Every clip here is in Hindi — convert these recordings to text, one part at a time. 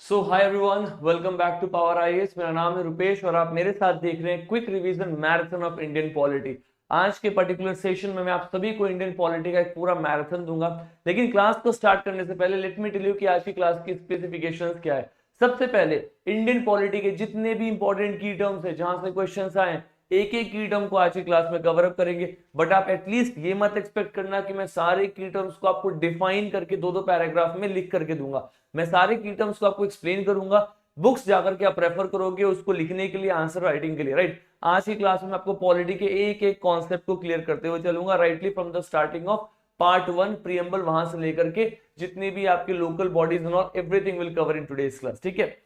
So hi everyone, welcome back to power IAS. मेरा नाम है रुपेश और आप मेरे साथ देख रहे हैं quick revision marathon of Indian polity. आज के पर्टिकुलर सेशन में मैं आप सभी को इंडियन पॉलिटी का एक पूरा मैराथन दूंगा। लेकिन क्लास को स्टार्ट करने से पहले लेट मी टेल यू कि आज की क्लास की स्पेसिफिकेशंस क्या है। सबसे पहले इंडियन पॉलिटी के जितने भी इंपॉर्टेंट की टर्म्स है जहां से क्वेश्चंस आए, एक एक की टर्म को आज की क्लास में कवर अप करेंगे। बट आप एटलीस्ट ये मत एक्सपेक्ट करना कि मैं सारे की टर्म्स को आपको डिफाइन करके दो दो पैराग्राफ में लिख करके दूंगा। मैं सारे की टर्म्स को आपको एक्सप्लेन करूंगा। बुक्स जाकर के आप रेफर करोगे उसको लिखने के लिए, आंसर राइटिंग के लिए, राइट। आज की क्लास में आपको पॉलिटी के एक एक कॉन्सेप्ट को क्लियर करते हुए चलूंगा, rightly from the starting of part 1 preamble, वहां से लेकर के जितनी भी आपकी local bodies and all everything will cover in today's class, ठीक है।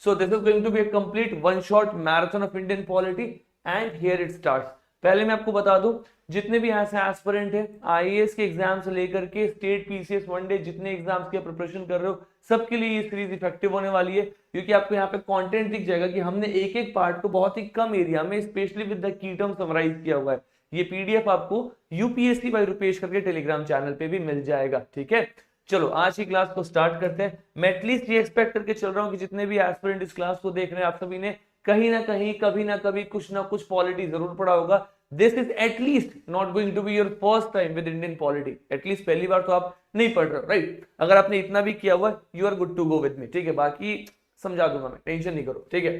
So this is going to be a complete one shot marathon of Indian polity and here it starts। पहले मैं आपको बता दूं, जितने भी ऐसे एस्पिरेंट हैं आईएएस के एग्जाम से लेकर के स्टेट पीसीएस वनडे जितने एग्जाम्स की प्रिपरेशन कर रहे हो, सबके लिए ये सीरीज इफेक्टिव होने वाली है। क्योंकि आपको यहाँ पे कंटेंट दिख जाएगा कि हमने एक एक पार्ट को बहुत ही कम एरिया में specially with the key term summarise किया हुआ है। ये पीडीएफ आपको यूपीएससी बाय रुपेश करके टेलीग्राम चैनल पे भी मिल जाएगा, ठीक है। चलो आज की क्लास को स्टार्ट करते हैं। मैं एटलीस्ट ये एक्सपेक्ट करके चल रहा हूं कि जितने भी एस्पिरेंट इस क्लास को देख रहे हैं आप सभी ने कहीं ना कहीं कभी ना कभी कुछ ना कुछ पॉलिटी जरूर पढ़ा होगा। This is at least not going to be your first time with Indian polity. At least पहली बार तो आप नहीं पढ़ रहे हो, राइट। अगर आपने इतना भी किया हुआ you are good to go with me, ठीक है। बाकी समझा दूंगा मैं, टेंशन नहीं करो, ठीक है।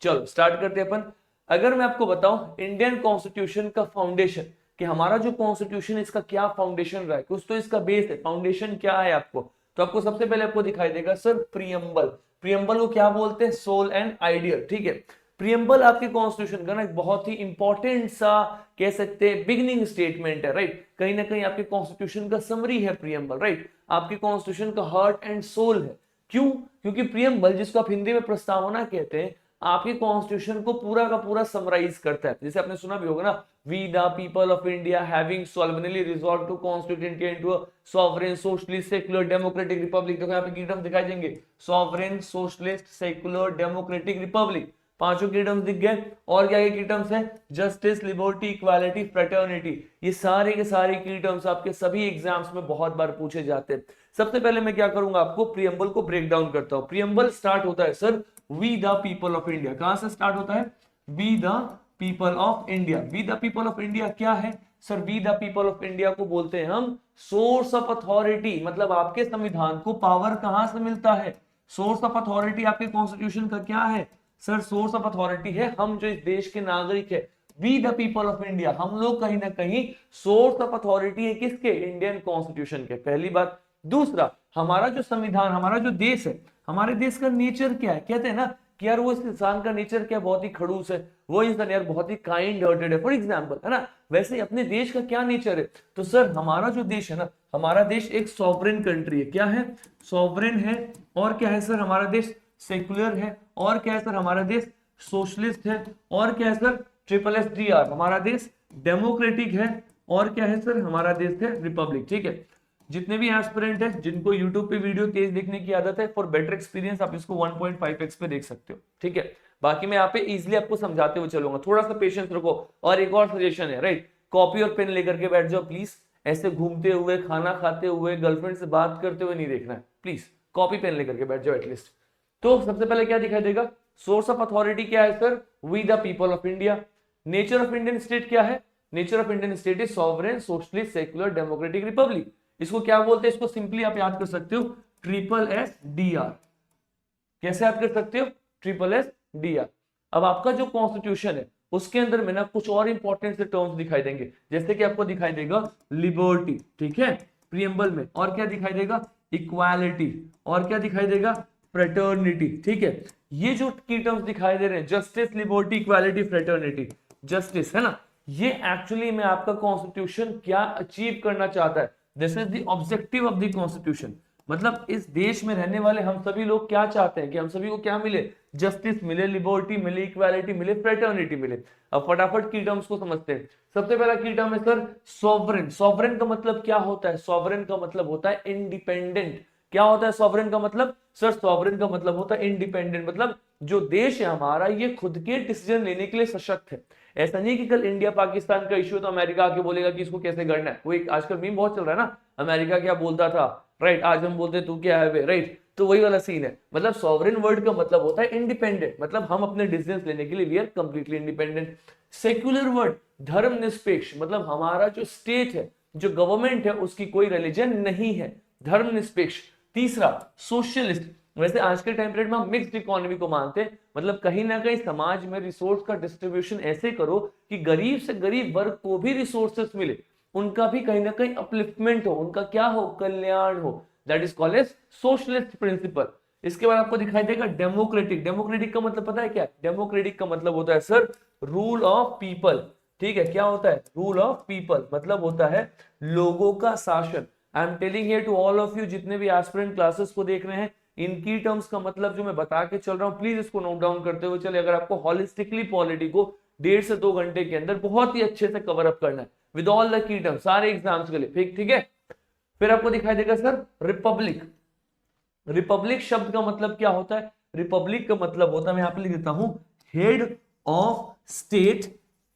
चलो स्टार्ट करते हैं अपन। अगर मैं आपको बताऊं इंडियन कॉन्स्टिट्यूशन का फाउंडेशन, कि हमारा जो कॉन्स्टिट्यूशन इसका क्या फाउंडेशन रहा है, कुछ तो इसका बेस है, फाउंडेशन क्या है आपको, तो आपको सबसे पहले आपको दिखाई देगा सर प्रीएम्बल। प्रीएम्बल को क्या बोलते हैं? सोल एंड आइडियल, ठीक है। प्रीएम्बल आपके कॉन्स्टिट्यूशन का ना एक बहुत ही इंपॉर्टेंट सा कह सकते हैं बिगिनिंग स्टेटमेंट है, राइट। कहीं ना कहीं आपके कॉन्स्टिट्यूशन का समरी है प्रीएम्बल, राइट। आपके कॉन्स्टिट्यूशन का हार्ट एंड सोल है। क्यों? क्योंकि प्रीएम्बल, जिसको आप हिंदी में प्रस्तावना कहते हैं, आपके कॉन्स्टिट्यूशन को पूरा का पूरा समराइज करता है। जैसे आपने सुना भी होगा ना, we the people of India having solemnly resolve to constitute India into a sovereign socialist secular democratic republic. देखो यहाँ पे कीटम दिखाई देंगे, sovereign socialist secular democratic republic, पांचों कीटम्स दिख गए। और क्या कीटम्स है? Justice, liberty, equality, fraternity. ये सारे के सारे कीटम्स आपके सभी एग्जाम्स में बहुत बार पूछे जाते हैं। सबसे पहले मैं क्या करूंगा, आपको प्रीएम्बल को ब्रेक डाउन करता हूं। प्रीएम्बल स्टार्ट होता है sir we the people of India. कहां से स्टार्ट होता है? We the people of India. We the people of India क्या है sir? We the people of India को बोलते हैं हम सोर्स ऑफ अथॉरिटी। मतलब आपके संविधान को पावर कहां से मिलता है? सोर्स ऑफ अथॉरिटी आपके कॉन्स्टिट्यूशन का क्या है सर? सोर्स ऑफ अथॉरिटी है हम जो इस देश के नागरिक है, we the people of India, हम लोग कहीं ना कहीं सोर्स ऑफ अथॉरिटी है किसके? इंडियन कॉन्स्टिट्यूशन के, पहली बात। दूसरा, हमारा जो संविधान, हमारा जो देश है, हमारे देश का नेचर क्या है? कहते हैं ना कि यार वो इस इंसान का नेचर क्या, बहुत ही खड़ूस है, वो इंसान यार बहुत ही काइंड हार्टेड है, फॉर एग्जांपल, है ना। वैसे ही अपने देश का क्या नेचर है? तो सर हमारा जो देश है ना, हमारा देश एक सॉवरेन कंट्री है। क्या है? सॉवरेन है। और क्या है सर? हमारा देश सेक्युलर है। और क्या है सर? हमारा देश सोशलिस्ट है। और क्या है sir? Triple S D R, हमारा देश डेमोक्रेटिक है। और क्या है सर? हमारा देश है रिपब्लिक, ठीक है। जितने भी एस्पिरेंट है जिनको YouTube पे वीडियो तेज देखने की आदत है, फॉर बेटर एक्सपीरियंस आप इसको 1.5x पे देख सकते हो, ठीक है। बाकी मैं यहाँ पे इजीली आपको समझाते हुए चलूंगा, थोड़ा सा पेशेंस रखो। और एक और सजेशन है, राइट, कॉपी और पेन लेकर के बैठ जाओ प्लीज। ऐसे घूमते हुए, खाना खाते हुए, गर्लफ्रेंड से बात करते हुए नहीं देखना है, प्लीज कॉपी पेन लेकर के बैठ जाओ एटलीस्ट। तो सबसे पहले क्या दिखाई देगा? सोर्स ऑफ अथॉरिटी क्या है sir? We the people of India. Nature of Indian state क्या है? Nature of Indian state is sovereign socialist secular democratic republic. इसको क्या बोलते हैं? इसको सिंपली आप याद कर सकते हो ट्रिपल एस डी आर। कैसे याद कर सकते हो? Triple S D R. अब आपका जो कॉन्स्टिट्यूशन है उसके अंदर में ना कुछ और इंपॉर्टेंट से टर्म्स दिखाई देंगे, जैसे कि आपको दिखाई देगा लिबर्टी, ठीक है, प्रीएम्बल में। और क्या दिखाई देगा? इक्वालिटी। और क्या दिखाई देगा? फ्रेटर्निटी, ठीक है। ये जो की टर्म्स दिखाई दे रहे हैं, justice, liberty, equality, fraternity, justice, है ना, ये एक्चुअली में आपका कॉन्स्टिट्यूशन क्या अचीव करना चाहता है? This is the objective of the constitution. मतलब इस देश में रहने वाले हम सभी लोग क्या चाहते हैं कि हम सभी को क्या मिले? जस्टिस मिले, लिबर्टी मिले, इक्वालिटी मिले, फ्रेटर्निटी मिले। अब फटाफट की टर्म्स को समझते हैं। सबसे पहला की टर्म है सर सॉवरेन। सॉवरेन का मतलब क्या होता है? सॉवरेन का मतलब होता है इंडिपेंडेंट। क्या होता है सॉवरेन का मतलब? सर सॉवरेन का मतलब होता है इंडिपेंडेंट। मतलब जो देश है हमारा ये खुद के डिसीजन लेने के लिए सशक्त है। ऐसा नहीं कि कल इंडिया पाकिस्तान का इश्यू तो अमेरिका आके बोलेगा कि इसको कैसे करना है। वो एक आजकल मीम बहुत चल रहा है ना, अमेरिका क्या बोलता था, राइट, आज हम बोलते तू क्या है वे, राइट। तो वही वाला सीन है। मतलब सॉवरेन वर्ड का मतलब होता है इंडिपेंडेंट, मतलब हम अपने डिसीजन लेने के लिए we are completely independent. Secular word धर्मनिरपेक्ष, मतलब हमारा जो स्टेट है, जो गवर्नमेंट है, उसकी कोई रिलीजन नहीं है, धर्मनिरपेक्ष। तीसरा सोशलिस्ट, वैसे आज के टाइम पीरियड में हम मिक्स्ड इकोनॉमी को मानते हैं, मतलब कहीं ना कहीं समाज में रिसोर्स का डिस्ट्रीब्यूशन ऐसे करो कि गरीब से गरीब वर्ग को भी रिसोर्सेस मिले, उनका भी कहीं ना कहीं अपलिफ्टमेंट हो, उनका क्या हो, कल्याण हो, that is called as socialist principle. इसके बाद आपको दिखाई देगा डेमोक्रेटिक। डेमोक्रेटिक का मतलब पता है क्या? डेमोक्रेटिक का मतलब होता है सर रूल ऑफ पीपल। ठीक है, क्या होता है? रूल ऑफ पीपल मतलब होता है लोगों का शासन। I am telling here to all of you, जितने भी एस्पिरेंट क्लासेस को देख रहे हैं, इनकी टर्म्स का मतलब जो मैं बता के चल रहा हूं, प्लीज इसको नोट डाउन करते हुए चले। अगर आपको हॉलिस्टिकली पॉलिटी को 1.5 से 2 घंटे के अंदर बहुत ही अच्छे से कवर अप करना है with all the key terms सारे एग्जाम्स के लिए, ठीक है। फिर आपको दिखाई देगा सर रिपब्लिक। रिपब्लिक शब्द का मतलब क्या होता है? रिपब्लिक का मतलब होता है, मैं यहां पे लिख देता हूं, head of state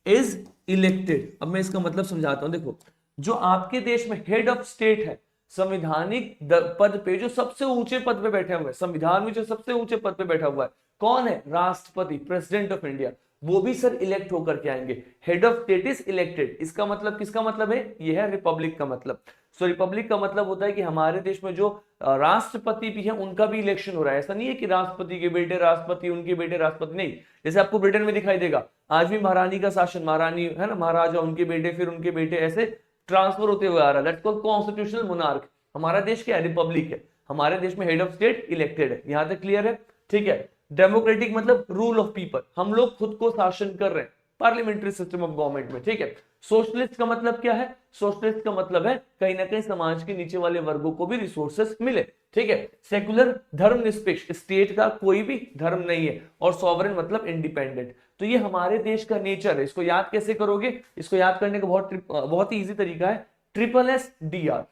is elected. अब मैं इसका मतलब समझाता हूं। देखो, जो आपके देश में हेड ऑफ स्टेट है, संविधानिक पद पे जो सबसे ऊंचे पद पे बैठे हुए हैं, संविधान में जो सबसे ऊंचे पद पे बैठा हुआ है, कौन है? राष्ट्रपति, प्रेसिडेंट ऑफ इंडिया। वो भी सर इलेक्ट होकर के आएंगे। Head of state is elected, इसका मतलब किसका मतलब है? यह है रिपब्लिक का मतलब। सो रिपब्लिक का मतलब होता है कि हमारे देश में जो राष्ट्रपति भी है उनका भी इलेक्शन हो रहा है। ऐसा नहीं है कि राष्ट्रपति के बेटे राष्ट्रपति, उनके बेटे राष्ट्रपति, नहीं। जैसे आपको ब्रिटेन में दिखाई देगा, आज भी महारानी का शासन, महारानी है ना, महाराजा, उनके बेटे, फिर उनके बेटे, ऐसे ट्रांसफर होते हुए आ रहा है। That's called constitutional monarch. हमारा देश क्या है? रिपब्लिक है। हमारे देश में हेड ऑफ स्टेट इलेक्टेड है। यहां तक क्लियर है? ठीक है। डेमोक्रेटिक मतलब रूल ऑफ पीपल, हम लोग खुद को शासन कर रहे हैं, पार्लियामेंट्री सिस्टम ऑफ गवर्नमेंट में, ठीक है। सोशलिस्ट का मतलब क्या है? सोशलिस्ट का मतलब है कहीं ना कहीं समाज के नीचे वाले वर्गों को भी रिसोर्सेस मिले, ठीक है। सेकुलर धर्मनिरपेक्ष, स्टेट का कोई भी धर्म नहीं है, और सॉवरेन मतलब इंडिपेंडेंट। तो ये हमारे देश का नेचर है। इसको याद कैसे करोगे? इसको याद करने का बहुत ही इजी तरीका है, SSSDR।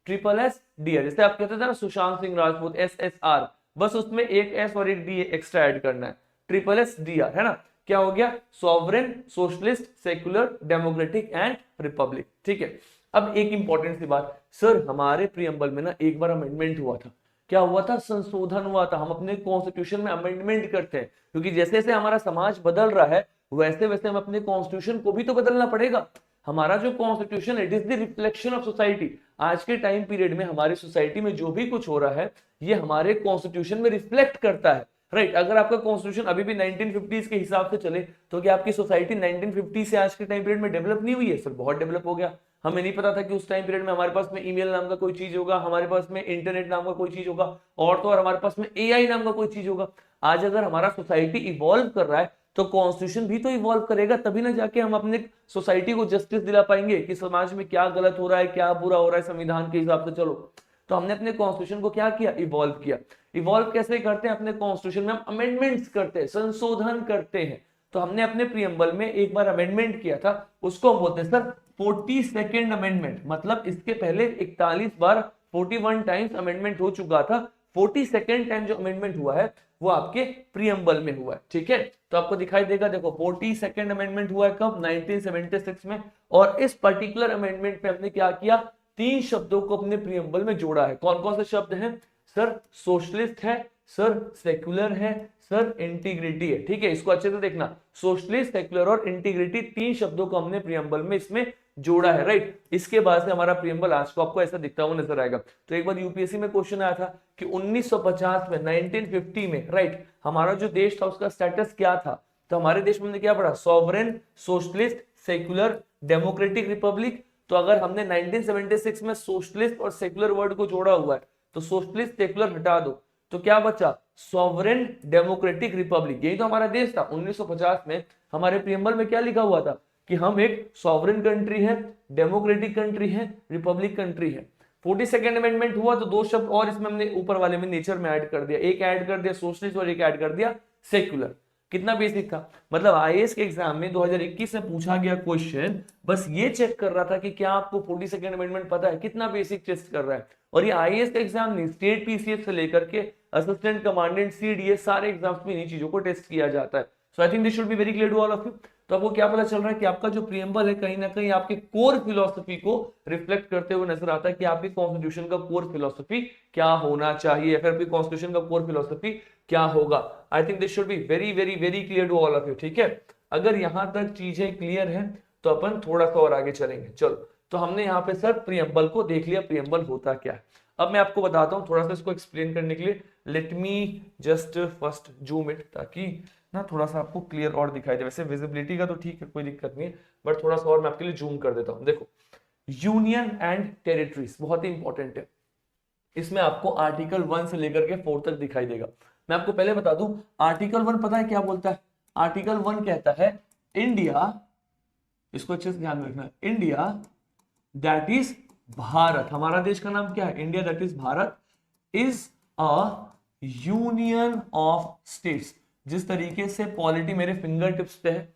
SSSDR, जैसे आप कहते थे ना सुशांत सिंह राजपूत, SSR, बस उसमें एक एस और एक डी एक्स्ट्रा ऐड करना है, SSSDR, है ना। क्या हो गया? Sovereign, socialist, secular, democratic and Republic, ठीक है। अब एक इंपॉर्टेंट सी बात, सर हमारे प्रीएम्बल में ना एक बार अमेंडमेंट हुआ था। क्या हुआ था? संशोधन हुआ था। हम अपने कॉन्स्टिट्यूशन में अमेंडमेंट करते हैं, क्योंकि जैसे जैसे हमारा समाज बदल रहा है, वैसे वैसे हम अपने कॉन्स्टिट्यूशन को भी तो बदलना पड़ेगा। हमारा जो कॉन्स्टिट्यूशन है, it is the reflection of society. आज के टाइम पीरियड में हमारी सोसाइटी में जो भी कुछ हो रहा है, ये हमारे कॉन्स्टिट्यूशन में रिफ्लेक्ट करता है, राइट। अगर आपका कॉन्स्टिट्यूशन अभी भी 1950s के हिसाब से चले, तो क्या आपकी सोसाइटी 1950 से आज के टाइम पीरियड में डेवलप नहीं हुई है? सर बहुत डेवलप हो गया। हमें नहीं पता था कि उस टाइम पीरियड में हमारे पास में ईमेल नाम का कोई चीज होगा, हमारे पास में इंटरनेट नाम का कोई चीज होगा, और तो और हमारे पास में एआई नाम का कोई चीज होगा। आज अगर हमारा सोसाइटी इवॉल्व कर रहा है, तो कॉन्स्टिट्यूशन भी तो इवॉल्व करेगा, तभी ना जाके हम अपने सोसाइटी को जस्टिस दिला पाएंगे कि समाज में क्या गलत हो रहा है, क्या बुरा हो रहा है, संविधान के हिसाब से चलो। तो हमने अपने कॉन्स्टिट्यूशन को क्या किया? इवॉल्व किया। इवॉल्व कैसे करते हैं? अपने कॉन्स्टिट्यूशन में हम अमेंडमेंट्स करते हैं, संशोधन करते हैं। तो हमने अपने प्रीएम्बल में एक बार अमेंडमेंट किया था, उसको हम बोलते हैं सर 42nd अमेंडमेंट। मतलब इसके पहले 41 बार 41 टाइम्स अमेंडमेंट हो चुका था, 42nd टाइम जो अमेंडमेंट हुआ है वो आपके प्रीएम्बल में हुआ है, ठीक है। तो आपको दिखाई देगा, देखो 42nd अमेंडमेंट हुआ है कब? 1976 में। और इस पर्टिकुलर अमेंडमेंट पे हमने क्या किया? 3 शब्दों को अपने प्रीएम्बल में जोड़ा है। कौन कौन से शब्द हैं? सर सोशलिस्ट है, सर सेक्युलर है, सर इंटीग्रिटी है, ठीक है। इसको अच्छे से देखना, सोशलिस्ट, सेक्युलर और इंटीग्रिटी, 3 शब्दों को हमने प्रीएम्बल में इसमें जोड़ा है, राइट। इसके बाद से हमारा प्रीएम्बल आज को आपको ऐसा दिखता हुआ नजर आएगा। तो एक बार यूपीएससी में क्वेश्चन आया था कि 1950 में, 1950 में, राइट, हमारा जो देश था उसका स्टेटस क्या था? तो हमारे देश में हमने क्या पढ़ा? Sovereign, socialist, secular, democratic, Republic. तो अगर हमने 1976 में सोशलिस्ट और सेक्युलर वर्ड को जोड़ा हुआ है, तो सोशलिस्ट सेक्युलर हटा दो, तो क्या बचा? Sovereign, democratic, Republic. यही तो हमारा देश था। 1950 में हमारे प्रीएम्बल में क्या लिखा हुआ था कि हम एक सॉवरेन कंट्री है, डेमोक्रेटिक कंट्री है, रिपब्लिक कंट्री है। 42nd अमेंडमेंट हुआ तो 2 शब्द और इसमें हमने ऊपर वाले में नेचर में ऐड कर दिया, एक ऐड कर दिया सोशलिस्ट और एक ऐड कर दिया सेक्युलर। कितना बेसिक था। मतलब आईएएस के एग्जाम में 2021 में पूछा गया क्वेश्चन, बस ये चेक कर रहा था कि क्या आपको 42nd अमेंडमेंट पता है। कितना बेसिक टेस्ट कर रहा है। और ये आईएएस का एग्जाम नहीं, स्टेट पीसीएस से लेकर के असिस्टेंट कमांडेंट, सीडीएस, सारे एग्जाम्स में इन्हीं चीजों को टेस्ट किया जाता है। So I think this should be very clear to all of you. तो आपको क्या पता चल रहा है कि आपका जो प्रियम्बल है कहीं ना कहीं आपके कोर फिलोसफी को रिफ्लेक्ट करते हुए नजर आता है कि आपकी कॉन्स्टिट्यूशन का कोर फिलोसफी क्या होना चाहिए, या फिर आपकी कॉन्स्टिट्यूशन का कोर फिलोसफी क्या होगा। I think this should be very very very clear to all of you. ठीक है, अगर यहां तक चीजें क्लियर है तो अपन थोड़ा सा और आगे चलेंगे। चलो, तो हमने यहाँ पे सर प्रियम्बल को देख लिया, प्रियम्बल होता क्या है। अब मैं आपको बताता हूँ थोड़ा सा इसको एक्सप्लेन करने के लिए। Let me just first zoom it, ताकि ना थोड़ा सा आपको क्लियर और दिखाई दे। वैसे विजिबिलिटी का तो ठीक है, कोई दिक्कत नहीं है, बट थोड़ा सा और मैं आपके लिए जूम कर देता हूँ। देखो, यूनियन एंड टेरिटरीज बहुत ही इंपॉर्टेंट है। इसमें आपको आर्टिकल 1 से लेकर के 4 तक दिखाई देगा। मैं आपको पहले बता दूं, आर्टिकल 1 पता है क्या बोलता है? आर्टिकल 1 कहता है इंडिया, इसको अच्छे से ध्यान में रखना, इंडिया दैट इज भारत, हमारा देश का नाम क्या है? India that is Bharat, is a union of states. जिस तरीके से पॉलिटी मेरे फिंगर टिप्स पे है,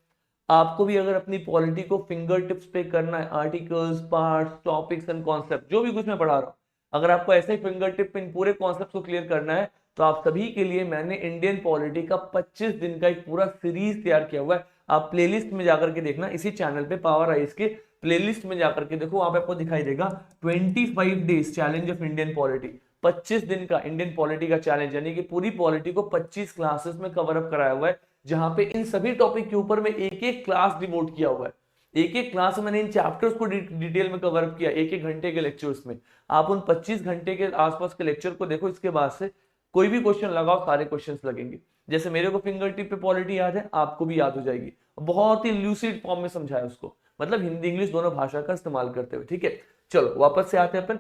आपको भी अगर अपनी पॉलिटी को फिंगर टिप्स पे करना है, articles, parts, topics and concept, जो भी कुछ मैं पढ़ा रहा हूं, अगर आपको ऐसे ही फिंगर टिप पे इन पूरे कॉन्सेप्ट को क्लियर करना है, तो आप सभी के लिए मैंने इंडियन पॉलिटी का 25 दिन का एक पूरा सीरीज तैयार किया हुआ है। आप प्लेलिस्ट में जाकर के देखना, इसी चैनल पे पावर आइज के प्लेलिस्ट में जाकर के देखो, वहां पे आपको दिखाई देगा 25 days challenge of Indian polity. 25 दिन का इंडियन पॉलिटी का चैलेंज, यानी कि पूरी पॉलिटी को 25 क्लासेस में कवर अप कराया हुआ है, जहां पे इन सभी टॉपिक के ऊपर में एक एक क्लास डिवोट किया हुआ है। एक एक क्लास में मैंने इन चैप्टर्स को डिटेल में कवर अप किया, एक एक घंटे के लेक्चर्स में। आप उन 25 घंटे के आसपास के लेक्चर को देखो, इसके बाद से कोई भी क्वेश्चन लगाओ, सारे क्वेश्चंस लगेंगे। जैसे मेरे को फिंगर टिप पे पॉलिटी याद है, आपको भी याद हो जाएगी। बहुत ही ल्यूसिड फॉर्म में समझाया उसको, मतलब हिंदी इंग्लिश दोनों भाषा का इस्तेमाल करते हुए। ठीक है, चलो वापस से आते हैं अपन।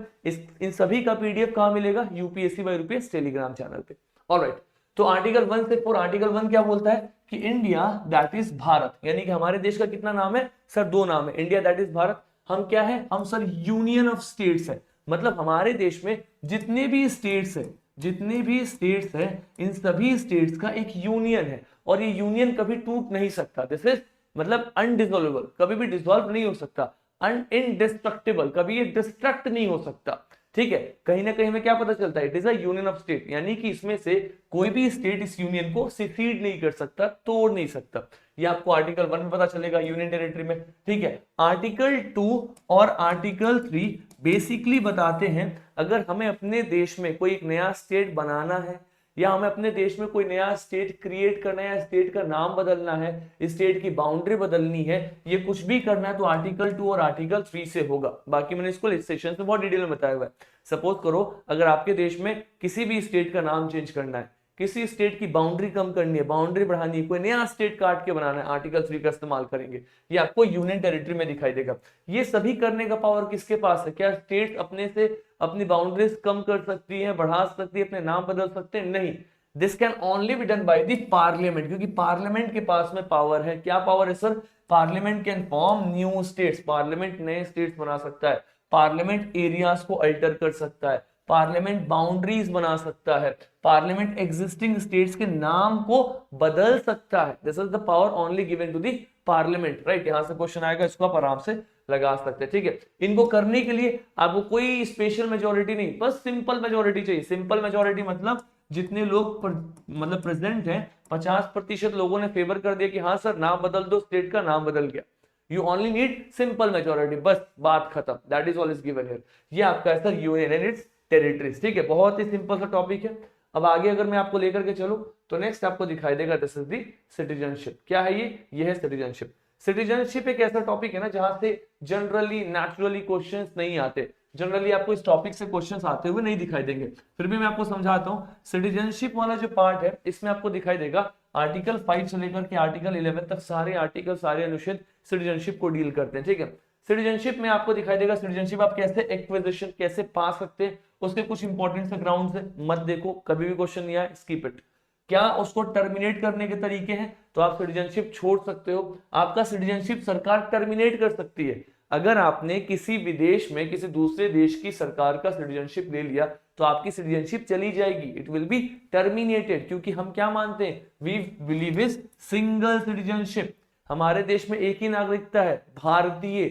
इन सभी का पीडीएफ कहां मिलेगा? यूपीएससी बाय रूपीएस टेलीग्राम चैनल पे। ऑलराइट, तो आर्टिकल 1 से 4, आर्टिकल 1 क्या बोलता है कि इंडिया दैट इज भारत, यानी कि हमारे देश का कितना नाम है सर? 2 नाम है, इंडिया दैट इज भारत। हम क्या है? हम सर यूनियन ऑफ स्टेट्स है, मतलब हमारे देश में जितने भी स्टेट्स है, जितने भी स्टेट्स है, इन सभी स्टेट्स का एक यूनियन है, और ये यूनियन कभी टूट नहीं सकता। दिस इज मतलब अनडिसॉल्वेबल, कभी भी डिसॉल्व नहीं हो सकता। इनडिस्ट्रक्टिबल, कभी ये डिस्ट्रक्ट नहीं हो सकता। ठीक है, कहीं ना कहीं हमें क्या पता चलता है? It is a union of state, यानी कि इसमें से कोई भी स्टेट इस यूनियन को सिसीड नहीं कर सकता, तोड़ नहीं सकता। ये आपको आर्टिकल 1 में पता चलेगा, यूनियन टेरिटरी में। ठीक है, आर्टिकल 2 और आर्टिकल 3 बेसिकली बताते हैं, अगर हमें अपने देश में कोई एक नया स्टेट बनाना है, या हमें अपने देश में कोई नया स्टेट क्रिएट करना है, या स्टेट का नाम बदलना है, स्टेट की बाउंड्री बदलनी है, ये कुछ भी करना है, तो आर्टिकल 2 और आर्टिकल 3 से होगा। बाकी मैंने इसको इस सेशन में बहुत डिटेल में बताया हुआ है। सपोज करो अगर आपके देश में किसी भी स्टेट का नाम चेंज करना है, किसी स्टेट की बाउंड्री कम करनी है, बाउंड्री बढ़ानी है, कोई नया स्टेट काट के बनाना है, आर्टिकल 3 का इस्तेमाल करेंगे। ये आपको यूनियन टेरिटरी में दिखाई देगा। ये सभी करने का पावर किसके पास है? क्या स्टेट अपने से अपनी बाउंड्रीज कम कर सकती है, बढ़ा सकती है, अपने नाम बदल सकते हैं? नहीं, this can only be done by the parliament, क्योंकि पार्लियामेंट के पास में पावर है। क्या पावर है sir? Parliament can form new states, parliament नए स्टेट्स बना सकता है, पार्लियामेंट एरियाज को अल्टर कर सकता है, पार्लियामेंट बाउंड्रीज बना सकता है, पार्लियामेंट एग्जिस्टिंग स्टेट्स के नाम को बदल सकता है। This is the power only given to the parliament. Right, यहां से क्वेश्चन आएगा, इसको आप आराम से लगा सकते हैं। ठीक है, इनको करने के लिए आपको कोई स्पेशल मेजोरिटी नहीं, बस सिंपल मेजोरिटी चाहिए। सिंपल मेजोरिटी मतलब जितने लोग मतलब प्रेजेंट हैं, 50% लोगों ने फेवर कर दिया कि हाँ सर नाम बदल दो, स्टेट का नाम बदल गया। You only need simple majority, बस बात खत्म। That is all is given here. ये आपका है sir union and it's territories. ठीक है, बहुत ही सिंपल सा टॉपिक है। अब आगे अगर मैं आपको लेकर के चलूं, तो नेक्स्ट आपको दिखाई देगा दिस इज दी सिटीजनशिप। क्या है ये है सिटीजनशिप। सिटीजनशिप एक ऐसा टॉपिक है ना जहां से जनरली नेचुरली क्वेश्चंस नहीं आते, जनरली आपको इस टॉपिक से क्वेश्चंस आते हुए नहीं दिखाई देंगे, फिर भी मैं आपको समझाता हूं। सिटीजनशिप वाला जो पार्ट है, इसमें आपको दिखाई देगा आर्टिकल 5 से लेकर के आर्टिकल 11 तक सारे आर्टिकल, सारे अनुच्छेद सिटीजनशिप को डील करते हैं। ठीक है, सिटीजनशिप में आपको दिखाई देगा सिटीजनशिप आप कैसे एक्विजिशन, कैसे पा सकते हैं, उसके कुछ इंपॉर्टेंट से ग्राउंड्स है, मत देखो, कभी भी क्वेश्चन नहीं आया, स्किप इट। क्या उसको टर्मिनेट करने के तरीके हैं, तो आप सिटीजनशिप छोड़ सकते हो, आपका सिटीजनशिप सरकार टर्मिनेट कर सकती है। अगर आपने किसी विदेश में किसी दूसरे देश की सरकार का सिटीजनशिप ले लिया, तो आपकी सिटीजनशिप चली जाएगी, इट विल बी टर्मिनेटेड। क्योंकि हम क्या मानते हैं? We believe is single citizenship. हमारे देश में एक ही नागरिकता है, भारतीय,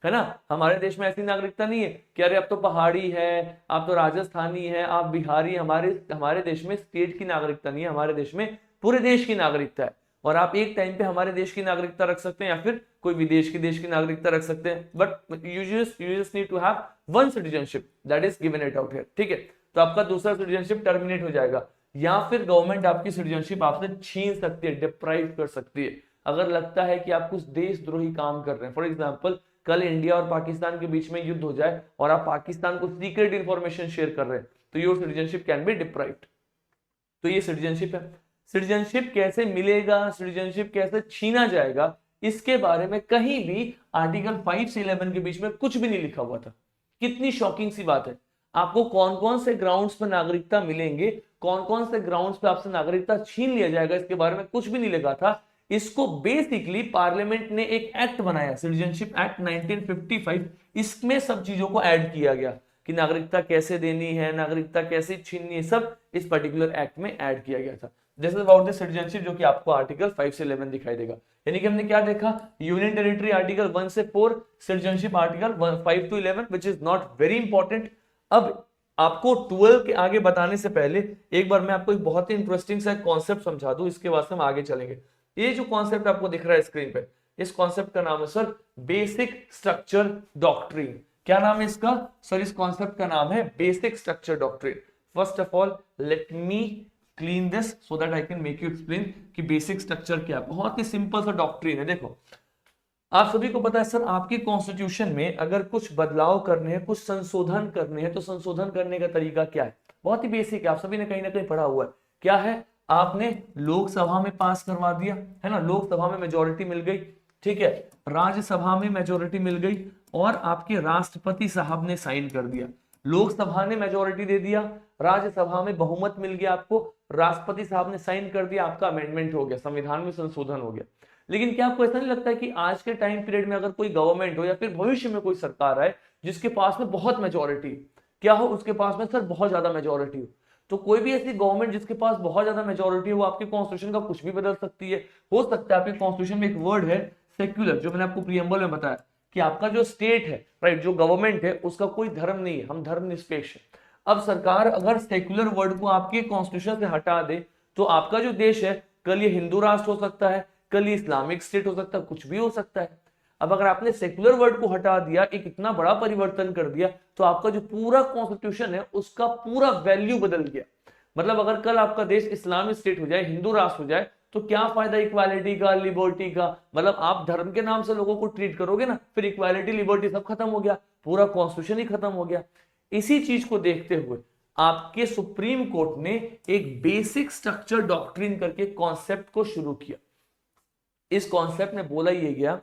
है ना। हमारे देश में ऐसी नागरिकता नहीं है कि अरे अब तो पहाड़ी है, आप तो राजस्थानी है, आप बिहारी। हमारे देश में स्टेट की नागरिकता नहीं है, हमारे देश में पूरे देश की नागरिकता है। और आप एक टाइम पे हमारे देश की नागरिकता रख सकते हैं या फिर कोई विदेश के देश की नागरिकता रख सकते हैं, but you just need to have one citizenship that is given it out here, ठीक है। तो आपका दूसरा सिटीजनशिप टर्मिनेट हो जाएगा, या फिर गवर्नमेंट आपकी सिटीजनशिप आपसे छीन सकती है, डिप्राइव कर सकती है, अगर लगता है कि आप कुछ देशद्रोही काम कर रहे हैं। फॉर एग्जाम्पल, कल इंडिया और पाकिस्तान के बीच में युद्ध हो जाए और आप पाकिस्तान को सीक्रेट इंफॉर्मेशन शेयर कर रहे हैं, तो your citizenship can be deprived. तो ये सिटीजनशिप है। सिटीजनशिप कैसे मिलेगा, सिटीजनशिप कैसे छीना जाएगा, इसके बारे में कहीं भी आर्टिकल 5 से 11 के बीच में कुछ भी नहीं लिखा हुआ था। कितनी शॉकिंग सी बात है। आपको कौन कौन से ग्राउंड्स पर नागरिकता मिलेंगे, कौन कौन से ग्राउंड्स पे आपसे नागरिकता छीन लिया जाएगा, इसके बारे में कुछ भी नहीं लिखा था। इसको बेसिकली पार्लियामेंट ने एक एक्ट बनाया, सिटीजनशिप एक्ट 1955, इसमें सब चीजों को ऐड किया गया कि नागरिकता कैसे देनी है, नागरिकता कैसे छीननी है, सब इस पर्टिकुलर एक्ट में ऐड किया गया था। This is about the citizenship, जो कि आपको आर्टिकल 5 से 11 दिखाई देगा। यानी कि हमने क्या देखा, यूनियन टेरिटरी आर्टिकल 1 से 4, citizenship article 5 to 11, which is not very important. अब आपको 12 के आगे बताने से पहले एक बार मैं आपको एक बहुत ही इंटरेस्टिंग सा कॉन्सेप्ट समझा दूं, इसके बाद हम आगे चलेंगे। ये जो कॉन्सेप्ट आपको दिख रहा है स्क्रीन पे, इस कॉन्सेप्ट का नाम है सर बेसिक स्ट्रक्चर डॉक्ट्रिन। क्या नाम है इसका सर? इस कॉन्सेप्ट का नाम है basic structure doctrine. First of all let me clean this so that I can make you explain कि बेसिक स्ट्रक्चर क्या है। बहुत ही सिंपल सा डॉक्ट्रिन है। देखो, आप सभी को पता है सर, आपके कॉन्स्टिट्यूशन में अगर कुछ बदलाव करने हैं, कुछ संशोधन करने हैं, तो संशोधन करने का तरीका क्या है? बहुत ही बेसिक है, आप सभी ने कहीं ना कहीं पढ़ा हुआ है। क्या है? आपने लोकसभा में पास करवा दिया है ना, लोकसभा में मेजोरिटी मिल गई, ठीक है, राज्यसभा में मेजोरिटी मिल गई और आपके राष्ट्रपति साहब ने साइन कर दिया। लोकसभा ने मेजोरिटी दे दिया, राज्यसभा में बहुमत मिल गया आपको, राष्ट्रपति साहब ने साइन कर दिया, आपका अमेंडमेंट हो गया, संविधान में संशोधन हो गया। लेकिन क्या आपको ऐसा नहीं लगता है कि आज के टाइम पीरियड में अगर कोई गवर्नमेंट हो या फिर भविष्य में कोई सरकार आए जिसके पास में बहुत मेजोरिटी, क्या हो उसके पास में सर बहुत ज्यादा मेजोरिटी हो, तो कोई भी ऐसी गवर्नमेंट जिसके पास बहुत ज्यादा मेजोरिटी हो वो आपके कॉन्स्टिट्यूशन का कुछ भी बदल सकती है। हो सकता है आपके कॉन्स्टिट्यूशन में एक वर्ड है सेक्युलर, जो मैंने आपको प्रीएम्बल में बताया कि आपका जो स्टेट है, राइट, जो गवर्नमेंट है उसका कोई धर्म नहीं है, हम धर्मनिरपेक्ष है। अब सरकार अगर सेक्युलर वर्ड को आपके कॉन्स्टिट्यूशन से हटा दे तो आपका जो देश है कल ये हिंदू राष्ट्र हो सकता है, कल ये इस्लामिक स्टेट हो सकता है, कुछ भी हो सकता है। अब अगर आपने सेक्युलर वर्ड को हटा दिया, एक इतना बड़ा परिवर्तन कर दिया, तो आपका जो पूरा कॉन्स्टिट्यूशन है उसका पूरा वैल्यू बदल गया। मतलब अगर कल आपका देश इस्लामिक स्टेट हो जाए, हिंदू राष्ट्र हो जाए, तो क्या फायदा इक्वालिटी का, लिबर्टी का? मतलब आप धर्म के नाम से लोगों को ट्रीट करोगे ना, फिर इक्वालिटी लिबर्टी सब खत्म हो गया, पूरा कॉन्स्टिट्यूशन ही खत्म हो गया। इसी चीज को देखते हुए आपके सुप्रीम कोर्ट ने एक बेसिक स्ट्रक्चर डॉक्ट्रिन करके कॉन्सेप्ट को शुरू किया। इस कॉन्सेप्ट में बोला यह गया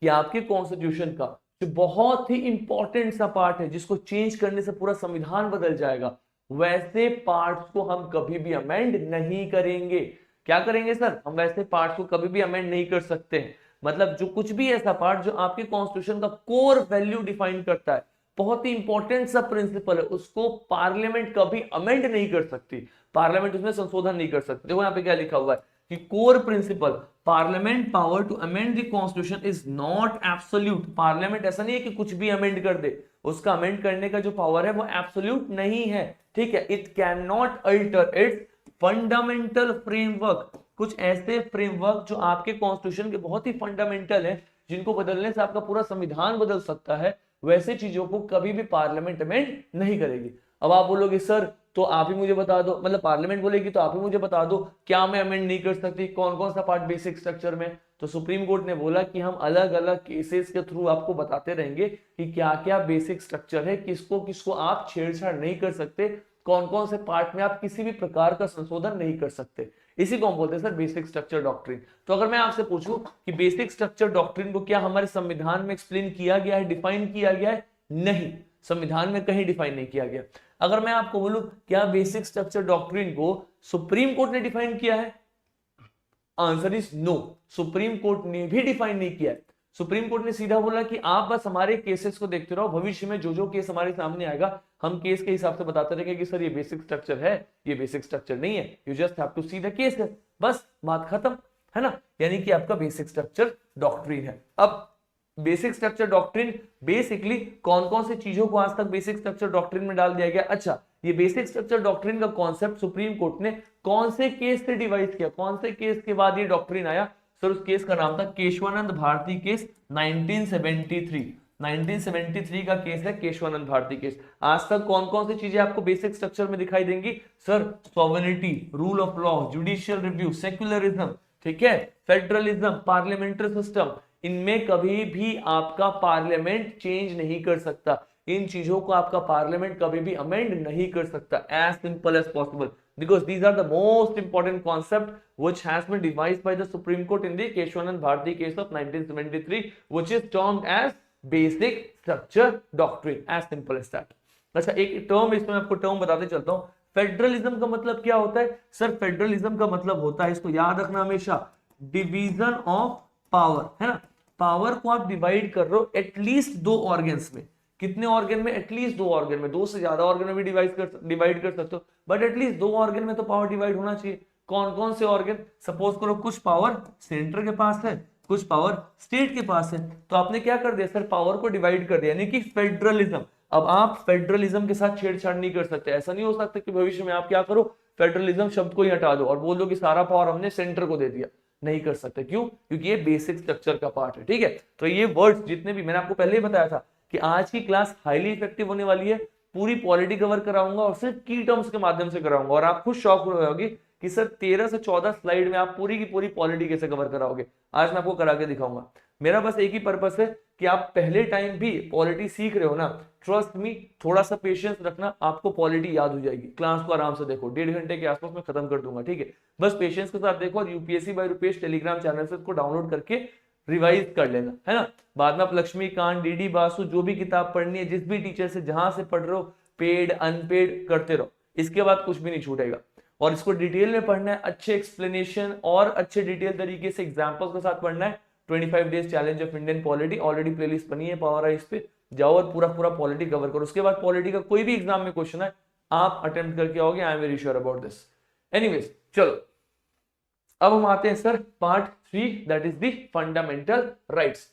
कि आपके कॉन्स्टिट्यूशन का जो बहुत ही इंपॉर्टेंट सा पार्ट है जिसको चेंज करने से पूरा संविधान बदल जाएगा, वैसे पार्ट्स को हम कभी भी अमेंड नहीं करेंगे। क्या करेंगे सर? हम वैसे पार्ट्स को कभी भी अमेंड नहीं कर सकते हैं। मतलब जो कुछ भी ऐसा पार्ट जो आपके कॉन्स्टिट्यूशन का कोर वैल्यू डिफाइन करता है, बहुत ही इंपॉर्टेंट सा प्रिंसिपल है, उसको पार्लियामेंट कभी अमेंड नहीं कर सकती, पार्लियामेंट उसमें संशोधन नहीं कर सकती। देखो यहाँ पे क्या लिखा हुआ है कि core principle, parliament power to amend the constitution is not absolute. Parliament ऐसा नहीं है कि कुछ भी अमेंड कर दे, उसका अमेंड करने का जो पावर है वो एब्सोल्यूट नहीं है, ठीक है। It can not alter its fundamental framework. कुछ ऐसे फ्रेमवर्क जो आपके कॉन्स्टिट्यूशन के बहुत ही फंडामेंटल है, जिनको बदलने से आपका पूरा संविधान बदल सकता है, वैसे चीजों को कभी भी पार्लियामेंट अमेंड नहीं करेगी। अब आप बोलोगे सर तो आप ही मुझे बता दो, मतलब पार्लियामेंट बोलेगी तो आप ही मुझे बता दो क्या मैं अमेंड नहीं कर सकती, कौन कौन सा पार्ट बेसिक स्ट्रक्चर में? तो सुप्रीम कोर्ट ने बोला कि हम अलग अलग केसेस के थ्रू आपको बताते रहेंगे कि क्या क्या बेसिक स्ट्रक्चर है, किसको किसको आप छेड़छाड़ नहीं कर सकते, कौन कौन से पार्ट में आप किसी भी प्रकार का संशोधन नहीं कर सकते। इसी को हम बोलते हैं सर बेसिक स्ट्रक्चर डॉक्ट्रिन। तो अगर मैं आपसे पूछूं कि बेसिक स्ट्रक्चर डॉक्ट्रिन को क्या हमारे संविधान में एक्सप्लेन किया गया है, डिफाइन किया गया है? नहीं, संविधान में कहीं डिफाइन नहीं किया गया। अगर मैं आपको बोलूं क्या बेसिक स्ट्रक्चर डॉक्ट्रिन को सुप्रीम कोर्ट ने डिफाइन किया है? Answer is no, supreme court ने भी डिफाइन नहीं किया है। सुप्रीम कोर्ट ने सीधा बोला कि आप बस हमारे केसेस को देखते रहो, भविष्य में जो जो केस हमारे सामने आएगा हम केस के हिसाब से बताते रहेंगे कि सर ये बेसिक स्ट्रक्चर है, ये बेसिक स्ट्रक्चर नहीं है, you just have to see the case बस बात खत्म, है ना। यानी कि आपका बेसिक स्ट्रक्चर डॉक्ट्रिन है। अब बेसिक स्ट्रक्चर डॉक्ट्रिन बेसिकली कौन कौन सी चीजों को आज तक बेसिक स्ट्रक्चर डॉक्ट्रिन में डाल दिया गया। अच्छा, ये बेसिक स्ट्रक्चर डॉक्ट्रिन का कॉन्सेप्ट सुप्रीम कोर्ट ने कौन से केस से डिवाइस किया, कौन से केस के बाद ये डॉक्ट्रिन आया? सर उस केस का नाम था केशवानंद भारती केस 1973। 1973 का केस है केशवानंद भारती केस। आज तक कौन कौन सी चीजें आपको बेसिक स्ट्रक्चर में दिखाई देंगी? Sir sovereignty, rule of law, judicial review, secularism, ठीक है, फेडरलिज्म, पार्लियामेंट्री सिस्टम। इनमें कभी भी आपका पार्लियामेंट चेंज नहीं कर सकता, इन चीजों को आपका पार्लियामेंट कभी भी अमेंड नहीं कर सकता, as simple as possible, because these are the most important concept which has been devised by the Supreme Court in the Keshwanand Bharati case of 1973, which is termed as basic structure doctrine, as simple as that. अच्छा, एक टर्म इसमें आपको टर्म बताते चलता हूं। फेडरलिज्म का मतलब क्या होता है? सर फेडरलिज्म का मतलब होता है, इसको याद रखना हमेशा, डिवीजन ऑफ पावर, है ना। पावर को आप डिवाइड कर रहे हो एटलीस्ट दो ऑर्गन्स में। कितने ऑर्गन में? एटलीस्ट दो ऑर्गन में। दो से ज्यादा ऑर्गन में भी डिवाइड कर सकते हो, बट एटलीस्ट दो ऑर्गन में तो पावर डिवाइड होना चाहिए। कौन कौन से ऑर्गन? सपोज करो कुछ पावर सेंटर के पास है, कुछ पावर स्टेट के पास है, तो आपने क्या कर दिया सर? पावर को डिवाइड कर दिया, यानी कि फेडरलिज्म। अब आप फेडरलिज्म के साथ छेड़छाड़ नहीं कर सकते। ऐसा नहीं हो सकता कि भविष्य में आप क्या करो, फेडरलिज्म शब्द को ही हटा दो और बोल दो कि सारा पावर हमने सेंटर को दे दिया। नहीं कर सकते। क्यों? क्योंकि ये बेसिक स्ट्रक्चर का पार्ट है, ठीक है। तो ये वर्ड्स जितने भी मैंने आपको पहले ही बताया था कि आज की क्लास हाईली इफेक्टिव होने वाली है, पूरी पॉलिटी कवर कराऊंगा और सिर्फ की टर्म्स के माध्यम से कराऊंगा, और आप खुद शॉक हो होगी कि सर 13 से 14 स्लाइड में आप पूरी की पूरी पॉलिटी कैसे कवर कराओगे। आज मैं आपको करा के दिखाऊंगा। मेरा बस एक ही पर्पस है कि आप पहले टाइम भी पॉलिटी सीख रहे हो ना, ट्रस्ट मी, थोड़ा सा पेशेंस रखना, आपको पॉलिटी याद हो जाएगी। क्लास को आराम से देखो, 1.5 घंटे के आसपास में खत्म कर दूंगा, ठीक है। बस पेशेंस के साथ देखो और UPSC by Rupesh Telegram channel से इसको डाउनलोड करके रिवाइज कर लेना, है ना। बाद में आप लक्ष्मीकांत, डीडी बासु, जो भी किताब पढ़नी है, जिस भी टीचर से जहां से पढ़ रहे हो, पेड अनपेड करते रहो, इसके बाद कुछ भी नहीं छूटेगा। और इसको डिटेल में पढ़ना है, अच्छे एक्सप्लेनेशन और अच्छे डिटेल तरीके से एग्जांपल्स के साथ पढ़ना है। 25 days challenge of Indian polity already playlist बनी है पावर आइज पे, जाओ और पूरा पूरा पॉलिटी कवर करो। उसके बाद पॉलिटी का कोई भी एग्जाम में क्वेश्चन है आप अटेम्प्ट करके आओगे, I am very sure about this. Anyways, चलो अब हम आते हैं sir part 3, that is the fundamental rights.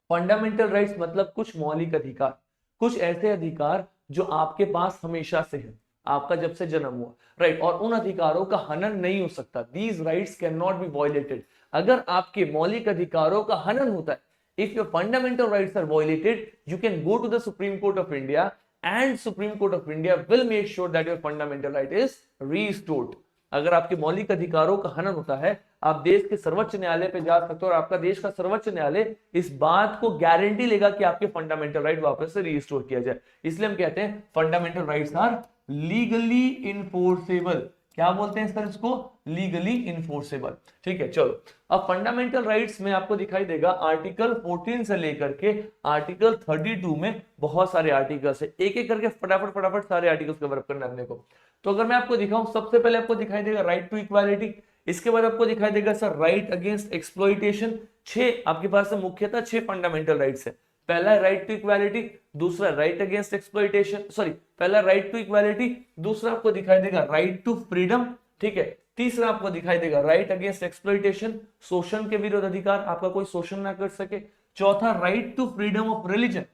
Fundamental rights मतलब कुछ मौलिक अधिकार, कुछ ऐसे अधिकार जो आपके पास हमेशा से है, आपका जब से जन्म हुआ, राइट। और उन अधिकारों का हनन नहीं हो सकता, these rights can not be violated. अगर आपके मौलिक अधिकारों का हनन होता है, if your fundamental rights are violated, you can go to the supreme court of India and supreme court of India will make sure that your fundamental right is restored. अगर आपके मौलिक अधिकारों का हनन होता है, आप देश के सर्वोच्च न्यायालय पे जा सकते हो और आपका देश का सर्वोच्च न्यायालय इस बात को गारंटी लेगा कि आपके फंडामेंटल राइट वापस से रिस्टोर किया जाए। इसलिए हम कहते हैं fundamental rights are legally enforceable. क्या बोलते हैं सर इसको? लीगली इनफोर्सेबल, ठीक है। चलो अब फंडामेंटल राइट्स में आपको दिखाई देगा आर्टिकल 14 से लेकर के आर्टिकल 32 में बहुत सारे आर्टिकल्स है, एक एक करके फटाफट फटाफट सारे आर्टिकल्स कवर करने अपने को। तो अगर मैं आपको दिखाऊं, सबसे पहले आपको दिखाई देगा राइट टू इक्वालिटी, इसके बाद आपको दिखाई देगा सर राइट अगेंस्ट एक्सप्लॉइटेशन। 6 आपके पास है, मुख्यतः 6 फंडामेंटल राइट्स है। पहला है राइट टू इक्वालिटी, दूसरा राइट अगेंस्ट एक्सप्लॉइटेशन, सॉरी पहला राइट टू इक्वालिटी, दूसरा आपको दिखाई देगा राइट टू फ्रीडम, ठीक है, तीसरा आपको दिखाई देगा राइट अगेंस्ट एक्सप्लॉइटेशन, शोषण के विरुद्ध अधिकार, आपका कोई शोषण ना कर सके, चौथा right to freedom of religion,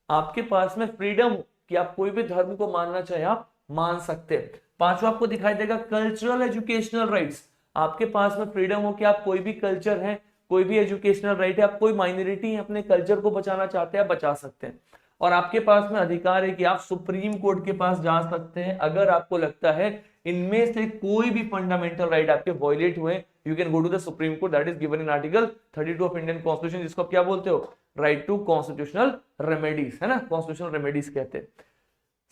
आपके पास में फ्रीडम कि आप कोई भी धर्म को मानना चाहे आप मान सकते हैं, पांचवा आपको दिखाई देगा कल्चरल एजुकेशनल राइट्स, आपके पास में फ्रीडम हो कि आप कोई भी कल्चर है, कोई भी एजुकेशनल राइट है, आप कोई माइनॉरिटी है अपने कल्चर को बचाना चाहते हैं, बचा सकते हैं। और आपके पास में अधिकार है कि आप सुप्रीम कोर्ट के पास जा सकते हैं अगर आपको लगता है इनमें से कोई भी फंडामेंटल राइट आपके वायलेट हुए, you can go to the supreme court, that is given in article 32 of Indian constitution, जिसको आप क्या बोलते हो? राइट टू कॉन्स्टिट्यूशनल रेमेडीज, है ना, कॉन्स्टिट्यूशनल रेमेडीज कहते हैं।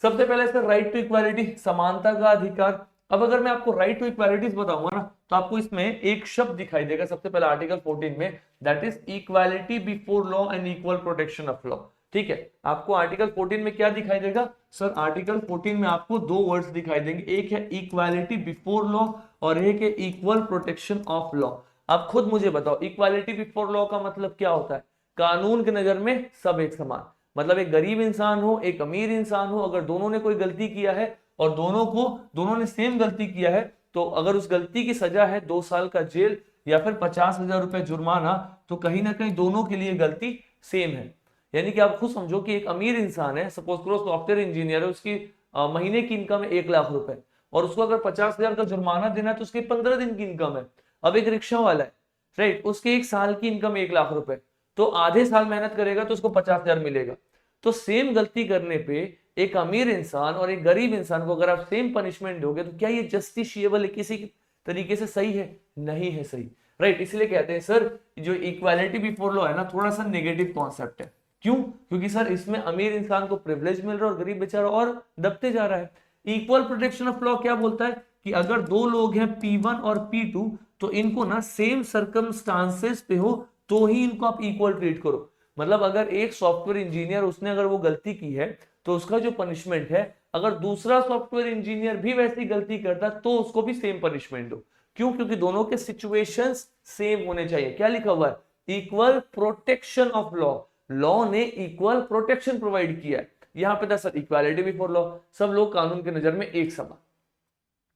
सबसे पहले सर राइट टू इक्वालिटी, समानता का अधिकार। अब अगर मैं आपको राइट टू इक्वालिटीज बताऊंगा ना, तो आपको इसमें एक शब्द दिखाई देगा सबसे पहले आर्टिकल 14 में, that is equality before law and equal protection of law, ठीक है। आपको आर्टिकल 14 में क्या दिखाई देगा सर? आर्टिकल 14 में आपको दो वर्ड्स दिखाई देंगे, एक है इक्वालिटी बिफोर लॉ और एक है इक्वल प्रोटेक्शन ऑफ लॉ। आप खुद मुझे बताओ इक्वालिटी बिफोर लॉ का मतलब क्या होता है? कानून की नजर में सब एक समान, मतलब एक गरीब इंसान हो, एक अमीर इंसान हो, अगर दोनों ने कोई गलती किया है और दोनों ने सेम गलती किया है, तो अगर उस गलती की सजा है 2 साल का जेल या फिर 50,000 रुपए जुर्माना, तो कहीं ना कहीं दोनों के लिए गलती सेम है। यानी कि आप खुद समझो कि एक अमीर इंसान है, सपोज करो सॉफ्टवेयर इंजीनियर है, उसकी महीने की इनकम है 1 लाख रुपए, और उसको अगर 50,000 का जुर्माना देना है तो उसकी 15 दिन की इनकम है। अब एक रिक्शा वाला है, राइट, उसके 1 साल की इनकम 1 लाख रुपए, तो आधे साल मेहनत करेगा तो उसको 50,000 मिलेगा। तो सेम गलती करने पे एक अमीर इंसान और एक गरीब इंसान को अगर आप सेम पनिशमेंट दोगे तो क्या ये जस्टिशिएबल है, किसी तरीके से सही है? नहीं है सही, राइट। इसलिए कहते हैं सर जो इक्वालिटी बिफोर लॉ है ना, थोड़ा सा नेगेटिव कॉन्सेप्ट है। क्यों? क्योंकि सर इसमें अमीर इंसान को प्रिविलेज मिल रहा है और गरीब बेचारा और दबते जा रहा है। इक्वल प्रोटेक्शन ऑफ लॉ क्या बोलता है कि अगर दो लोग हैं P1 और P2, तो इनको ना सेम सर्कमस्टांसेस पे हो तो ही इनको आप इक्वल ट्रीट करो। मतलब अगर एक सॉफ्टवेयर इंजीनियर उसने अगर वो गलती की है तो उसका जो पनिशमेंट है, अगर दूसरा सॉफ्टवेयर इंजीनियर भी वैसी गलती करता तो उसको भी सेम पनिशमेंट दो। क्यों? क्योंकि दोनों के सिचुएशंस सेम होने चाहिए। क्या लिखा हुआ है? Equal protection of law. Law ने इक्वल प्रोटेक्शन प्रोवाइड किया है। यहां पे था सर इक्वालिटी बिफोर लॉ, सब लोग कानून की नजर में एक समान।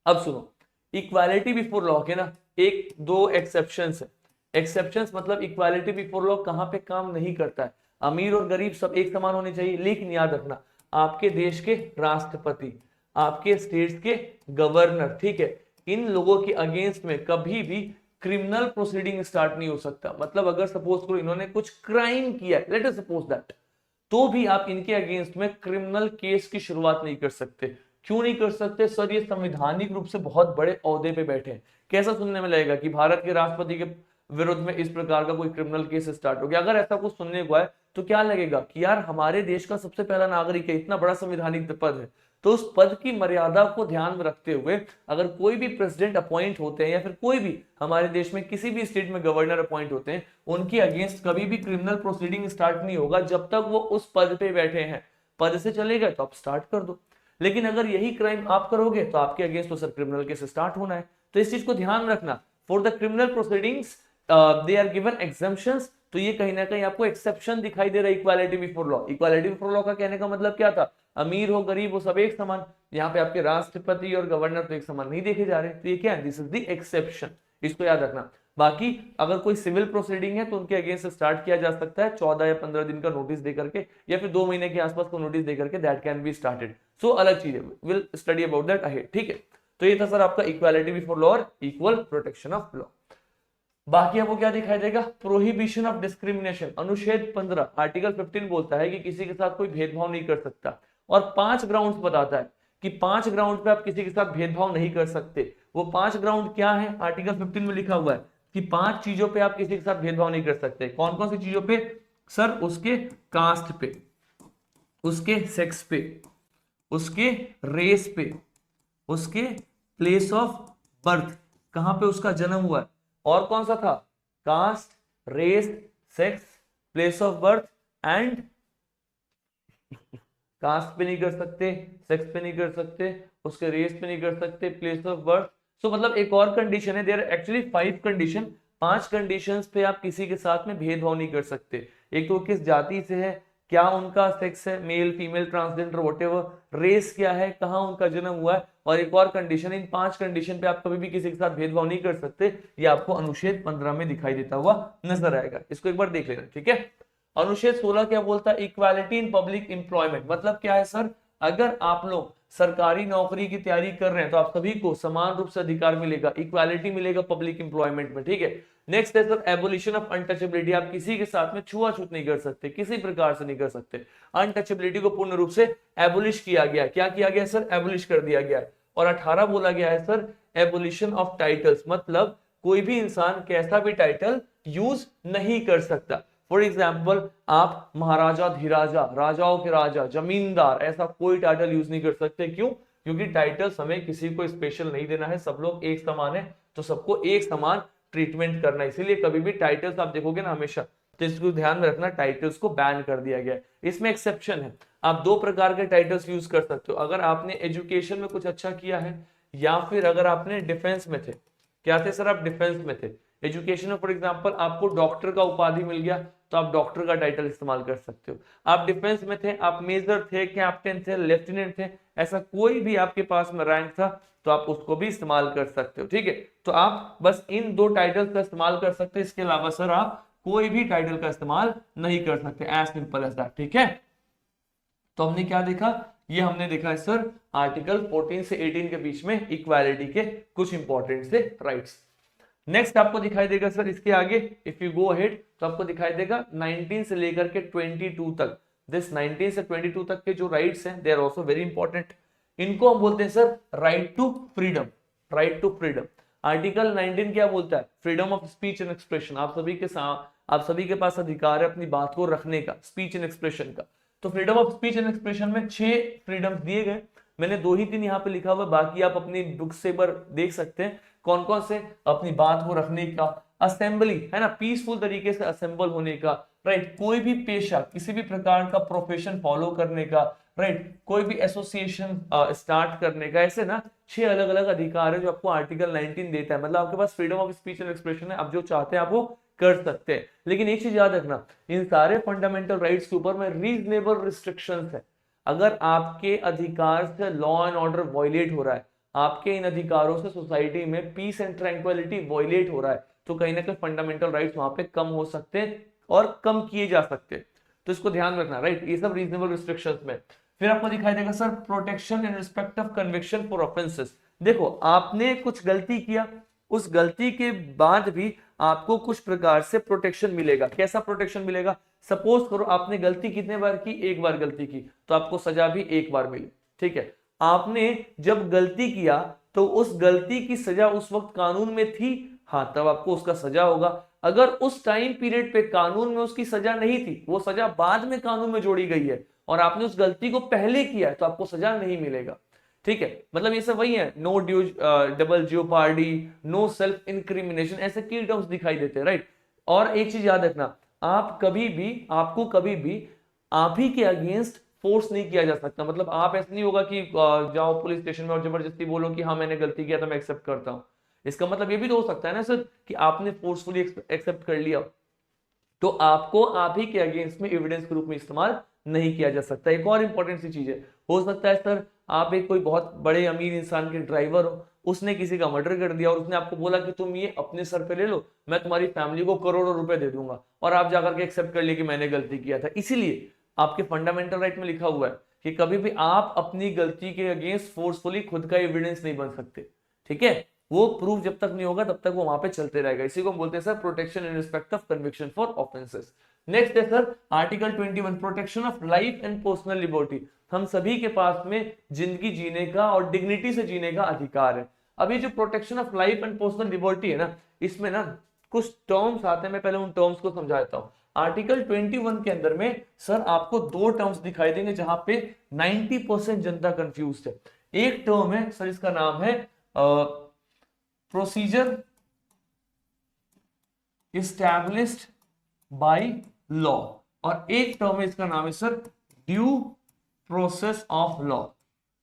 अब सुनो, इक्वालिटी बिफोर लॉ के ना एक दो एक्सेप्शंस है। एक्सेप्शंस मतलब इक्वालिटी बिफोर लॉ कहां पे काम नहीं करता है? अमीर और गरीब सब एक समान होने चाहिए, लेकिन याद रखना आपके देश के राष्ट्रपति, आपके स्टेट्स के गवर्नर, ठीक है, इन लोगों के अगेंस्ट में कभी भी क्रिमिनल प्रोसीडिंग स्टार्ट नहीं हो सकता। मतलब अगर सपोज करो इन्होंने कुछ क्राइम किया है, लेट अस सपोज दैट, तो भी आप इनके अगेंस्ट में क्रिमिनल केस की शुरुआत नहीं कर सकते। क्यों नहीं कर सकते? सर ये संवैधानिक रूप से बहुत बड़े ओहदे पे बैठे हैं। कैसा सुनने में लगेगा कि भारत के राष्ट्रपति के विरुद्ध में इस प्रकार का कोई क्रिमिनल केस स्टार्ट हो गया। अगर ऐसा कुछ सुनने को आए तो क्या लगेगा कि यार हमारे देश का सबसे पहला नागरिक है, इतना बड़ा संवैधानिक पद है। तो उस पद की मर्यादा को ध्यान में रखते हुए अगर कोई भी प्रेसिडेंट अपॉइंट होते हैं या फिर कोई भी हमारे देश में किसी भी स्टेट में गवर्नर अपॉइंट होते हैं, उनके अगेंस्ट कभी भी क्रिमिनल प्रोसीडिंग स्टार्ट नहीं होगा जब तक वो उस पद पे बैठे हैं। पद से चले गए तो आप स्टार्ट कर दो, लेकिन अगर यही क्राइम आप करोगे तो आपके अगेंस्ट तो सर क्रिमिनल केस स्टार्ट होना है। तो इस चीज को ध्यान रखना, for the criminal proceedings they are given exemptions. तो ये कहीं ना कहीं आपको एक्सेप्शन दिखाई दे रहा है equality before law. Equality before law का कहने का मतलब क्या था? अमीर हो गरीब हो सब एक समान। यहाँ पे आपके राष्ट्रपति और गवर्नर तो एक समान नहीं देखे जा रहे, तो ये क्या है? दिस इज द एक्सेप्शन, इसको याद रखना। बाकी अगर कोई सिविल प्रोसीडिंग है तो उनके अगेंस्ट स्टार्ट किया जा सकता है 14 या 15 दिन का नोटिस देकर के, या फिर 2 महीने के आसपास को नोटिस देकर के, दैट कैन बी स्टार्टेड। सो अलग चीज है, will study about that ahead, ठीक है। तो ये था सर आपका इक्वालिटी बिफोर लॉ और इक्वल प्रोटेक्शन ऑफ लॉ। बाकी आपको क्या दिखाई देगा? प्रोहिबिशन ऑफ डिस्क्रिमिनेशन, अनुच्छेद 15 आर्टिकल 15 बोलता है कि किसी के साथ कोई भेदभाव नहीं कर सकता, और 5 ग्राउंड्स बताता है कि 5 ग्राउंड पे आप किसी के साथ भेदभाव नहीं कर सकते। वो 5 ग्राउंड क्या है? आर्टिकल 15 में लिखा हुआ है कि 5 चीजों पे आप किसी के साथ भेदभाव नहीं कर सकते। कौन कौन सी चीजों पे? सर उसके कास्ट पे, उसके सेक्स पे, उसके रेस पे, उसके प्लेस ऑफ बर्थ, कहां पे उसका जन्म हुआ है, और कौन सा था? Caste, race, sex, place of birth and caste पे नहीं कर सकते, सेक्स पे नहीं कर सकते, उसके रेस पे नहीं कर सकते, प्लेस ऑफ बर्थ। सो मतलब एक और कंडीशन है, देयर एक्चुअली 5 कंडीशन, 5 कंडीशंस पे आप किसी के साथ में भेदभाव नहीं कर सकते। एक तो किस जाति से है, क्या उनका सेक्स है, male female transgender whatever, race क्या है, कहां उनका जन्म हुआ है, और एक और कंडीशन। इन 5 कंडीशन पे आप कभी भी किसी के साथ भेदभाव नहीं कर सकते। ये आपको अनुच्छेद 15 में दिखाई देता हुआ नजर आएगा, इसको एक बार देख लेना, ठीक है। अनुच्छेद 16 क्या बोलता है? Equality in public employment. मतलब क्या है सर? अगर आप लोग सरकारी नौकरी की तैयारी कर रहे हैं तो आप सभी को समान रूप से अधिकार मिलेगा, इक्वालिटी मिलेगा पब्लिक एम्प्लॉयमेंट में, ठीक है। नेक्स्ट है सर एबोलिशन ऑफ अनटचेबिलिटी। आप किसी के साथ में छुआछूत नहीं कर सकते, किसी प्रकार से नहीं कर सकते। अनटचेबिलिटी को पूर्ण रूप से एबोलिश किया गया। क्या किया गया सर? एबोलिश कर दिया गया है। और 18 बोला गया है सर एबोलिशन ऑफ टाइटल्स, मतलब कोई भी इंसान कैसा भी टाइटल यूज नहीं कर सकता। फॉर एग्जाम्पल आप महाराजा धीराजा, राजाओं के राजा, जमींदार, ऐसा कोई टाइटल यूज नहीं कर सकते। क्यों? क्योंकि टाइटल्स हमें किसी को स्पेशल नहीं देना है, सब लोग एक समान है, तो सबको एक समान ट्रीटमेंट करना है। इसीलिए कभी भी टाइटल्स आप देखोगे ना हमेशा, तो इसको ध्यान में रखना, टाइटल्स को बैन कर दिया गया है। इसमें एक्सेप्शन है, आप 2 प्रकार के टाइटल्स यूज कर सकते हो। अगर आपने एजुकेशन में कुछ अच्छा किया है, या फिर अगर आपने डिफेंस में थे। क्या थे सर? आप डिफेंस में थे। एजुकेशन में फॉर एग्जांपल आपको डॉक्टर का उपाधि मिल गया तो आप डॉक्टर का टाइटल इस्तेमाल कर सकते हो। आप डिफेंस में थे, आप मेजर थे, कैप्टन थे, लेफ्टिनेंट थे, ऐसा कोई भी आपके पास में रैंक था तो आप उसको भी इस्तेमाल कर सकते हो, ठीक है। तो आप बस इन 2 टाइटल्स का इस्तेमाल कर सकते हैं। इसके अलावा सर आप कोई भी टाइटल का इस्तेमाल नहीं कर सकते, एज सिंपल एज दैट। ठीक है, तो हमने क्या देखा, ये हमने देखा है सर आर्टिकल 14 से 18 के बीच में इक्वालिटी के कुछ इंपॉर्टेंट से राइट्स। नेक्स्ट आपको दिखाई देगा सर इसके आगे, इफ यू गो अहेड तो आपको दिखाई देगा 19 से लेकर के 22 तक, दिस 19 से 22 तक के जो राइट्स हैं they are also very important. इनको हम बोलते हैं sir right to freedom, right to freedom. Article 19 क्या बोलता है, freedom of speech and expression. आप सभी के पास अधिकार है अपनी बात को रखने का, स्पीच एंड एक्सप्रेशन का। तो freedom of speech and expression में 6 फ्रीडम्स दिए गए, मैंने 2 ही 3 यहाँ पे लिखा हुआ, बाकी आप अपनी बुक से एक बार देख सकते हैं कौन कौन से, अपनी बात को रखने का, असेंबली है ना, पीसफुल तरीके से असेंबल होने का, राइट, कोई भी पेशा किसी भी प्रकार का प्रोफेशन फॉलो करने का, राइट, कोई भी एसोसिएशन स्टार्ट करने का, ऐसे ना 6 अलग अलग अधिकार है जो आपको आर्टिकल 19 देता है। मतलब आपके पास freedom of speech and expression है, आप जो चाहते हैं आप वो कर सकते हैं। लेकिन एक चीज याद रखना, इन सारे फंडामेंटल राइट्स के ऊपर में रीजनेबल रिस्ट्रिक्शंस है। अगर आपके अधिकार से लॉ एंड ऑर्डर वायलेट हो रहा है, आपके इन अधिकारों से सोसाइटी में पीस एंड ट्रैंक्विलिटी वायलेट हो रहा है, तो कहीं ना कहीं फंडामेंटल राइट्स वहां पे कम हो सकते हैं और कम किए जा सकते हैं। तो इसको ध्यान रखना, राइट, ये सब रीजनेबल रिस्ट्रिक्शंस में। फिर आपको दिखाई देगा sir protection in respect of conviction for offences. देखो आपने कुछ गलती किया, उस गलती के बाद भी आपको कुछ प्रकार से प्रोटेक्शन मिलेगा। कैसा प्रोटेक्शन मिलेगा, सपोज करो आपने गलती कितने बार की, एक बार गलती की, तो आपको सजा भी एक बार मिली। ठीक है, आपने जब गलती किया तो उस गलती की सजा उस वक्त कानून में थी, हाँ तब आपको उसका सजा होगा। अगर उस टाइम पीरियड पे कानून में उसकी सजा नहीं थी, वो सजा बाद में कानून में जोड़ी गई है और आपने उस गलती को पहले किया है, तो आपको सजा नहीं मिलेगा। ठीक है, मतलब ये सब वही है, no due double jeopardy, no self incrimination, ऐसे की टर्म्स दिखाई देते हैं, राइट। और एक चीज याद रखना, आपको कभी भी आप ही के अगेंस्ट फोर्स नहीं किया जा सकता। मतलब आप ऐसा नहीं होगा कि जाओ पुलिस स्टेशन में और जबरदस्ती बोलो कि हाँ मैंने गलती किया तो मैं एक्सेप्ट करता हूं। इसका मतलब ये भी तो हो सकता है ना सर कि आपने फोर्सफुली एक्सेप्ट कर लिया, तो आपको आप ही के अगेंस्ट में एविडेंस के रूप में इस्तेमाल नहीं किया जा सकता। एक और इंपॉर्टेंट सी चीज है, हो सकता है सर आप एक कोई बहुत बड़े अमीर इंसान के ड्राइवर हो, उसने किसी का मर्डर कर दिया और उसने आपको बोला कि तुम ये अपने सर पे ले लो, मैं तुम्हारी फैमिली को करोड़ों रुपए दे दूंगा, और आप जाकर के एक्सेप्ट कर लिए कि मैंने गलती किया था। इसीलिए आपके फंडामेंटल राइट में लिखा हुआ है कि कभी भी आप अपनी गलती के अगेंस्ट फोर्सफुली खुद का एविडेंस नहीं बन सकते। ठीक है, वो प्रूफ जब तक नहीं होगा तब तक वो वहां पे चलते रहेगा। इसी को हम बोलते हैं sir protection in respect of conviction for offences. Next है sir article 21 protection of life and personal liberty. हम सभी के पास में जिंदगी जीने का और डिग्निटी से जीने का अधिकार है। अब ये जो protection of life and personal liberty है ना, इसमें ना कुछ टर्म्स आते हैं, मैं पहले उन टर्म्स को समझाता हूं। आर्टिकल 21 के अंदर में सर आपको 2 टर्म्स दिखाई देंगे जहां पे 90% जनता कंफ्यूज है। एक टर्म है सर, इसका नाम है प्रोसीजर इस्टेब्लिश्ड बाय लॉ, और एक टर्म है इसका नाम है sir due process of law.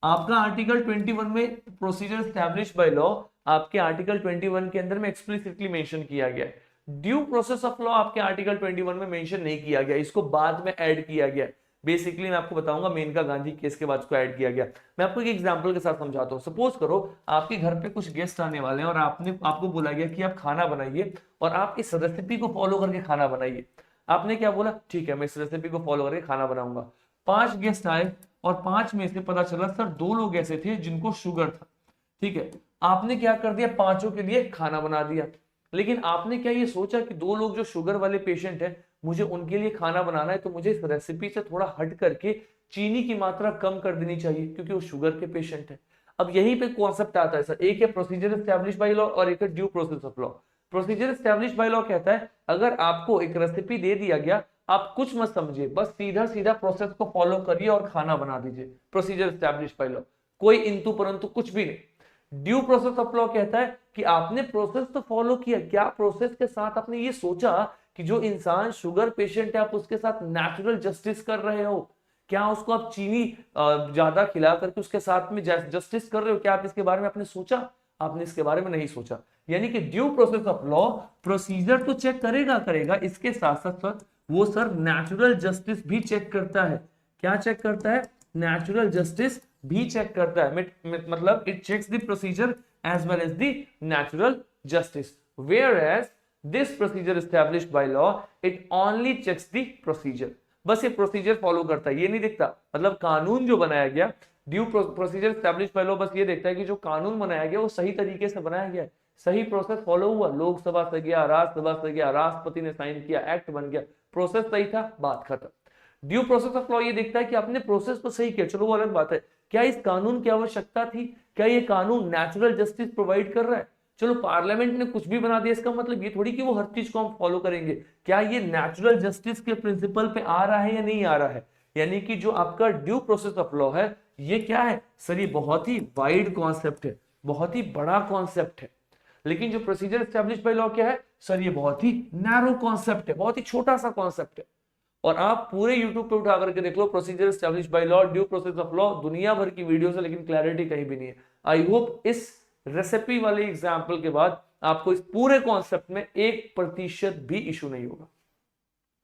आपका आर्टिकल 21 में प्रोसीजर एस्टैब्लिश्ड बाय लॉ आपके आर्टिकल 21 के अंदर में एक्सप्लिसिटली मेंशन किया गया है। ड्यू प्रोसेस ऑफ लॉ आपके आर्टिकल 21 में मेंशन नहीं किया गया, इसको बाद में ऐड किया गया। बेसिकली मैं आपको बताऊंगा मेनका गांधी केस के बाद इसको ऐड किया गया। मैं आपको एक एग्जांपल के साथ समझाता हूं। सपोज करो आपके घर पे कुछ गेस्ट आने वाले हैं और आपको बोला गया कि आप खाना बनाइए और आप इस रेसिपी को फॉलो करके खाना बनाइए। आपने क्या बोला, ठीक है मैं इस रेसिपी को फॉलो करके खाना बनाऊंगा। 5 गेस्ट आए और 5 में से पता चला सर 2 लोग ऐसे थे जिनको शुगर था। ठीक है, आपने क्या कर दिया, 5 के लिए खाना बना दिया। लेकिन आपने क्या ये सोचा कि 2 लोग जो शुगर वाले पेशेंट है, मुझे उनके लिए खाना बनाना है, तो मुझे इस रेसिपी से थोड़ा हट करके चीनी की मात्रा कम कर देनी चाहिए क्योंकि वो शुगर के पेशेंट है। अब यही पे कॉन्सेप्ट आता है सर, एक है प्रोसीजर एस्टैब्लिश्ड बाय लॉ और एक है due process of law. Procedure established by law कहता है अगर आपको एक रेसिपी दे दिया गया, आप कुछ मत समझिए, बस सीधा सीधा प्रोसेस को फॉलो करिए और खाना बना दीजिए। प्रोसीजर एस्टैब्लिश्ड बाय लॉ, कोई इंतु परंतु कुछ भी नहीं। ड्यू प्रोसेस ऑफ लॉ कहता है कि आपने प्रोसेस तो फॉलो किया, क्या प्रोसेस के साथ आपने ये सोचा कि जो इंसान शुगर पेशेंट है आप उसके साथ नेचुरल जस्टिस कर रहे हो, क्या उसको आप चीनी ज्यादा खिला करके उसके साथ में जस्टिस कर रहे हो, क्या आप इसके बारे में आपने सोचा? आपने इसके बारे में नहीं सोचा। यानी कि due process of law procedure तो चेक करेगा, इसके साथ साथ वो सर नेचुरल जस्टिस भी चेक करता है। क्या चेक करता है? नेचुरल जस्टिस भी चेक करता है। मतलब it checks the procedure as well as the natural justice. Whereas this procedure established by law it only checks the procedure. बस ये प्रोसीजर फॉलो करता है, ये नहीं देखता, मतलब कानून जो बनाया गया, due procedure established by law बस ये देखता है कि जो कानून बनाया गया वो सही तरीके से बनाया गया है, सही प्रोसेस फॉलो हुआ, लोकसभा से गया, राज्यसभा से गया, राष्ट्रपति ने साइन किया, एक्ट बन गया, प्रोसेस सही था, बात खत्म। ड्यू प्रोसेस ऑफ लॉ ये देखता है कि आपने प्रोसेस तो सही किया, चलो वो अलग बात है, क्या इस कानून की आवश्यकता थी, क्या ये कानून नेचुरल जस्टिस प्रोवाइड कर रहा है। चलो पार्लियामेंट ने कुछ भी बना दिया, इसका मतलब ये थोड़ी कि वो हर चीज को हम फॉलो करेंगे, क्या ये नेचुरल जस्टिस के प्रिंसिपल पे आ रहा है या नहीं आ रहा है। यानी कि जो आपका ड्यू प्रोसेस ऑफ लॉ है ये क्या है सर, ये बहुत ही वाइड कॉन्सेप्ट है, बहुत ही बड़ा कॉन्सेप्ट है। लेकिन जो प्रोसीजर एस्टैब्लिश्ड बाय लॉ क्या है सर, ये बहुत ही नैरो कॉन्सेप्ट है, बहुत ही छोटा सा कॉन्सेप्ट है। और आप पूरे YouTube पे उठा करके देख लो procedure established by law, due process of law, दुनिया भर की वीडियोस है लेकिन क्लैरिटी कहीं भी नहीं है। आई होप इस रेसिपी वाले एग्जांपल के बाद आपको इस पूरे कॉन्सेप्ट में 1% भी इशू नहीं होगा।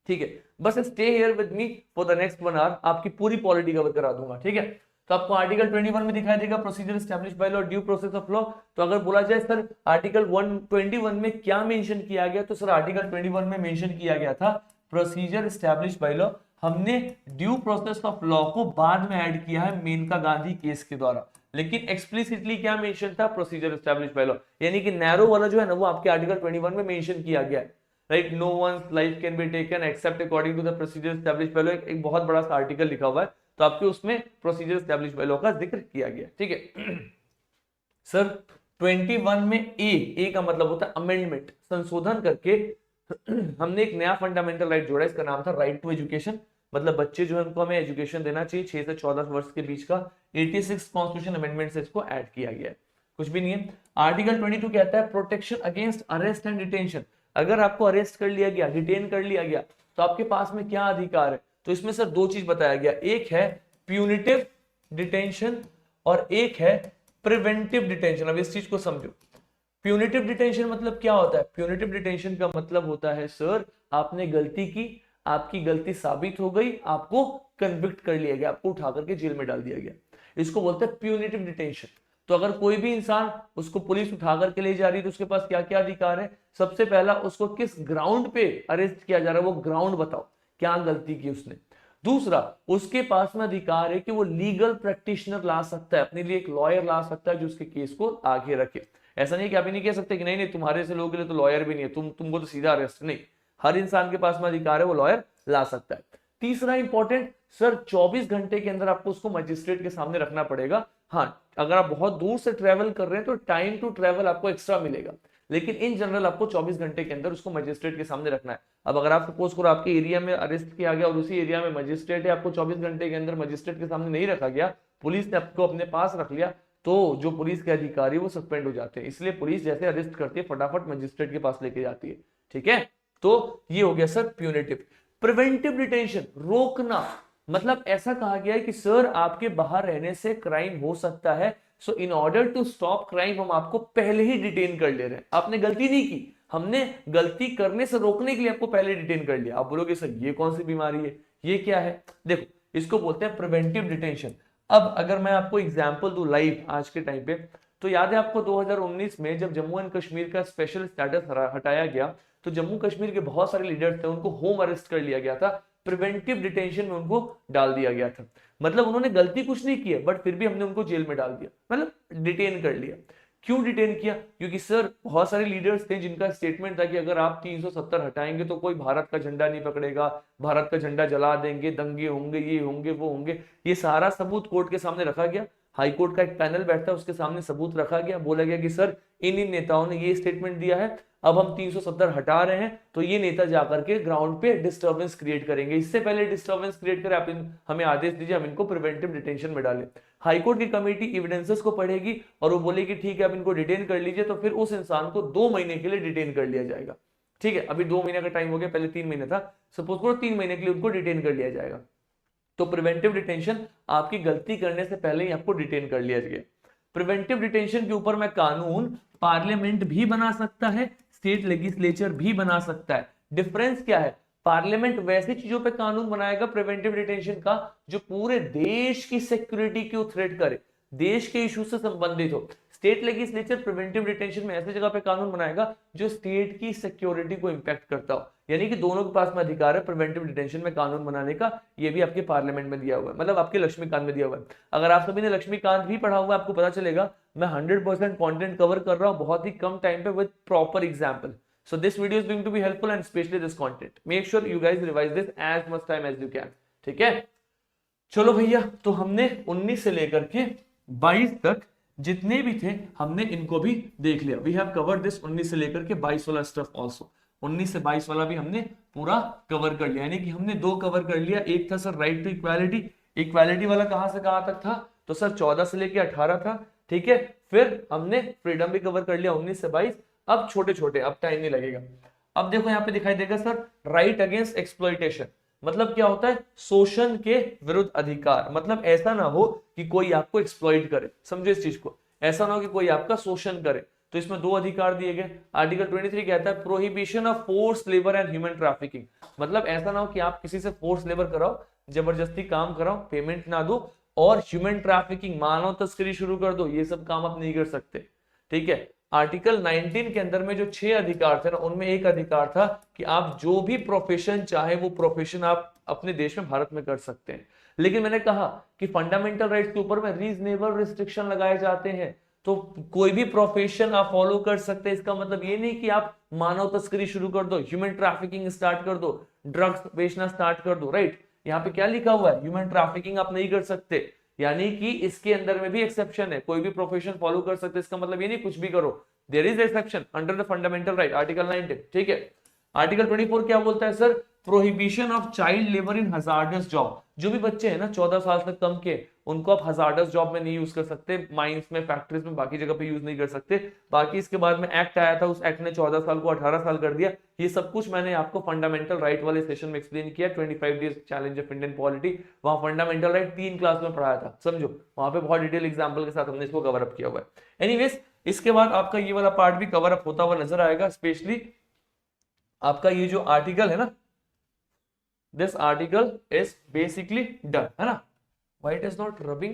ठीक है, बस stay here with me for the next 1 hour, आपकी पूरी पॉलिटी कवर करा दूंगा। ठीक है, तो आपको आर्टिकल 21 में दिखाई देगा procedure established by law, due process of law. तो अगर बोला जाए सर आर्टिकल 121 में क्या मेंशन किया गया, तो सर आर्टिकल 21 में मेंशन किया गया था प्रोसीजर एस्टैब्लिश्ड बाय लॉ। हमने ड्यू प्रोसेस ऑफ लॉ को बाद में ऐड किया है मेनका गांधी केस के द्वारा, लेकिन एक्सप्लिसिटली क्या मेंशन था, प्रोसीजर एस्टैब्लिश्ड बाय लॉ। यानी कि नैरो वाला जो है ना वो आपके आर्टिकल 21 में मेंशन किया गया है, right. No one's life can be taken except according to the procedure established by law, एक बहुत बड़ा सा आर्टिकल लिखा हुआ है, तो आपके उसमें प्रोसीजर एस्टैब्लिश्ड बाय लॉ का जिक्र किया गया। ठीक है सर 21 में ए का मतलब होता है अमेंडमेंट, संशोधन करके हमने एक नया फंडामेंटल राइट जोड़ा, इसका नाम था राइट टू एजुकेशन। मतलब बच्चे जो है उनको हमें एजुकेशन देना चाहिए 6 से 14 वर्ष के बीच का। 86 कॉन्स्टिट्यूशन अमेंडमेंट से इसको ऐड किया गया है, कुछ भी नहीं है। आर्टिकल 22 कहता है protection against arrest and detention. अगर आपको अरेस्ट कर लिया गया, डिटेन कर लिया गया, तो आपके पास में क्या अधिकार है, तो इसमें सर 2 चीज बताया गया, एक है प्यूनिटिव डिटेंशन और एक है प्रिवेंटिव डिटेंशन। अब इस चीज को समझो, प्यूनिटिव डिटेंशन मतलब क्या होता है, प्यूनिटिव डिटेंशन का मतलब होता है सर आपने गलती की, आपकी गलती साबित हो गई, आपको कन्विक्ट कर लिया गया, आपको उठा करके जेल में डाल दिया गया, इसको बोलते हैं प्यूनिटिव डिटेंशन। तो अगर कोई भी इंसान, उसको पुलिस उठा करके ले जा रही है तो उसके पास क्या क्या अधिकार है, सबसे पहला उसको किस ग्राउंड पे अरेस्ट किया जा रहा है वो ग्राउंड बताओ, क्या गलती की उसने। दूसरा, उसके पास में अधिकार है कि वो लीगल प्रैक्टिशनर ला सकता है, अपने लिए एक लॉयर ला सकता है जो उसके केस को आगे रखे। ऐसा नहीं कि आप नहीं कह सकते कि नहीं नहीं तुम्हारे से लोगों के लिए तो लॉयर भी नहीं है, तुमको तो सीधा अरेस्ट, नहीं, हर इंसान के पास में अधिकार है, वो लॉयर ला सकता है। तीसरा इंपॉर्टेंट सर 24 घंटे के अंदर आपको उसको मजिस्ट्रेट के सामने रखना पड़ेगा। हाँ, अगर आप बहुत दूर से ट्रेवल कर रहे हैं तो टाइम टू ट्रेवल आपको एक्स्ट्रा मिलेगा, लेकिन इन जनरल आपको 24 घंटे के अंदर उसको मजिस्ट्रेट के सामने रखना है। अब अगर आप सपोज करो आपके एरिया में अरेस्ट किया गया और उसी एरिया में मजिस्ट्रेट है, आपको 24 घंटे के अंदर मजिस्ट्रेट के सामने नहीं रखा गया, पुलिस ने आपको अपने पास रख लिया, तो जो पुलिस के अधिकारी वो सस्पेंड हो जाते हैं। इसलिए पुलिस जैसे अरेस्ट करती है फटाफट मजिस्ट्रेट के पास लेके जाती है। ठीक है, तो ये हो गया सर प्यूनिटिव। प्रिवेंटिव डिटेंशन, रोकना, मतलब ऐसा कहा गया है कि सर आपके बाहर रहने से क्राइम हो सकता है, so in order to stop crime हम आपको पहले ही डिटेन कर ले रहे हैं। आपने गलती नहीं की, हमने गलती करने से रोकने के लिए आपको पहले डिटेन कर लिया। आप बोलोगे सर ये कौन सी बीमारी है, ये क्या है, देखो इसको बोलते हैं प्रिवेंटिव डिटेंशन। अब अगर मैं आपको एग्जांपल दूं लाइव आज के टाइम पे, तो याद है आपको 2019 में जब जम्मू एंड कश्मीर का स्पेशल स्टेटस हटाया गया, तो जम्मू कश्मीर के बहुत सारे लीडर्स थे, उनको होम अरेस्ट कर लिया गया था, प्रिवेंटिव डिटेंशन में उनको डाल दिया गया था। मतलब उन्होंने गलती कुछ नहीं की है, बट फिर भी हमने उनको जेल में डाल दिया, मतलब डिटेन कर लिया। क्यों डिटेन किया, क्योंकि सर बहुत सारे लीडर्स थे जिनका स्टेटमेंट था कि अगर आप 370 हटाएंगे तो कोई भारत का झंडा नहीं पकड़ेगा, भारत का झंडा जला देंगे, दंगे होंगे, ये होंगे वो होंगे। ये सारा सबूत कोर्ट के सामने रखा गया, हाई कोर्ट का एक पैनल बैठा, उसके सामने सबूत रखा गया, बोला गया कि सर इन नेताओं ने ये स्टेटमेंट दिया है, अब हम 370 हटा रहे हैं, तो ये नेता जाकर के ग्राउंड पे डिस्टर्बेंस क्रिएट करेंगे, इससे पहले डिस्टर्बेंस क्रिएट करें आप हमें आदेश दीजिए, हम इनको प्रिवेंटिव डिटेंशन में डालें। हाईकोर्ट की कमेटी एविडेंसेस को पढ़ेगी और वो बोलेगी ठीक है आप इनको डिटेन कर लीजिए, तो फिर उस इंसान को 2 महीने के लिए डिटेन कर लिया जाएगा। ठीक है, अभी 2 महीने का टाइम हो गया, पहले 3 महीने था, सपोज करो 3 महीने के लिए उनको डिटेन कर लिया जाएगा। तो प्रिवेंटिव डिटेंशन आपकी गलती करने से पहले ही आपको डिटेन कर लिया गया। प्रिवेंटिव डिटेंशन के ऊपर में कानून पार्लियामेंट भी बना सकता है, स्टेट लेजिस्लेचर भी बना सकता है। डिफरेंस क्या है, पार्लियामेंट वैसी चीजों पे कानून बनाएगा प्रिवेंटिव डिटेंशन का जो पूरे देश की सिक्योरिटी को थ्रेट करे, देश के इशू से संबंधित हो। स्टेट लेजिस्लेचर प्रिवेंटिव डिटेंशन में ऐसी जगह पे कानून बनाएगा जो स्टेट की सिक्योरिटी को इंपैक्ट करता हो, यानी कि दोनों के पास में अधिकार है प्रिवेंटिव डिटेंशन में कानून बनाने का। ये भी आपके पार्लियामेंट में दिया हुआ है, मतलब आपके लक्ष्मीकांत में दिया हुआ है। अगर आप सभी ने लक्ष्मीकांत भी पढ़ा हुआ है, आपको पता चलेगा मैं 100% कंटेंट कवर कर रहा हूं बहुत ही कम टाइम पे with proper example. So this video is going to be helpful and especially this content. Make sure you guys revise this as much time as you can. ठीक है, चलो भैया, तो हमने 19 से लेकर के 22 तक जितने भी थे हमने इनको भी देख लिया। वी हैव कवर्ड दिस 19 से लेकर के 22 वाला स्टफ आल्सो। 19 से 22 वाला भी हमने पूरा कवर कर लिया, यानी कि हमने दो कवर कर लिया। एक था sir right to equality, equality वाला कहां से कहां तक था, तो सर 14 से लेकर 18 था। ठीक है, फिर हमने फ्रीडम भी कवर कर लिया 19 से 22। अब छोटे छोटे, अब टाइम नहीं लगेगा। अब देखो यहाँ पे दिखाई देगा सर राइट अगेंस्ट एक्सप्लॉइटेशन, मतलब क्या होता है, शोषण के विरुद्ध अधिकार। मतलब ऐसा ना हो कि कोई आपको एक्सप्लॉइट करे, समझो इस चीज को, ऐसा ना हो कि कोई आपका शोषण करे। तो इसमें दो अधिकार दिए गए। आर्टिकल 23 कहता है prohibition of force labour and human trafficking, मतलब ऐसा ना हो कि आप किसी से फोर्स लेबर कराओ, जबरदस्ती काम कराओ, पेमेंट ना दो, और ह्यूमन ट्रैफिकिंग मानव तस्करी शुरू कर दो, ये सब काम आप नहीं कर सकते। ठीक है, आर्टिकल 19 के अंदर में जो 6 अधिकार थे ना, उनमें एक अधिकार था कि आप जो भी प्रोफेशन चाहे वो प्रोफेशन आप अपने देश में भारत में कर सकते हैं। लेकिन मैंने कहा कि फंडामेंटल राइट्स के ऊपर में रीजनेबल रिस्ट्रिक्शन लगाए जाते हैं, तो कोई भी प्रोफेशन आप फॉलो कर सकते हैं। इसका मतलब ये नहीं कि आप मानव तस्करी शुरू कर दो, ह्यूमन ट्रैफिकिंग स्टार्ट कर दो, ड्रग्स बेचना स्टार्ट कर दो, राइट। यहाँ पे क्या लिखा हुआ है, ह्यूमन ट्रैफिकिंग आप नहीं कर सकते, यानी कि इसके अंदर में भी एक्सेप्शन है, कोई भी प्रोफेशन फॉलो कर सकते। इसका मतलब ये नहीं कुछ भी करो, there is exception under the fundamental right, article 19। ठीक है, आर्टिकल 24 क्या बोलता है sir, prohibition of child labour in hazardous job. जो भी बच्चे हैं ना 14 साल तक कम के, उनको आप हजार्डस जॉब में नहीं यूज कर सकते, माइंस में, फैक्ट्रीज में, बाकी जगह पे यूज नहीं कर सकते। बाकी इसके बाद में एक्ट आया था, उस एक्ट ने 14 साल को 18 साल कर दिया। ये सब कुछ मैंने आपको फंडामेंटल राइट वाले सेशन में एक्सप्लेन किया, 25 days challenge of Indian polity. वहां फंडामेंटल राइट 3 क्लास में पढ़ाया था, समझो, वहां पे बहुत डिटेल एग्जाम्पल के साथ हमने इसको कवर अप किया हुआ है। एनीवेज, इसके बाद आपका ये वाला पार्ट भी कवर अप होता हुआ नजर आएगा, स्पेशली आपका ये जो आर्टिकल है ना, this article is basically done, है ना। Why it is not rubbing?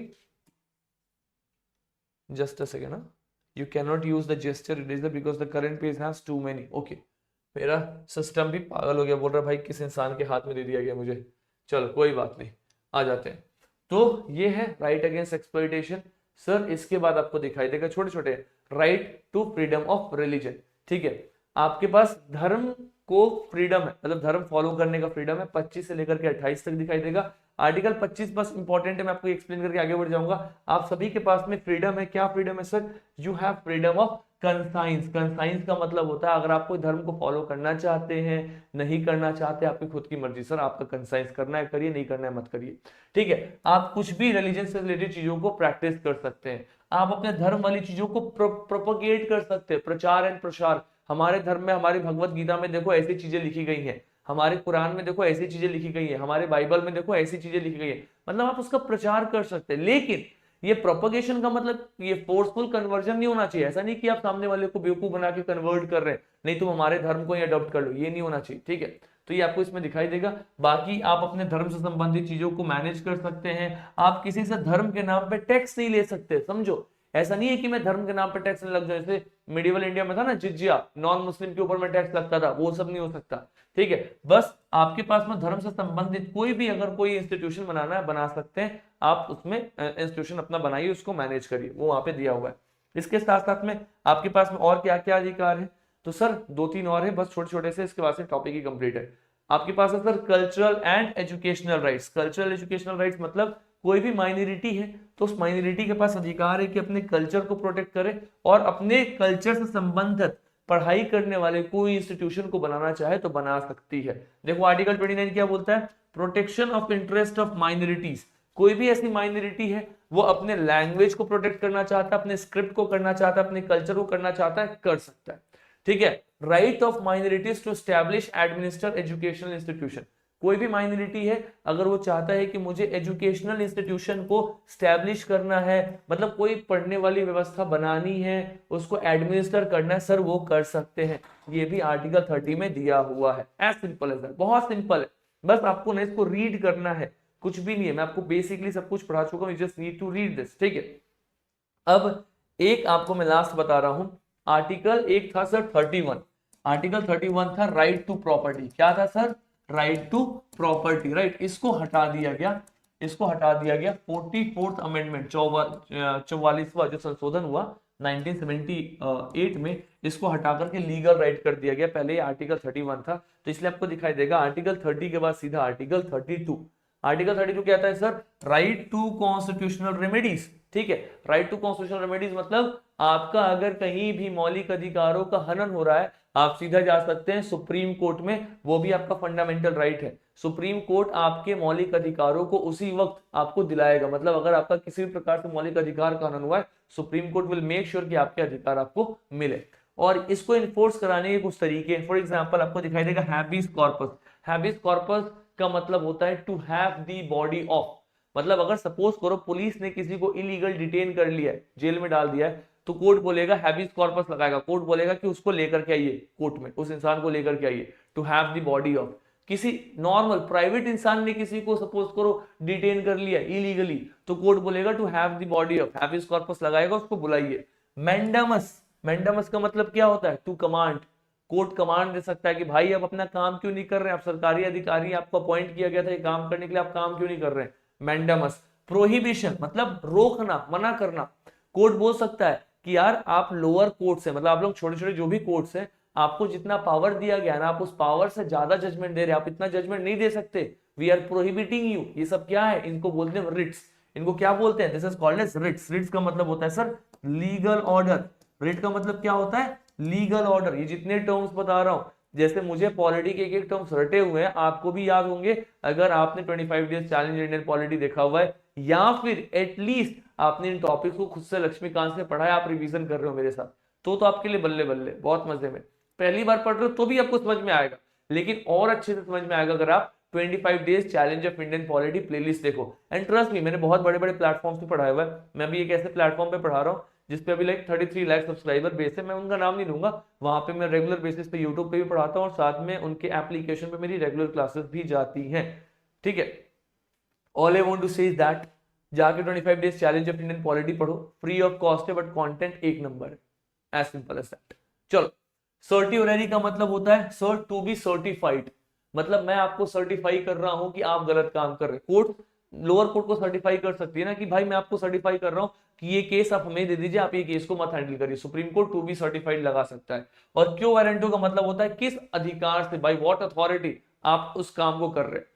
Just a second, you cannot use the gesture eraser because the current page has too many. Okay, मेरा सिस्टम भी पागल हो गया, बोल रहा भाई किस इंसान के हाथ में दे दिया गया मुझे। चलो कोई बात नहीं, आ जाते हैं। तो ये है राइट अगेंस्ट एक्सप्लॉइटेशन। सर इसके बाद आपको दिखाई देगा छोटे छोटे right to freedom of religion. ठीक है, आपके पास धर्म को फ्रीडम है, मतलब धर्म फॉलो करने का फ्रीडम है, 25 से लेकर के 28 तक दिखाई देगा। आर्टिकल 25 बस इंपॉर्टेंट है, मैं आपको एक्सप्लेन करके आगे बढ़ जाऊंगा। आप सभी के पास में फ्रीडम है, क्या फ्रीडम है sir, you have freedom of conscience. Conscience का मतलब होता है अगर आप कोई धर्म को फॉलो करना चाहते हैं, नहीं करना चाहते, आपकी खुद की मर्जी, सर आपका कंसाइंस करना है करिए, नहीं करना है मत करिए। ठीक है, आप कुछ भी रिलीजन से रिलेटेड चीजों को प्रैक्टिस कर सकते हैं, आप अपने धर्म वाली चीजों को प्रोपोगेट कर सकते हैं, प्रचार एंड प्रसार। हमारे धर्म में, हमारी भगवत गीता में देखो ऐसी चीजें लिखी गई हैं, हमारे कुरान में देखो ऐसी चीजें लिखी गई है, हमारे बाइबल में देखो ऐसी चीजें लिखी गई है, मतलब आप उसका प्रचार कर सकते हैं। लेकिन ये प्रोपगेशन का मतलब ये फोर्सफुल कन्वर्जन नहीं होना चाहिए। ऐसा नहीं कि आप सामने वाले को बेवकूफ बना के कन्वर्ट कर रहे हैं, नहीं तुम हमारे धर्म को ही अडॉप्ट कर लो, ये नहीं होना चाहिए। ठीक है, तो ये आपको इसमें दिखाई देगा। बाकी आप अपने धर्म से संबंधित चीजों को मैनेज कर सकते हैं। आप किसी से धर्म के नाम पे टैक्स नहीं ले सकते, समझो। ऐसा नहीं है कि मैं धर्म के नाम पे टैक्स नहीं लग जाए, जैसे मिडिवल इंडिया में था ना जिजिया, नॉन मुस्लिम के ऊपर में टैक्स लगता था, वो सब नहीं हो सकता। ठीक है, बस आपके पास में धर्म से संबंधित कोई भी अगर कोई इंस्टीट्यूशन बनाना है बना सकते हैं, आप उसमें इंस्टीट्यूशन अपना बनाइए, उसको मैनेज करिए, वो वहां पे दिया हुआ है। इसके साथ साथ में आपके पास में और क्या क्या अधिकार है, तो सर 2-3 और है, बस छोटे छोटे से, इसके बाद से टॉपिक ही कंप्लीट है। आपके पास है sir cultural and educational rights. Cultural educational rights मतलब कोई भी माइनॉरिटी है तो उस माइनॉरिटी के पास अधिकार है कि अपने कल्चर को प्रोटेक्ट करे और अपने कल्चर से संबंधित पढ़ाई करने वाले कोई इंस्टीट्यूशन को बनाना चाहे तो बना सकती है। देखो आर्टिकल 29 क्या बोलता है, protection of interest of minorities. कोई भी ऐसी माइनॉरिटी है वो अपने लैंग्वेज को प्रोटेक्ट करना चाहता है, अपने स्क्रिप्ट को करना चाहता है, अपने कल्चर को करना चाहता है, कर सकता है। ठीक है, right of minorities to establish administer educational institution. कोई भी माइनॉरिटी है अगर वो चाहता है कि मुझे एजुकेशनल इंस्टीट्यूशन को स्टैब्लिश करना है, मतलब कोई पढ़ने वाली व्यवस्था बनानी है, उसको एडमिनिस्टर करना है, सर वो कर सकते हैं। ये भी आर्टिकल 30 में दिया हुआ है। एज सिंपल एज दैट, बहुत सिंपल है, बस आपको ना इसको रीड करना है, कुछ भी नहीं है। मैं आपको बेसिकली सब कुछ पढ़ा चुका हूँ, you just need to read this. ठीक है, अब एक आपको मैं लास्ट बता रहा हूं, आर्टिकल एक था सर 31, आर्टिकल 31 था राइट टू प्रॉपर्टी। क्या था sir? Right to property, right. इसको हटा दिया गया, इसको हटा दिया गया 44th अमेंडमेंट, 44वां जो संशोधन हुआ 1978 में, इसको हटा करके लीगल राइट कर दिया गया। पहले आर्टिकल 31 था, तो इसलिए आपको दिखाई देगा आर्टिकल 30 के बाद सीधा आर्टिकल 32। आर्टिकल 32 क्या आता है sir? Right to constitutional remedies. ठीक है, राइट टू कॉन्स्टिट्यूशनल रेमेडीज मतलब आपका अगर कहीं भी मौलिक अधिकारों का हनन हो रहा है, आप सीधा जा सकते हैं सुप्रीम कोर्ट में, वो भी आपका फंडामेंटल राइट है। सुप्रीम कोर्ट आपके मौलिक अधिकारों को उसी वक्त आपको दिलाएगा, मतलब अगर आपका किसी भी प्रकार से मौलिक अधिकार का हनन हुआ है, supreme court will make sure कि आपके अधिकार आपको मिले। और इसको इन्फोर्स कराने के कुछ तरीके, फॉर एग्जाम्पल आपको दिखाई देगा हैबिस कॉर्पस। हैबिस कॉर्पस का मतलब होता है to have the body of, मतलब अगर सपोज करो पुलिस ने किसी को इलीगल डिटेन कर लिया है, जेल में डाल दिया है, तो कोर्ट बोलेगा हैबिस कॉर्पस लगाएगा, कोर्ट बोलेगा कि उसको लेकर के आइए कोर्ट में, उस इंसान को लेकर के आइए, to have the body of. किसी नॉर्मल प्राइवेट इंसान ने किसी को सपोज करो डिटेन कर लिया इलीगली, तो कोर्ट बोलेगा to have the body of, habeas corpus लगाएगा, उसको बुलाइए। मैंडामस, मैंडामस का मतलब क्या होता है? To command. कोर्ट कमांड दे सकता है कि भाई आप अपना काम क्यों नहीं कर रहे हैं, आप सरकारी अधिकारी, आपको अपॉइंट किया गया था ये काम करने के लिए, आप काम क्यों नहीं कर रहे हैं? मैंडामस। प्रोहिबिशन मतलब रोकना, मना करना। कोर्ट बोल सकता है कि यार आप लोअर कोर्ट से, मतलब आप लोग छोटे छोटे जो भी कोर्ट्स हैं, आपको जितना पावर दिया गया ना, आप उस पावर से ज्यादा जजमेंट दे रहे हैं, आप इतना जजमेंट नहीं दे सकते, वी आर प्रोहिबिटिंग यू। ये सब क्या है? इनको बोलते हैं रिट्स। इनको क्या बोलते हैं? This is called as writs. Writs का मतलब होता है सर लीगल ऑर्डर। रिट का मतलब क्या होता है? Legal order. ये जितने टर्म्स बता रहा हूं, जैसे मुझे पॉलिटी के एक टर्म्स रटे हुए हैं, आपको भी याद होंगे अगर आपने 25 डेज चैलेंज इंडियन पॉलिटी देखा हुआ है, या फिर एटलीस्ट आपने इन टॉपिक्स को खुद से लक्ष्मीकांत से पढ़ा है, आप रिवीजन कर रहे हो मेरे साथ, तो आपके लिए बल्ले बल्ले, बहुत मजे में। पहली बार पढ़ रहे हो तो भी आपको समझ में आएगा, लेकिन और अच्छे से समझ में आएगा अगर आप 25 days challenge of Indian polity playlist देखो। एंड ट्रस्ट मी, मैंने बहुत बड़े बड़े प्लेटफॉर्म पे पढ़ाया हुआ है, मैं भी एक ऐसे प्लेटफॉर्म पे पढ़ा रहा हूँ जिसपे अभी लाइक 33 लाख सब्सक्राइबर बेस है, मैं उनका नाम नहीं लूंगा। वहां पे मैं रेगुलर बेसिस पे यूट्यूब पे भी पढ़ाता हूँ, और साथ में उनके एप्लीकेशन पे मेरी रेगुलर क्लासेस भी जाती हैं। ठीक है, ऑल आई वांट टू से इज दैट जाके 25 days challenge of Indian polity पढ़ो, फ्री ऑफ कॉस्ट है, बट कंटेंट एक नंबर है, एज सिंपल एज दैट। चलो, सर्टिओररी का मतलब होता है सर टू बी सर्टिफाइड, मतलब मैं आपको सर्टिफाई कर रहा हूं कि आप गलत काम कर रहे हैं। कोर्ट, लोअर कोर्ट को सर्टिफाई कर सकती है ना कि भाई मैं आपको सर्टिफाई कर रहा हूं कि ये केस आप हमें दे दीजिए, आप ये केस को मत हैंडल करिए। Supreme court to be certified लगा सकता है। और क्यो वारंटो का मतलब होता है किस अधिकार से, बाय व्हाट अथॉरिटी आप उस काम को कर रहे हैं।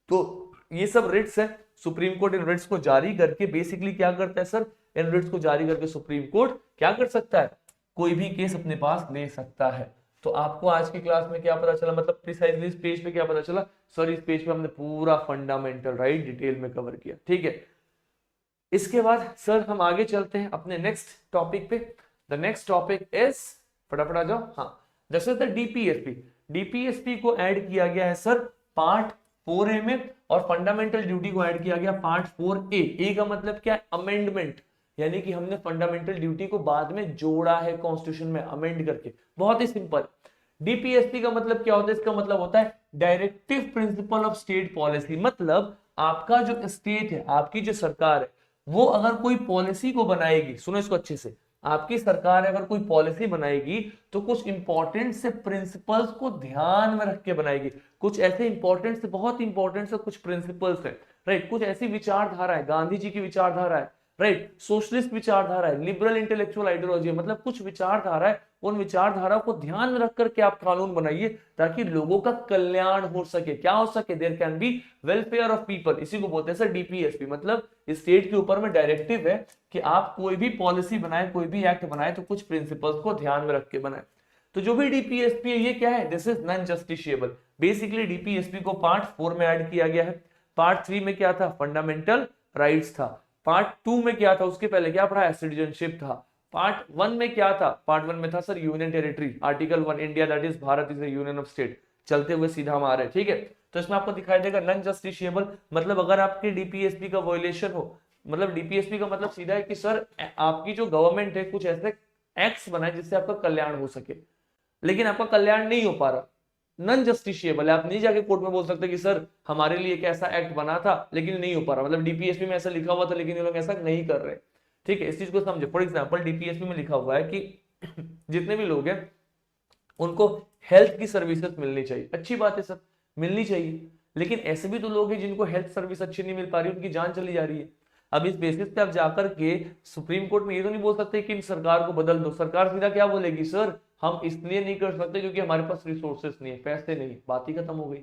तो ये सब रिट्स है, सुप्रीम कोर्ट इन रिट्स को जारी करके बेसिकली क्या करता है सर? इन रिट्स को जारी करके सुप्रीम कोर्ट क्या कर सकता है? कोई भी केस अपने पास ले सकता है। तो आपको आज की क्लास में क्या पता चला, मतलब प्रिसाइजली इस पेज पे क्या पता चला? सर इस पेज पे हमने पूरा फंडामेंटल राइट डिटेल में कवर किया। ठीक है, इसके बाद सर हम आगे चलते हैं अपने नेक्स्ट टॉपिक पे। द नेक्स्ट टॉपिक इज, फटाफट आ जाओ, हाँ, this is the DPSP. DPSP को ऐड किया गया है सर पार्ट 4A में, और फंडामेंटल ड्यूटी को ऐड किया गया पार्ट 4A। ए का मतलब क्या है? अमेंडमेंट, यानी कि हमने फंडामेंटल ड्यूटी को बाद में जोड़ा है कॉन्स्टिट्यूशन में अमेंड करके। बहुत ही सिंपल। डीपीएसपी का मतलब क्या होता है? इसका मतलब होता है directive principle of state policy, मतलब आपका जो स्टेट है, आपकी जो सरकार है, वो अगर कोई पॉलिसी को बनाएगी, सुनो इसको अच्छे से, आपकी सरकार अगर कोई पॉलिसी बनाएगी तो कुछ इंपॉर्टेंट से प्रिंसिपल्स को ध्यान में रख के बनाएगी। कुछ ऐसे इंपॉर्टेंट से, बहुत इंपॉर्टेंट से कुछ प्रिंसिपल्स है, राइट, कुछ ऐसी विचारधारा है, गांधी जी की विचारधारा है, राइट, सोशलिस्ट विचारधारा है, लिबरल इंटेलेक्चुअल आइडियोलॉजी है, मतलब कुछ विचारधारा है, उन विचारधारा को ध्यान में रख करके आप कानून बनाइए ताकि लोगों का कल्याण हो सके। क्या हो सके? There can be welfare of people. इसी को बोलते हैं सर डीपीएसपी, मतलब स्टेट के ऊपर में डायरेक्टिव है कि आप कोई भी पॉलिसी बनाए, कोई भी एक्ट बनाए, तो कुछ प्रिंसिपल्स को ध्यान में रख के बनाए। तो जो भी डीपीएसपी है ये क्या है? This is non justiciable. Basically DPSP को पार्ट 4 में ऐड किया गया है। पार्ट 3 में क्या था? फंडामेंटल राइट्स था। पार्ट 2 में क्या था? उसके पहले क्या पढ़ा है? सिटीजनशिप था। पार्ट 1 में क्या था? पार्ट 1 में था sir union territory, article 1, India that is Bharat is A union of state. चलते हुए सीधा हम आ रहे हैं, ठीक है। तो इसमें आपको दिखाई देगा नॉन जस्टिशिएबल, मतलब अगर आपके डीपीएसपी का वायलेशन हो, मतलब डीपीएसपी का मतलब सीधा है कि सर आपकी जो गवर्नमेंट है कुछ ऐसे एक्ट्स बनाए जिससे आपका कल्याण हो सके, लेकिन आपका कल्याण नहीं हो पा रहा, नॉन जस्टिशिएबल है। आप नहीं जाके कोर्ट में बोल सकते कि सर हमारे लिए एक ऐसा एक्ट बना था लेकिन नहीं हो पा रहा, मतलब डीपीएसपी में ऐसा लिखा हुआ था लेकिन ये लोग ऐसा नहीं कर रहे, ठीक है, इस चीज को समझे। फॉर एग्जाम्पल डीपीएसपी में लिखा हुआ है कि जितने भी लोग हैं उनको हेल्थ की सर्विसेज मिलनी चाहिए। अच्छी बात है सर, मिलनी चाहिए, लेकिन ऐसे भी तो लोग हैं जिनको हेल्थ सर्विस अच्छी नहीं मिल पा रही, उनकी जान चली जा रही है। अब इस बेसिस पे आप जाकर के सुप्रीम कोर्ट में ये तो नहीं बोल सकते कि इन सरकार को बदल दो। सरकार सीधा क्या बोलेगी, सर हम इसलिए नहीं कर सकते क्योंकि हमारे पास रिसोर्सेस नहीं है, पैसे नहीं, बात ही खत्म हो गई।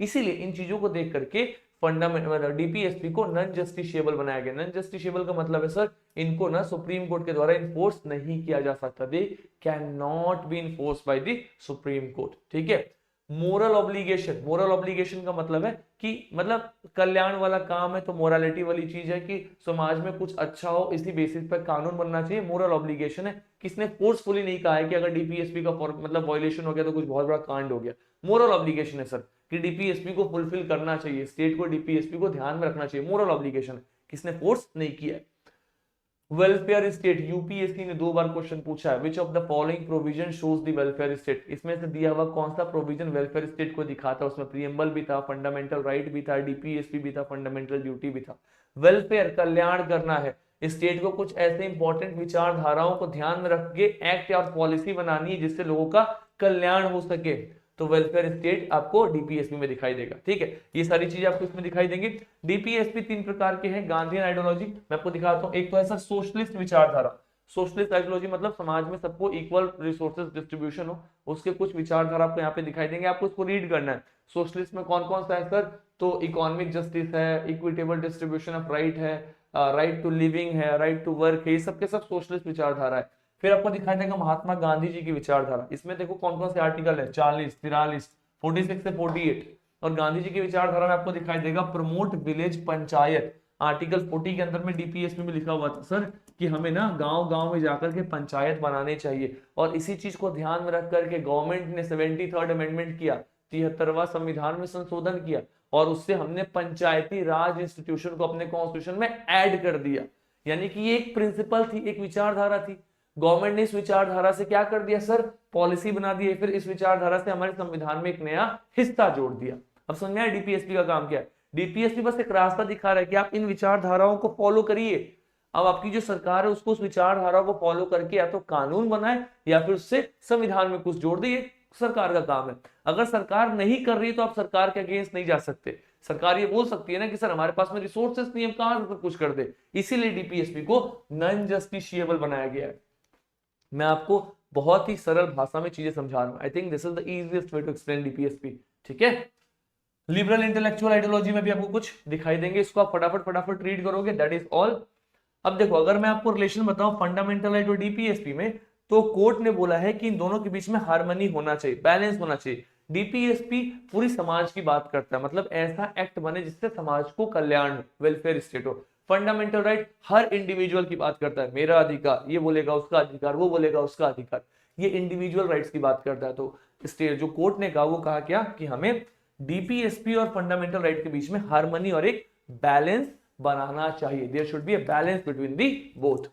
इसीलिए इन चीजों को देख करके फंडामेंटल डीपीएसपी को नॉन जस्टिशिएबल बनाया गया। नॉन जस्टिशिएबल का मतलब है सर इनको ना सुप्रीम कोर्ट के द्वारा इन्फोर्स नहीं किया जा सकता, they can not B enforce by the supreme court. ठीक है। मोरल ऑब्लिगेशन, मोरल ऑब्लिगेशन का मतलब है कि मतलब कल्याण वाला काम है, तो मोरालिटी वाली चीज है कि समाज में कुछ अच्छा हो, इसी बेसिस पर कानून बनना चाहिए, मोरल ऑब्लिगेशन है। किसने फोर्सफुली नहीं कहा है कि अगर डीपीएसपी का मतलब वायलेशन हो गया तो कुछ बहुत बड़ा कांड हो गया। मोरल ऑब्लिगेशन है सर कि डीपीएसपी को फुलफिल करना चाहिए, स्टेट को डीपीएसपी को ध्यान में रखना चाहिए, मोरल ऑब्लिगेशन। किसने फोर्स नहीं किया है। वेलफेयर स्टेट, यूपीएससी ने 2 बार क्वेश्चन पूछा है, which of the following provision shows the welfare state. इसमें से दिया हुआ कौन सा प्रोविजन वेलफेयर स्टेट को दिखाता है। उसमें प्रीएम्बल भी था, फंडामेंटल राइट भी था, डीपीएसपी भी था, फंडामेंटल ड्यूटी भी था। वेलफेयर कल्याण करना है, स्टेट को कुछ ऐसे इंपॉर्टेंट विचारधाराओं को ध्यान में रख के एक्ट या पॉलिसी बनानी है जिससे लोगों का कल्याण हो सके, तो वेलफेयर स्टेट आपको डीपीएसपी में दिखाई देगा। ठीक है, ये सारी चीजें आपको इसमें दिखाई देंगी। डीपीएसपी 3 प्रकार के हैं। गांधीयन आइडियोलॉजी मैं आपको दिखाता हूँ। एक तो ऐसा सोशलिस्ट विचारधारा, सोशलिस्ट आइडियोलॉजी मतलब समाज में सबको इक्वल रिसोर्सेज डिस्ट्रीब्यूशन हो, उसके कुछ विचारधारा आपको यहाँ पे दिखाई देंगे, आपको उसको रीड करना है। सोशलिस्ट में कौन कौन सा है सर, तो इकोनॉमिक जस्टिस है, इक्विटेबल डिस्ट्रीब्यूशन ऑफ राइट है, राइट टू लिविंग है, राइट टू वर्क है, ये सबके सब सोशलिस्ट विचारधारा है। फिर आपको दिखाई देगा महात्मा गांधी जी की विचारधारा। इसमें देखो कौन कौन से आर्टिकल है, 40, 43, 46 से 48। और गांधी जी की विचारधारा में आपको दिखाई देगा प्रमोट विलेज पंचायत। आर्टिकल 40 के अंदर में डीपीएसपी में लिखा हुआ था सर कि हमें ना गांव गांव में जाकर के पंचायत बनाने चाहिए, और इसी चीज को ध्यान में रख करके गवर्नमेंट ने 73rd अमेंडमेंट किया, 73वां संविधान में संशोधन किया, और उससे हमने पंचायती राज इंस्टीट्यूशन को अपने कॉन्स्टिट्यूशन में ऐड कर दिया। यानी कि ये एक प्रिंसिपल थी, एक विचारधारा थी। गवर्नमेंट ने इस विचारधारा से क्या कर दिया सर, पॉलिसी बना दी है, फिर इस विचारधारा से हमारे संविधान में एक नया हिस्सा जोड़ दिया। अब समझ में आया डीपीएसपी का काम क्या है। डीपीएसपी बस एक रास्ता दिखा रहा है कि आप इन विचारधाराओं को फॉलो करिए। अब आपकी जो सरकार है उसको उस विचारधारा को फॉलो करके या तो कानून बनाए या फिर उससे संविधान में कुछ जोड़ दे, सरकार का काम है। अगर सरकार नहीं कर रही तो आप सरकार के अगेंस्ट नहीं जा सकते। सरकार ये बोल सकती है ना कि सर हमारे पास में रिसोर्सेस नहीं है, कहां से कुछ कर दे। इसीलिए डीपीएसपी को नॉन जस्टिशिएबल बनाया गया है। मैं आपको बहुत ही सरल भाषा में चीजें समझा रहा हूं। I think this is the easiest way to explain DPSP. ठीक है। लिबरल इंटेलेक्चुअल आइडियोलॉजी में भी आपको कुछ दिखाई देंगे, इसको आप फटाफट फटाफट रीड करोगे, दैट इज ऑल। अब देखो अगर मैं आपको रिलेशन बताऊं फंडामेंटल राइट और डीपीएसपी में, तो कोर्ट ने बोला है कि इन दोनों के बीच में हार्मनी होना चाहिए, बैलेंस होना चाहिए। डीपीएसपी पूरी समाज की बात करता है, मतलब ऐसा एक्ट बने जिससे समाज को कल्याण हो, वेलफेयर स्टेट हो। फंडामेंटल राइट हर इंडिविजुअल की बात करता है, मेरा अधिकार, ये बोलेगा उसका अधिकार, वो बोलेगा उसका अधिकार, ये इंडिविजुअल राइट्स की बात करता है। तो स्टेट जो कोर्ट ने कहा वो कहा क्या कि हमें डीपीएसपी और फंडामेंटल राइट के बीच में हार्मनी और एक बैलेंस बनाना चाहिए। There should be a balance between the both.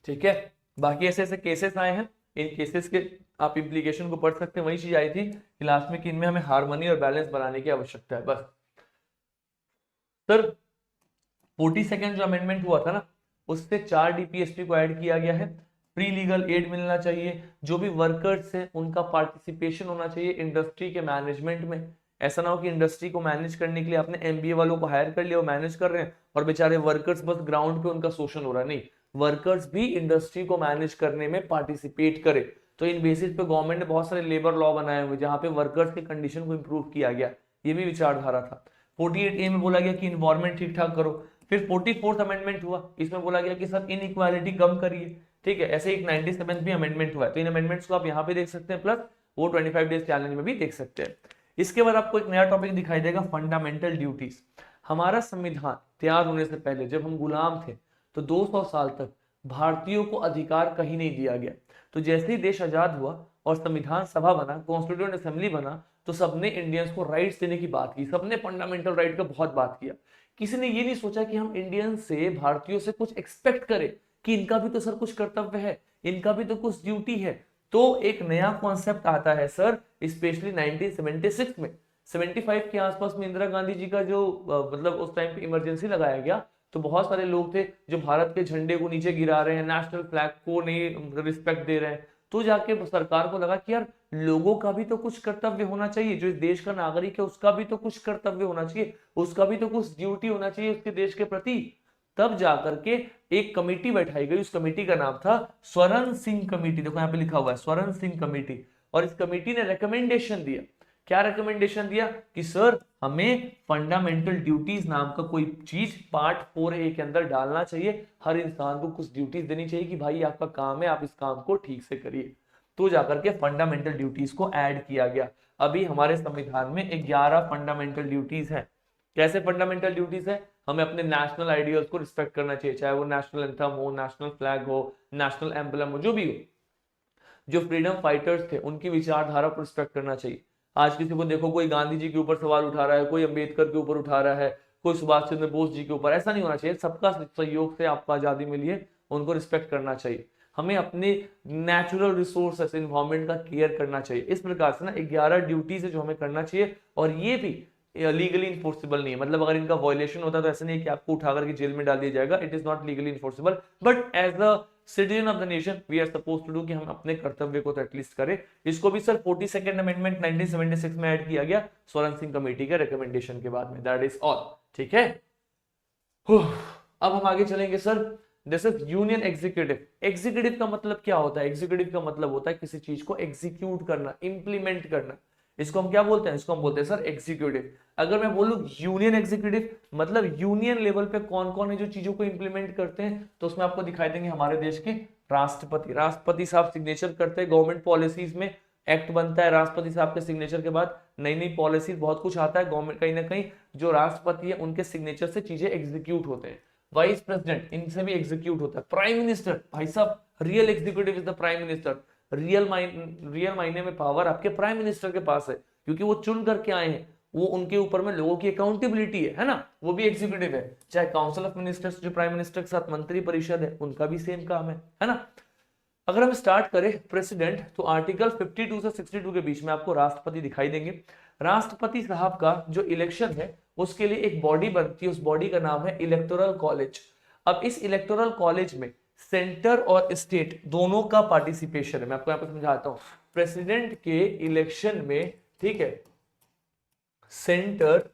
ठीक है। बाकी ऐसे ऐसे केसेस आए हैं, इन केसेस के आप इंप्लीकेशन को पढ़ सकते हैं। वही चीज आई थी कि लास्ट में कि इनमें हमें हार्मनी और बैलेंस बनाने की आवश्यकता है, बस। सर 42nd जो अमेंडमेंट हुआ था ना, उससे 4 डीपीएसपी को ऐड किया गया है। प्री लीगल एड मिलना चाहिए, जो भी वर्कर्स हैं उनका पार्टिसिपेशन होना चाहिए इंडस्ट्री के मैनेजमेंट में। ऐसा ना हो कि इंडस्ट्री को मैनेज करने के लिए आपने एमबीए वालों को हायर कर लिया, वो मैनेज कर रहे हैं और बेचारे वर्कर्स बस ग्राउंड पे उनका शोषण हो रहा है। नहीं, वर्कर्स भी इंडस्ट्री को मैनेज करने में पार्टिसिपेट करे। तो इन बेसिस पे गवर्नमेंट ने बहुत सारे लेबर लॉ बनाए हुए जहां पे वर्कर्स की कंडीशन को इंप्रूव किया गया, ये भी विचारधारा था। 48A में बोला गया कि इन्वायरमेंट ठीक ठाक करो। फिर 44th अमेंडमेंट हुआ, इसमें बोला गया कि सर इनइक्वालिटी कम करिए। ठीक है, ऐसे एक 97th भी अमेंडमेंट हुआ है। तो इन अमेंडमेंट्स को आप यहाँ पे देख सकते हैं, प्लस वो 25 डेज चैलेंज में भी देख सकते हैं। इसके बाद आपको एक नया टॉपिक दिखाई देगा, फंडामेंटल ड्यूटीज। हमारा संविधान तैयार होने से पहले जब हम गुलाम थे तो 200 साल तक भारतीयों को अधिकार कहीं नहीं दिया गया। तो जैसे ही देश आजाद हुआ और संविधान सभा बना, कॉन्स्टिट्यूएंट असेंबली बना, तो सबने इंडियंस को राइट्स देने की बात की, सबने फंडामेंटल राइट का बहुत बात किया। किसी ने ये नहीं सोचा कि हम इंडियंस से, भारतीयों से कुछ एक्सपेक्ट करें कि इनका भी तो सर कुछ कर्तव्य है, इनका भी तो कुछ ड्यूटी है। तो एक नया कॉन्सेप्ट आता है सर, स्पेशली 1976 में 75 के आसपास में इंदिरा गांधी जी का जो मतलब उस टाइम पे इमरजेंसी लगाया गया, तो बहुत सारे लोग थे जो भारत के झंडे को नीचे गिरा रहे हैं, नेशनल फ्लैग को नहीं रिस्पेक्ट दे रहे हैं। तो जाके सरकार को लगा कि यार लोगों का भी तो कुछ कर्तव्य होना चाहिए, जो इस देश का नागरिक है उसका भी तो कुछ कर्तव्य होना चाहिए, उसका भी तो कुछ ड्यूटी होना चाहिए उसके देश के प्रति। तब जाकर के एक कमेटी बैठाई गई, उस कमेटी का नाम था स्वरण सिंह कमेटी। देखो यहाँ पे लिखा हुआ है स्वरण सिंह कमेटी। और इस कमेटी ने रिकमेंडेशन दिया, क्या रिकमेंडेशन दिया कि सर हमें फंडामेंटल ड्यूटीज नाम का कोई चीज पार्ट 4A के अंदर डालना चाहिए, हर इंसान को कुछ ड्यूटीज देनी चाहिए कि भाई आपका काम है, आप इस काम को ठीक से करिए। तो जाकर के फंडामेंटल ड्यूटीज को ऐड किया गया। अभी हमारे संविधान में 11 फंडामेंटल ड्यूटीज है। कैसे फंडामेंटल ड्यूटीज है? हमें अपने नेशनल आइडियल्स को रिस्पेक्ट करना चाहिए, चाहे वो नेशनल एंथम हो, नेशनल फ्लैग हो, नेशनल एम्बलम हो, जो भी हो। जो फ्रीडम फाइटर्स थे उनकी विचारधारा को रिस्पेक्ट करना चाहिए। आज किसी को देखो कोई गांधी जी के ऊपर सवाल उठा रहा है, कोई अंबेडकर के ऊपर उठा रहा है, कोई सुभाष चंद्र बोस जी के ऊपर, ऐसा नहीं होना चाहिए। सबका सहयोग से आपको आजादी मिली है, उनको रिस्पेक्ट करना चाहिए। हमें अपने नेचुरल रिसोर्सेस इन्वायरमेंट का केयर करना चाहिए। इस प्रकार से ना 11 ड्यूटीज है जो हमें करना चाहिए, और ये भी लीगली इन्फोर्सेबल नहीं है। मतलब अगर इनका वायलेशन होता है तो ऐसा नहीं है कि आपको उठा करके जेल में डाल दिया जाएगा, it is not legally enforceable, but as a citizen of the nation we are suppose to do कि हम अपने कर्तव्य को तो एटलीस्ट करें। इसको भी सर 42nd अमेंडमेंट 1976 में ऐड किया गया स्वरण सिंह कमेटी के रिकमेंडेशन के बाद में। That is all. ठीक है, अब हम आगे चलेंगे sir. This is union executive. Executive का मतलब क्या होता है? एग्जीक्यूटिव का मतलब होता है किसी चीज को एग्जीक्यूट करना, इंप्लीमेंट करना। इसको हम क्या बोलते हैं? इसको हम बोलते हैं सर एग्जीक्यूटिव। अगर मैं बोलूं यूनियन एग्जीक्यूटिव, मतलब यूनियन लेवल पे कौन कौन है जो चीजों को इंप्लीमेंट करते हैं, तो उसमें आपको दिखाई देंगे हमारे देश के राष्ट्रपति। राष्ट्रपति साहब सिग्नेचर करते हैं गवर्नमेंट पॉलिसीज में, एक्ट बनता है राष्ट्रपति साहब के सिग्नेचर के बाद, नई नई पॉलिसी बहुत कुछ आता है गवर्नमेंट। कहीं ना कहीं जो राष्ट्रपति है उनके सिग्नेचर से चीजें एग्जीक्यूट होते हैं। वाइस प्रेसिडेंट, इनसे भी एग्जीक्यूट होता है। प्राइम मिनिस्टर, भाई साहब real executive is the prime minister. Real मायने में पावर आपके प्राइम मिनिस्टर के पास है, क्योंकि वो चुन करके आए हैं, वो उनके ऊपर में लोगों की अकाउंटेबिलिटी है ना, वो भी एग्जीक्यूटिव है। चाहे काउंसिल ऑफ मिनिस्टर्स जो प्राइम मिनिस्टर के साथ मंत्री परिषद है, उनका भी सेम काम है ना। अगर हम स्टार्ट करें प्रेसिडेंट, तो आर्टिकल 52 से 62 के बीच में आपको राष्ट्रपति दिखाई देंगे। राष्ट्रपति साहब का जो इलेक्शन है उसके लिए एक बॉडी बनती है, उस बॉडी का नाम है इलेक्टोरल कॉलेज। अब इस इलेक्टोरल कॉलेज में सेंटर और स्टेट दोनों का पार्टिसिपेशन है। मैं आपको यहाँ पे समझाता हूं। प्रेसिडेंट के इलेक्शन में, ठीक है, सेंटर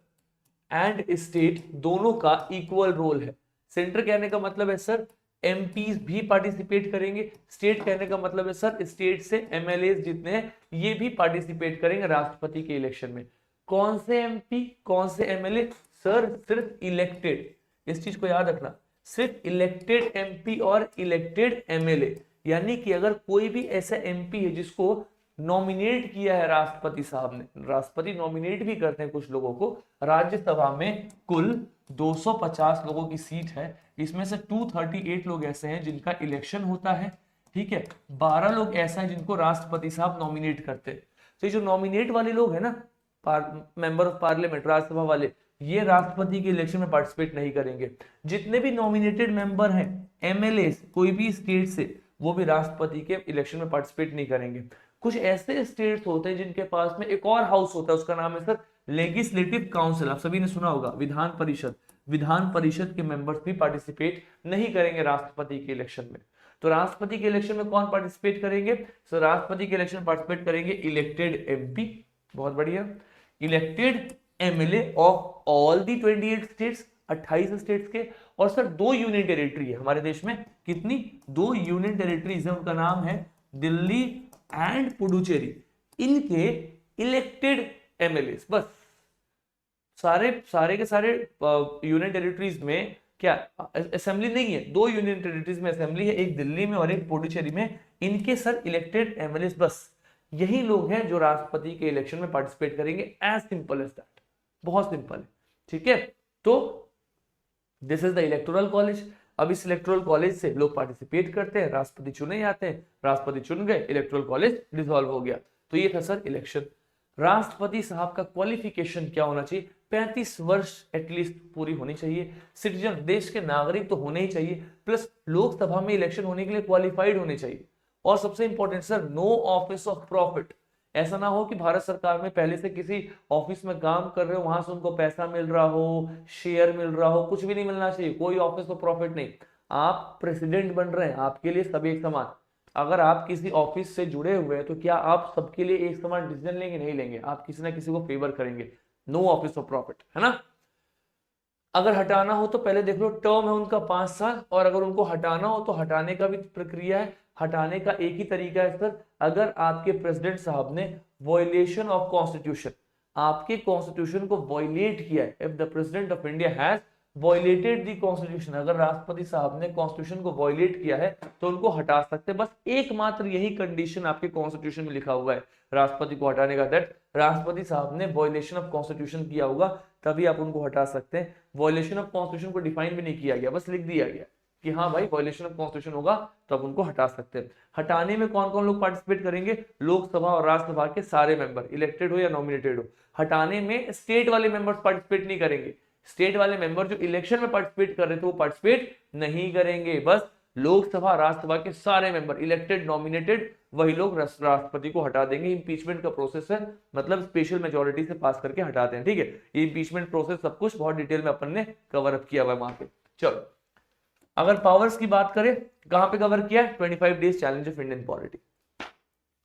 एंड स्टेट दोनों का इक्वल रोल है। सेंटर कहने का मतलब है सर एमपीज भी पार्टिसिपेट करेंगे, स्टेट कहने का मतलब है सर स्टेट से एमएलए जितने हैं ये भी पार्टिसिपेट करेंगे राष्ट्रपति के इलेक्शन में। कौन से एमपी, कौन से एमएलए? सर सिर्फ इलेक्टेड, इस चीज को याद रखना, सिर्फ इलेक्टेड एमपी और इलेक्टेड एमएलए। यानी कि अगर कोई भी ऐसा एमपी है जिसको नॉमिनेट किया है राष्ट्रपति साहब ने, राष्ट्रपति नॉमिनेट भी करते हैं कुछ लोगों को, राज्यसभा में कुल 250 लोगों की सीट है, इसमें से 238 लोग ऐसे हैं जिनका इलेक्शन होता है, ठीक है, 12 लोग ऐसा है जिनको राष्ट्रपति साहब नॉमिनेट करते हैं। तो ये जो नॉमिनेट वाले लोग हैं ना, मेंबर ऑफ पार्लियामेंट, राज्यसभा वाले, ये राष्ट्रपति के इलेक्शन में पार्टिसिपेट नहीं करेंगे। जितने भी नॉमिनेटेड मेंबर हैं एमएलए कोई भी स्टेट से, वो भी राष्ट्रपति के इलेक्शन में पार्टिसिपेट नहीं करेंगे। कुछ ऐसे स्टेट्स होते हैं जिनके पास में एक और हाउस होता है, उसका नाम है सर लेजिस्लेटिव काउंसिल। आप सभी ने सुना होगा विधान परिषद। विधान परिषद के मेंबर्स भी पार्टिसिपेट नहीं करेंगे राष्ट्रपति के इलेक्शन में। तो राष्ट्रपति के इलेक्शन में कौन पार्टिसिपेट करेंगे? सर राष्ट्रपति के इलेक्शन में पार्टिसिपेट करेंगे इलेक्टेड एमपी, बहुत बढ़िया, elected MLA of all the 28 states, 28 states के, और सर 2 यूनियन टेरिटरी है हमारे देश में। कितनी? 2 यूनियन टेरिटरीज है, उनका नाम है दिल्ली एंड पुडुचेरी। इनके इलेक्टेड एमएलए, बस सारे के सारे यूनियन टेरिटरीज में क्या असेंबली नहीं है? 2 यूनियन टेरिटरीज में असेंबली है, एक दिल्ली में और एक पुडुचेरी में। इनके सर इलेक्टेड एमएलए, बस यही लोग हैं जो राष्ट्रपति के इलेक्शन में पार्टिसिपेट करेंगे। एज सिंपल एज दैट, बहुत सिंपल है, ठीक है। तो this is the electoral college. अब इस इलेक्टोरल कॉलेज से लोग पार्टिसिपेट करते हैं, राष्ट्रपति चुने जाते हैं, राष्ट्रपति चुन गए, इलेक्टोरल कॉलेज डिसॉल्व हो गया। तो ये था सर इलेक्शन। राष्ट्रपति साहब का क्वालिफिकेशन क्या होना चाहिए? 35 वर्ष एटलीस्ट पूरी होनी चाहिए, सिटीजन, देश के नागरिक तो होने ही चाहिए, प्लस लोकसभा में इलेक्शन होने के लिए क्वालिफाइड होने चाहिए। और सबसे important sir, no office of profit. ऐसा ना हो कि भारत सरकार में पहले से किसी ऑफिस में काम कर रहे हो, वहां से उनको पैसा मिल रहा हो, शेयर मिल रहा हो, कुछ भी नहीं मिलना चाहिए, कोई ऑफिस को प्रॉफिट नहीं। आप प्रेसिडेंट बन रहे हैं, आपके लिए सभी एक समान। अगर आप किसी ऑफिस से जुड़े हुए हैं तो क्या आप सबके लिए एक समान डिसीजन लेंगे? नहीं लेंगे, आप किसी ना किसी को फेवर करेंगे। नो ऑफिस ऑफ प्रॉफिट, है ना। अगर हटाना हो तो पहले देख लो, टर्म है उनका 5 साल, और अगर उनको हटाना हो तो हटाने का भी प्रक्रिया है। हटाने का एक ही तरीका है सर, अगर आपके प्रेसिडेंट साहब ने वॉयलेशन ऑफ कॉन्स्टिट्यूशन, आपके कॉन्स्टिट्यूशन को वॉयलेट किया है, if the president of India has violated the constitution, अगर राष्ट्रपति साहब ने कॉन्स्टिट्यूशन को वॉयलेट किया है तो उनको हटा सकते हैं। बस एकमात्र यही कंडीशन आपके कॉन्स्टिट्यूशन में लिखा हुआ है राष्ट्रपति को हटाने का, दैट राष्ट्रपति साहब ने वॉयलेशन ऑफ कॉन्स्टिट्यूशन किया होगा, तभी आप उनको हटा सकते हैं। वॉयलेशन ऑफ कॉन्स्टिट्यूशन को डिफाइन भी नहीं किया गया, बस लिख दिया गया कि हाँ भाई वॉयलेशन ऑफ कॉन्स्टिट्यूशन होगा तो आप उनको हटा सकते हैं। हटाने में कौन कौन लोग पार्टिसिपेट करेंगे? लोकसभा और राज्यसभा के सारे मेंबर, इलेक्टेड हो या नॉमिनेटेड हो। हटाने में स्टेट वाले मेंबर्स पार्टिसिपेट नहीं करेंगे, स्टेट वाले मेंबर जो इलेक्शन में पार्टिसिपेट कर रहे थे वो पार्टिसिपेट नहीं करेंगे। बस लोकसभा राज्यसभा के सारे मेंबर, इलेक्टेड नॉमिनेटेड, वही लोग राष्ट्रपति को हटा देंगे। इंपीचमेंट का प्रोसेस है, मतलब स्पेशल मेजोरिटी से पास करके हटाते हैं, ठीक है। ये इंपीचमेंट प्रोसेस सब कुछ बहुत डिटेल में अपन ने कवर अप किया हुआ है वहां पे। चलो, अगर पावर्स की बात करें, कहां पे कवर किया है? 25 days challenge of Indian polity.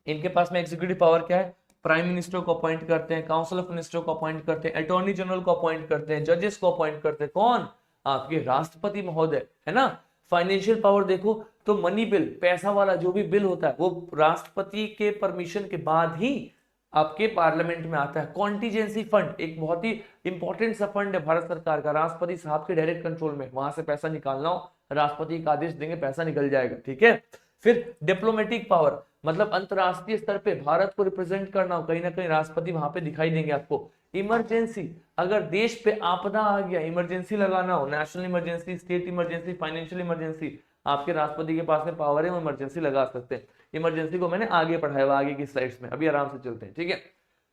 इनके पास में एग्जीक्यूटिव पावर क्या है? प्राइम मिनिस्टर को अपॉइंट करते हैं, काउंसिल ऑफ मिनिस्टर को अपॉइंट करते हैं, अटॉर्नी जनरल को अपॉइंट करते हैं, जजेस को अपॉइंट करते हैं, कौन? आपके राष्ट्रपति महोदय, है ना। फाइनेंशियल पावर देखो तो मनी बिल, पैसा वाला जो भी बिल होता है वो राष्ट्रपति के परमिशन के बाद ही आपके पार्लियामेंट में आता है। कॉन्टीजेंसी फंड एक बहुत ही इंपॉर्टेंट सा फंड है भारत सरकार का, राष्ट्रपति साहब के डायरेक्ट कंट्रोल में, वहां से पैसा निकालना हो राष्ट्रपति का आदेश देंगे, पैसा निकल जाएगा, ठीक है। फिर डिप्लोमेटिक पावर, मतलब अंतरराष्ट्रीय स्तर पे भारत को रिप्रेजेंट करना हो, कहीं ना कहीं राष्ट्रपति वहां पे दिखाई देंगे आपको। इमरजेंसी, अगर देश पे आपदा आ गया, इमरजेंसी लगाना हो, national emergency, state emergency, financial emergency, आपके राष्ट्रपति के पास में पावर है, वो इमरजेंसी लगा सकते हैं। इमरजेंसी को मैंने आगे पढ़ाया हुआ, आगे की स्लाइड्स में, अभी आराम से चलते हैं, ठीक है।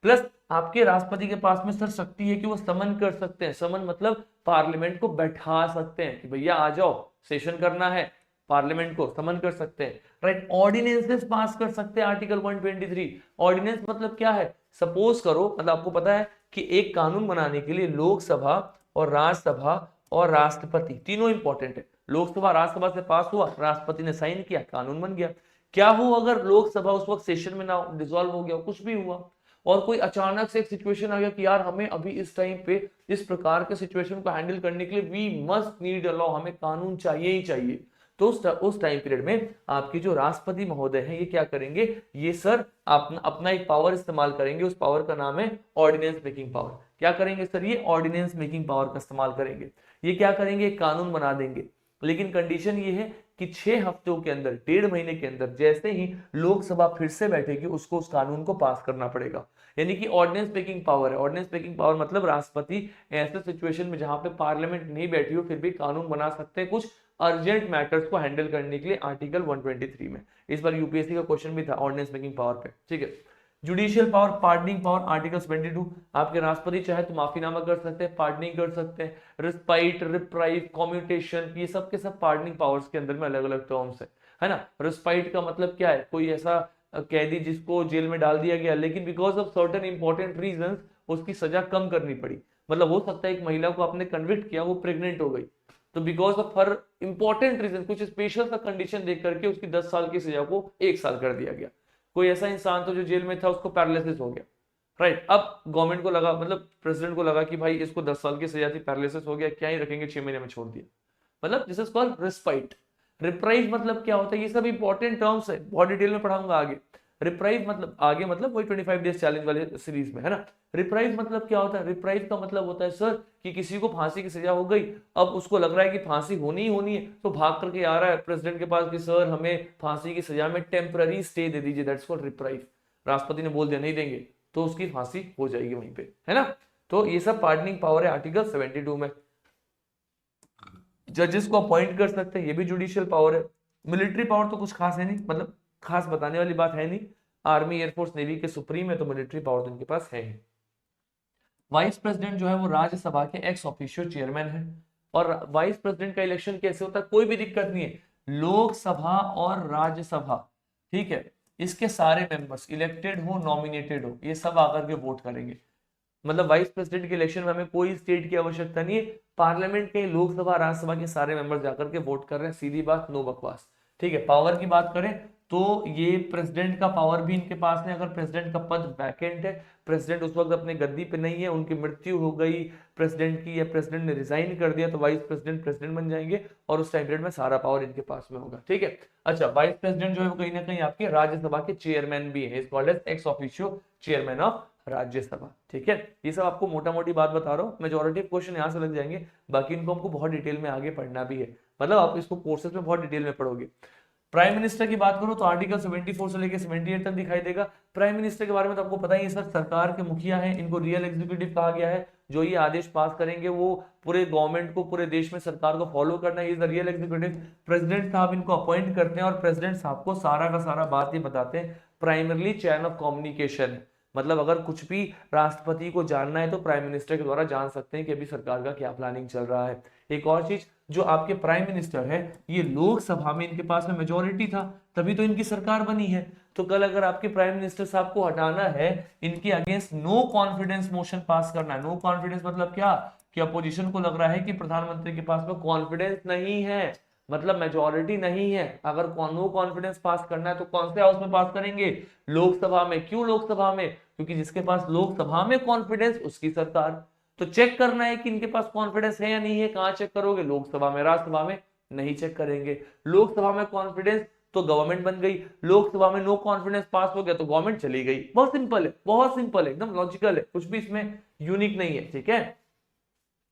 प्लस आपके राष्ट्रपति के पास में सर शक्ति है कि वो समन कर सकते हैं। समन मतलब पार्लियामेंट को बैठा सकते हैं कि भैया आ जाओ, सेशन करना है, पार्लियामेंट को समन कर सकते हैं, राइट। ऑर्डिनेंसेस पास कर सकते हैं, आर्टिकल 123। ऑर्डिनेंस मतलब क्या है? सपोज करो, मतलब आपको पता है कि एक कानून बनाने के लिए लोकसभा और राज्यसभा और राष्ट्रपति तीनों इंपॉर्टेंट है। लोकसभा राज्यसभा से पास हुआ, राष्ट्रपति ने साइन किया, कानून बन गया। क्या हो अगर लोकसभा उस वक्त सेशन में ना, डिसॉल्व हो गया, कुछ भी हुआ, और कोई अचानक से एक सिचुएशन आ गया कि यार हमें अभी इस टाइम पे इस प्रकार के सिचुएशन को हैंडल करने के लिए we must need a law, हमें कानून चाहिए ही चाहिए, तो उस टाइम पीरियड में आपके जो राष्ट्रपति महोदय हैं ये क्या करेंगे? ये सर अपना एक पावर इस्तेमाल करेंगे, उस पावर का नाम है ऑर्डिनेंस मेकिंग पावर। क्या करेंगे सर? ये ऑर्डिनेंस मेकिंग पावर का इस्तेमाल करेंगे। ये क्या करेंगे? कानून बना देंगे, लेकिन कंडीशन ये है कि 6 हफ्तों के अंदर, 1.5 महीने के अंदर, जैसे ही लोकसभा फिर से बैठेगी उसको उस कानून को पास करना पड़ेगा। यानी कि ऑर्डिनेंस मेकिंग पावर है। ऑर्डिनेंस मेकिंग पावर मतलब राष्ट्रपति ऐसे सिचुएशन में जहां पे पार्लियामेंट नहीं बैठी हो फिर भी कानून बना सकते हैं, कुछ अर्जेंट मैटर्स को हैंडल करने के लिए, आर्टिकल 123 में। इस बार यूपीएससी का क्वेश्चन भी था ऑर्डिनेंस मेकिंग पावर पे, ठीक है। Judicial power, pardoning power, article 22, आपके राष्ट्रपति चाहे तो माफीनामा कर सकते हैं, पार्डनिंग कर सकते हैं, रिस्पाइट, रिप्राइव, कम्यूटेशन, ये सब के सब पार्डनिंग पावर्स के अंदर में अलग अलग टर्म्स है ना। रिस्पाइट का मतलब क्या है? कोई ऐसा कैदी जिसको जेल में डाल दिया गया लेकिन because of certain important reasons उसकी सजा कम करनी पड़ी, मतलब हो सकता है एक महिला को आपने कन्विक्ट किया, वो प्रेग्नेंट हो गई, तो because of her important reason, कुछ स्पेशल सा कंडीशन देख करके उसकी 10 साल की सजा को 1 साल कर दिया गया। कोई ऐसा इंसान था जो जेल में था, उसको पैरालिसिस हो गया, राइट। अब गवर्नमेंट को लगा, मतलब प्रेसिडेंट को लगा कि भाई इसको 10 साल की सजा थी, पैरालिसिस हो गया, क्या ही रखेंगे, 6 महीने में छोड़ दिया, मतलब this is called respite. Reprieve मतलब क्या होता है? ये सब इंपॉर्टेंट टर्म्स है, बहुत डिटेल में पढ़ाऊंगा आगे। रिप्राइव मतलब आगे, मतलब वही 25 डेज चैलेंज वाले सीरीज में, है ना। रिप्राइव मतलब क्या होता है? रिप्राइव का मतलब होता है सर कि किसी को फांसी की सजा हो गई, अब उसको लग रहा है कि फांसी होनी ही होनी है, तो भाग करके आ रहा है प्रेसिडेंट के पास कि सर हमें फांसी की सजा में टेम्पररी स्टे दे दीजिए, दैट्स कॉल्ड रिप्राइव। राष्ट्रपति ने बोल दिया नहीं देंगे तो उसकी फांसी हो जाएगी वहीं पे, है ना। तो ये सब पार्डनिंग पावर है आर्टिकल 72 में। जजेस को अपॉइंट कर सकते हैं, ये भी जुडिशियल पावर है। मिलिट्री पावर तो कुछ खास है नहीं, मतलब खास बताने वाली बात है नहीं, आर्मी, एयरफोर्स, नेवी के सुप्रीम है, तो मिलिट्री पावर तो इनके पास है ही। वाइस प्रेसिडेंट जो है वो राज्यसभा के एक्स ऑफिशियो चेयरमैन है। और वाइस प्रेसिडेंट का इलेक्शन कैसे होता है? कोई भी दिक्कत नहीं है, लोकसभा और राज्यसभा, ठीक है, इसके सारे मेंबर्स इलेक्टेड हो नॉमिनेटेड हो ये सब आकर के वोट करेंगे। मतलब वाइस प्रेसिडेंट के इलेक्शन में हमें कोई स्टेट की आवश्यकता नहीं है, पार्लियामेंट के लोकसभा राज्यसभा के सारे मेंबर जाकर के वोट कर रहे हैं, सीधी बात, नो बकवास। ठीक है, पावर की बात करें तो ये प्रेसिडेंट का पावर भी इनके पास है। अगर प्रेसिडेंट का पद वैकेंट है, प्रेसिडेंट उस वक्त अपने गद्दी पे नहीं है, उनकी मृत्यु हो गई प्रेसिडेंट की, या प्रेसिडेंट ने रिजाइन कर दिया, तो वाइस प्रेसिडेंट प्रेसिडेंट बन जाएंगे और उस टाइम पीरियड में सारा पावर इनके पास में होगा। ठीक है, अच्छा, वाइस प्रेसिडेंट जो है वो कहीं ना कहीं आपके राज्यसभा के चेयरमैन भी है, is called as ex officio chairman of Rajya Sabha. ठीक है, ये सब आपको मोटा मोटी बात बता रहा हूँ, मेजोरिटी क्वेश्चन यहाँ से लग जाएंगे, बाकी इनको हमको बहुत डिटेल में आगे पढ़ना भी है, मतलब आप इसको कोर्सेज में बहुत डिटेल में पढ़ोगे। प्राइम मिनिस्टर की बात करो तो आर्टिकल 74 से लेकर 78 तक दिखाई देगा। प्राइम मिनिस्टर के बारे में तो आपको पता ही है सर, सरकार के मुखिया हैं, इनको रियल एग्जीक्यूटिव कहा गया है। जो ये आदेश पास करेंगे वो पूरे गवर्नमेंट को, पूरे देश में सरकार को फॉलो करना है, is the real executive. President साहब इनको अपॉइंट करते हैं और प्रेसिडेंट साहब को सारा का सारा बात ये बताते हैं। प्राइमरली चैन ऑफ कम्युनिकेशन, मतलब अगर कुछ भी राष्ट्रपति को जानना है तो प्राइम मिनिस्टर के द्वारा जान सकते हैं कि अभी सरकार का क्या प्लानिंग चल रहा है। एक और चीज, जो आपके प्राइम मिनिस्टर है ये लोकसभा में इनके पास में मेजोरिटी था, तभी तो इनकी सरकार बनी है। तो कल अगर आपके प्राइम मिनिस्टर साहब को हटाना है, इनके against no confidence motion pass करना है। नो कॉन्फिडेंस मतलब क्या, कि अपोजिशन को लग रहा है कि प्रधानमंत्री के पास में कॉन्फिडेंस नहीं है, मतलब मेजोरिटी नहीं है। अगर नो कॉन्फिडेंस पास करना है तो कौन से हाउस में पास करेंगे, लोकसभा में। क्यों लोकसभा में, क्योंकि जिसके पास लोकसभा में कॉन्फिडेंस उसकी सरकार। तो चेक करना है कि इनके पास कॉन्फिडेंस है या नहीं है, कहां चेक करोगे, लोकसभा में। राज्यसभा में नहीं चेक करेंगे। लोकसभा में कॉन्फिडेंस तो गवर्नमेंट बन गई, लोकसभा में नो कॉन्फिडेंस पास हो गया तो गवर्नमेंट चली गई। बहुत सिंपल है, बहुत सिंपल है, एकदम लॉजिकल है, कुछ भी इसमें यूनिक नहीं है। ठीक है,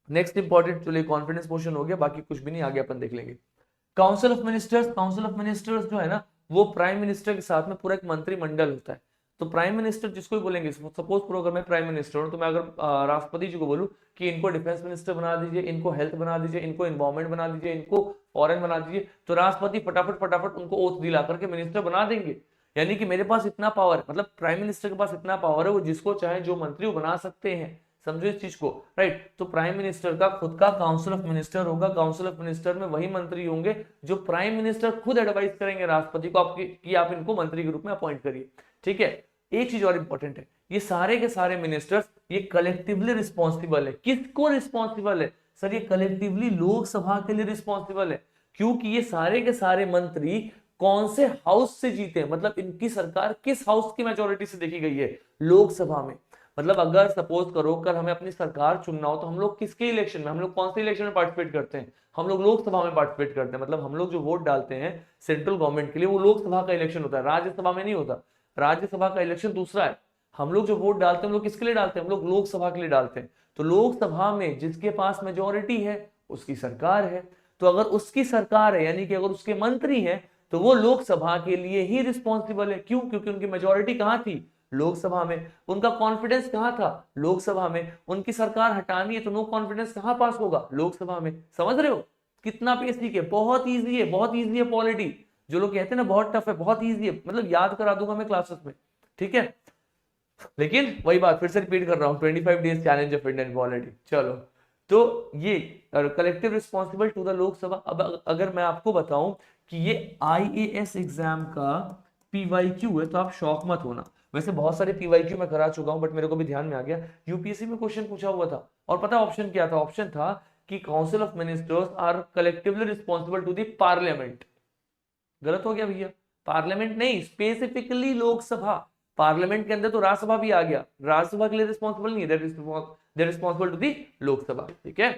नेक्स्ट इंपॉर्टेंट, चलिए कॉन्फिडेंस क्वेश्चन हो गया, बाकी कुछ भी नहीं, आगे अपन देख लेंगे। Council of ministers, council of ministers जो है ना वो प्राइम मिनिस्टर के साथ में पूरा एक मंत्रिमंडल होता है। तो प्राइम मिनिस्टर जिसको भी बोलेंगे, सपोज करो अगर मैं प्राइम मिनिस्टर हूं तो मैं अगर राष्ट्रपति जी को बोलूं कि इनको डिफेंस मिनिस्टर बना दीजिए, इनको हेल्थ बना दीजिए, इनको एनवायरमेंट बना दीजिए, इनको फॉरेन बना दीजिए, तो राष्ट्रपति फटाफट फटाफट उनको ओथ दिला करके मिनिस्टर बना देंगे। यानी कि मेरे पास इतना पावर, मतलब प्राइम मिनिस्टर के पास इतना पावर है, वो जिसको चाहे जो मंत्री वो बना सकते हैं। समझो इस चीज को, राइट। तो प्राइम मिनिस्टर का खुद का काउंसिल ऑफ मिनिस्टर होगा। काउंसिल ऑफ मिनिस्टर में वही मंत्री होंगे जो प्राइम मिनिस्टर खुद एडवाइस करेंगे राष्ट्रपति को आपकी कि आप इनको मंत्री के रूप में अपॉइंट करिए। ठीक है, एक चीज और इंपॉर्टेंट है, ये सारे के सारे मिनिस्टर्स ये कलेक्टिवली रिस्पॉन्सिबल है। किसको रिस्पॉन्सिबल है सर, ये कलेक्टिवली लोकसभा के लिए रिस्पॉन्सिबल है, क्योंकि ये सारे के सारे मंत्री कौन से हाउस से जीते हैं, मतलब इनकी सरकार किस हाउस की मेजोरिटी से देखी गई है, लोकसभा में। मतलब अगर सपोज करो कल हमें अपनी सरकार चुनना हो तो हम लोग किसके इलेक्शन में, हम लोग कौन से इलेक्शन में पार्टिसिपेट करते हैं, हम लोग लोकसभा में पार्टिसिपेट करते हैं। मतलब हम लोग जो वोट डालते हैं सेंट्रल गवर्नमेंट के लिए वो लोकसभा का इलेक्शन होता है, राज्यसभा में नहीं होता। राज्यसभा का इलेक्शन दूसरा है। हम लोग जो वोट डालते हैं हम लोग किसके लिए डालते हैं, हम लोग लोकसभा के लिए डालते हैं। तो लोकसभा में जिसके पास मेजोरिटी है उसकी सरकार है। तो अगर उसकी सरकार है यानी कि अगर उसके मंत्री हैं तो वो लोकसभा के लिए ही रिस्पॉन्सिबल है। क्यों, क्योंकि उनकी मेजोरिटी कहां थी, लोकसभा में। उनका कॉन्फिडेंस कहां था, लोकसभा में। उनकी सरकार हटानी है तो नो कॉन्फिडेंस कहां पास होगा, लोकसभा में। समझ रहे हो कितना बेसिक है, बहुत इजी है, बहुत इजी है पॉलिटी। जो लोग कहते हैं ना बहुत टफ है, बहुत इजी है, मतलब याद करा दूंगा मैं क्लासेस में। ठीक है, लेकिन वही बात फिर से रिपीट कर रहा हूं, 25 days challenge of Indian polity. चलो, तो ये collective responsible to the Lok Sabha. अब अगर मैं आपको बताऊं कि ये IAS एग्जाम का PYQ है तो आप शॉक मत होना। वैसे बहुत सारे PYQ मैं करा चुका हूं, बट मेरे को भी ध्यान में आ गया यूपीएससी में क्वेश्चन पूछा हुआ था। और पता ऑप्शन क्या था, ऑप्शन था कि council of ministers are collectively responsible to the parliament. गलत हो गया भैया, पार्लियामेंट नहीं, स्पेसिफिकली लोकसभा। पार्लियामेंट के अंदर तो राज्यसभा भी आ गया, राज्यसभा के लिए रिस्पॉन्सिबल नहीं है, that responsible to the Lok Sabha. ठीक है,